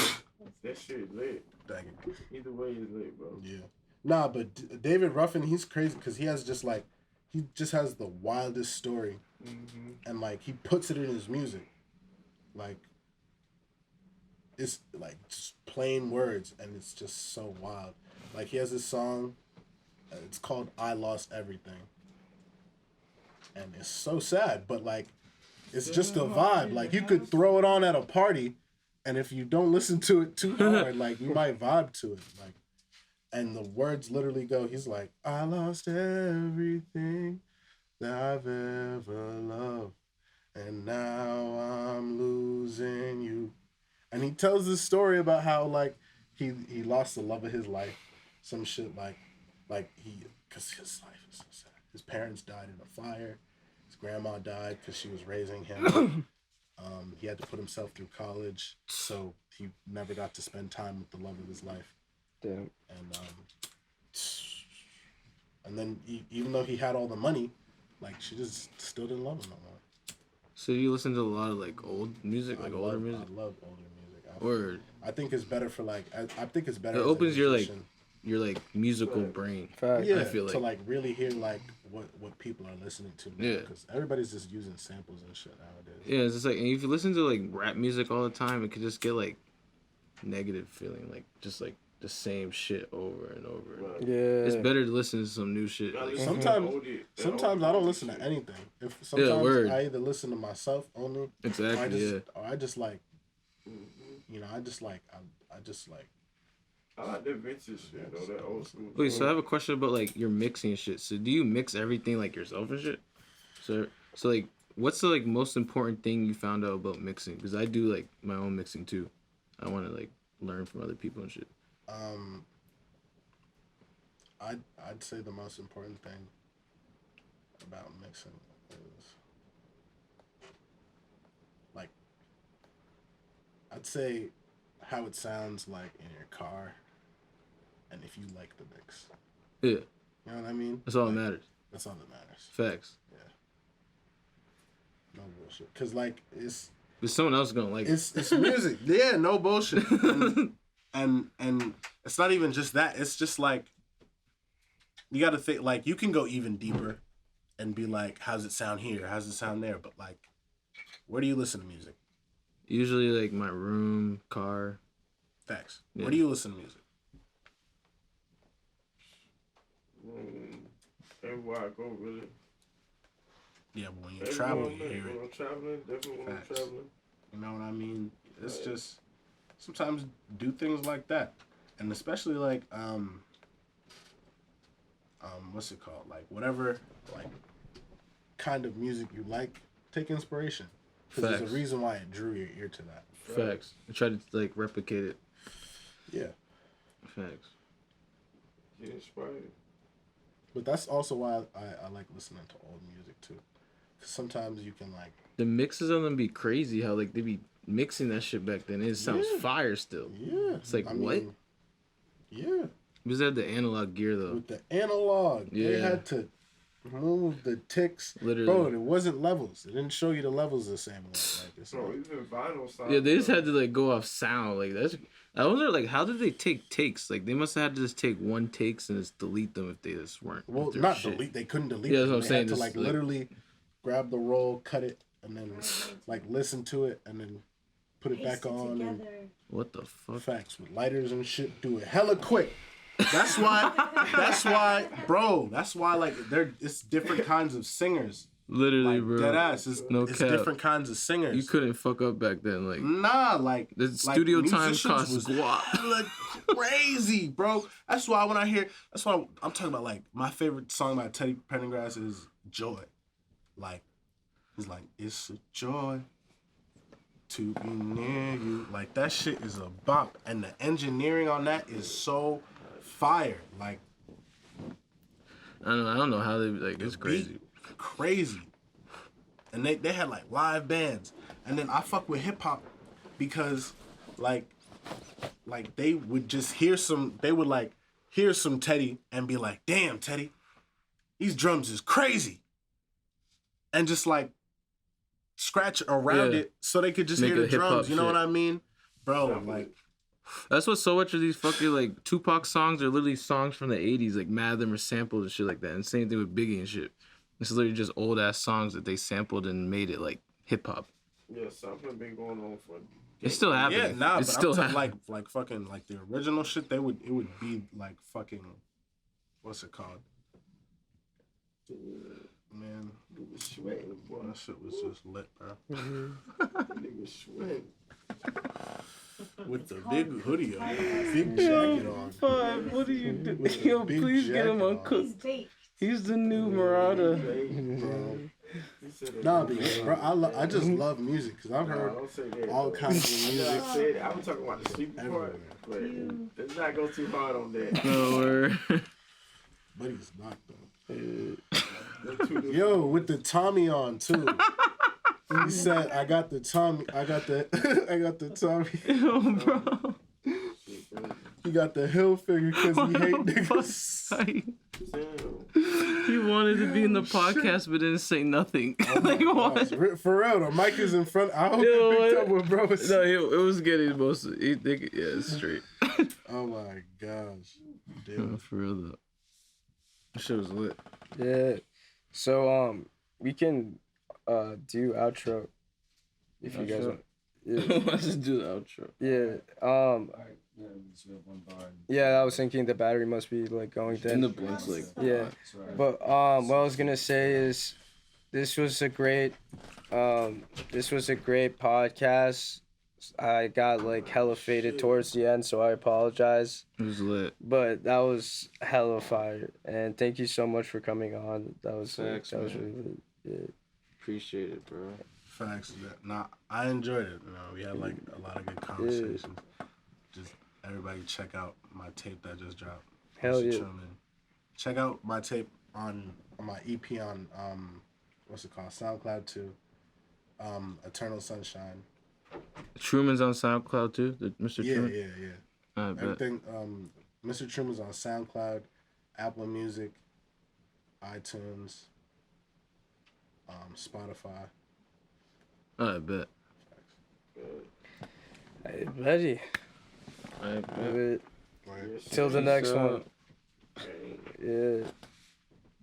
that shit lit. Dang it. Either way is lit, bro. Yeah. Nah, but David Ruffin, he's crazy because he has just like, he just has the wildest story. Mm-hmm. And like, he puts it in his music. Like, it's like just plain words and it's just so wild. Like, he has this song, it's called I Lost Everything. And it's so sad, but like, it's just a vibe. Like, you could throw it on at a party, and if you don't listen to it too hard, like, you might vibe to it. Like, and the words literally go, he's like, I lost everything that I've ever loved, and now I'm losing you. And he tells this story about how, like, he lost the love of his life. Some shit like because his life is so sad. His parents died in a fire. His grandma died because she was raising him. He had to put himself through college, so he never got to spend time with the love of his life. Damn. And then even though he had all the money, like, she just still didn't love him no more. So you listen to a lot of like old music, like older music? I love older music. Word. I think it's better for like, I think it's better. It as a opens your like musician. musical brain. Fact. Yeah, I feel like. to like really hear like what people are listening to. Now, Yeah. because everybody's just using samples and shit nowadays. Yeah, it's just like, and if you listen to like rap music all the time, it could just get like negative feeling, like just like the same shit over and over. Right. Yeah. It's better to listen to some new shit. Gotta Like, listen to Sometimes- oldie- that Sometimes oldie I don't listen shit. to anything. If sometimes word. I either listen to myself only, or exactly. I just like, Mhm. you know, I just like. I like that vintage shit, though, that old school. Wait, so I have a question about like your mixing and shit. So do you mix everything like yourself and shit? So like, what's the like most important thing you found out about mixing? Because I do like my own mixing too. I want to like learn from other people and shit. I'd say the most important thing about mixing is like, I'd say how it sounds like in your car, and if you like the mix. Yeah, You know what I mean? that's all that Like, matters. That's all that matters. Facts. No bullshit. Cause like it's But someone else is gonna like it. it's music. Yeah, no bullshit. And it's not even just that. It's just like, you got to think, like, you can go even deeper and be like, how's it sound here? How's it sound there? But like, where do you listen to music? Usually like my room, car. Facts. Yeah. Where do you listen to music? Everywhere I go, really. Yeah, but when you Everywhere travel, I'm you at, hear when it. I'm traveling, definitely when Facts. I'm traveling. You know what I mean? It's Right. just sometimes do things like that, and especially like what's it called? Like whatever like kind of music you like, take inspiration. Because there's Facts. a reason why it drew your ear to that. Facts. I try to like replicate it. Yeah. Facts. Get inspired. But that's also why I like listening to old music too. Because sometimes you can like. The mixes on them be crazy. How like they be mixing that shit back then. It sounds Yeah. fire still. Yeah. It's like I what? mean, yeah. Because they had the analog gear though. With the analog, they Yeah. had to move the ticks. Literally. Bro, it wasn't levels. It didn't show you the levels the same way. Like it's Bro, like, even vinyl sound. Yeah, they just had to like go off sound. Like that's. I wonder like how did they take takes? Like they must have had to just take one takes and just delete them if they just weren't. well, if they're not shit. delete. They couldn't delete. Yeah, that's them. what I'm They saying, had to just, like like- literally grab the roll, cut it, and then like listen to it, and then put it Paste back on. And together. What the fuck? facts with lighters and shit. Do it hella quick. That's why. That's why, bro. That's why like it's different kinds of singers. Literally, Like bro. dead ass. It's cap. different kinds of singers. You couldn't fuck up back then. Like Nah, like the studio time musicians costs was guap. hella crazy, bro. That's why when I hear, that's why I'm talking about. Like my favorite song by Teddy Pendergrass is "Joy." Like he's like, "It's a joy to be near you." Like that shit is a bop, and the engineering on that is so fire. Like I don't know how they like. It's crazy. crazy. And they had like live bands. And then I fuck with hip hop because like they would just hear some Teddy and be like, damn Teddy, these drums is crazy. And just like scratch around Yeah. it so they could just Make hear a the hip-hop drums. You know shit. what I mean? Bro, like That's what so much of these fucking like Tupac songs are literally songs from the 80s. Like mad of them are sampled and shit like that. And same thing with Biggie and shit. It's literally just old ass songs that they sampled and made it like hip hop. Yeah, something been going on for. It's still happening. yeah, nah, it's but still I'm talking happening. like fucking like the original shit, it would be like fucking what's it called? Man, Sweating, boy. that shit was just lit, bro. Nigga sweating. With the big hoodie on, big jacket on. Fuck, what are you doing? With the Yo, big please get him jacket on on. cook. He's baked. He's the new Murata. Bro. He said that. Nah, but bro, I just love music because I've Nah, heard don't say that. all bro. kinds of I music. said it. I'm talking about the sleeping Everywhere. part, but let's not go too hard on that. No word. But he's not though. That's too different. Yo, with the Tommy on too. He said, "I got the Tommy. I got the Tommy. Yo, bro. He got the hill figure because he hate niggas." He wanted to be in the podcast but didn't say nothing. Like what? Gosh, for real, the mic is in front. I hope Yo, you picked what? up what bro was No, saying. it was getting most. Yeah, it's straight. Oh my gosh, dude. For real though. That shit was lit. Yeah. So we can do outro if you guys Outro? want. Yeah. Let's just do the outro. Yeah. Alright, yeah, so we have one bar. Yeah, I was thinking the battery must be like going In dead. the blinks, like Yeah. Sorry. But what I was gonna say is this was a great podcast. I got like hella faded towards the end, so I apologize. it was lit. But that was hella fire. And thank you so much for coming on. That was Thanks, that was man. really lit. Yeah. Appreciate it, bro. Facts. Nah, I enjoyed it. You know, we had like a lot of good conversations. Just everybody check out my tape that just dropped. Hell Mr. yeah. Truman. Check out my tape on my EP on what's it called? SoundCloud too. Eternal Sunshine. Truman's on SoundCloud too. Mr. Yeah, Truman. yeah. I bet. Everything. Mr. Truman's on SoundCloud, Apple Music, iTunes, Spotify. I bet. Hey, buddy. I bet. Right. Till the next Peace one. out. Yeah.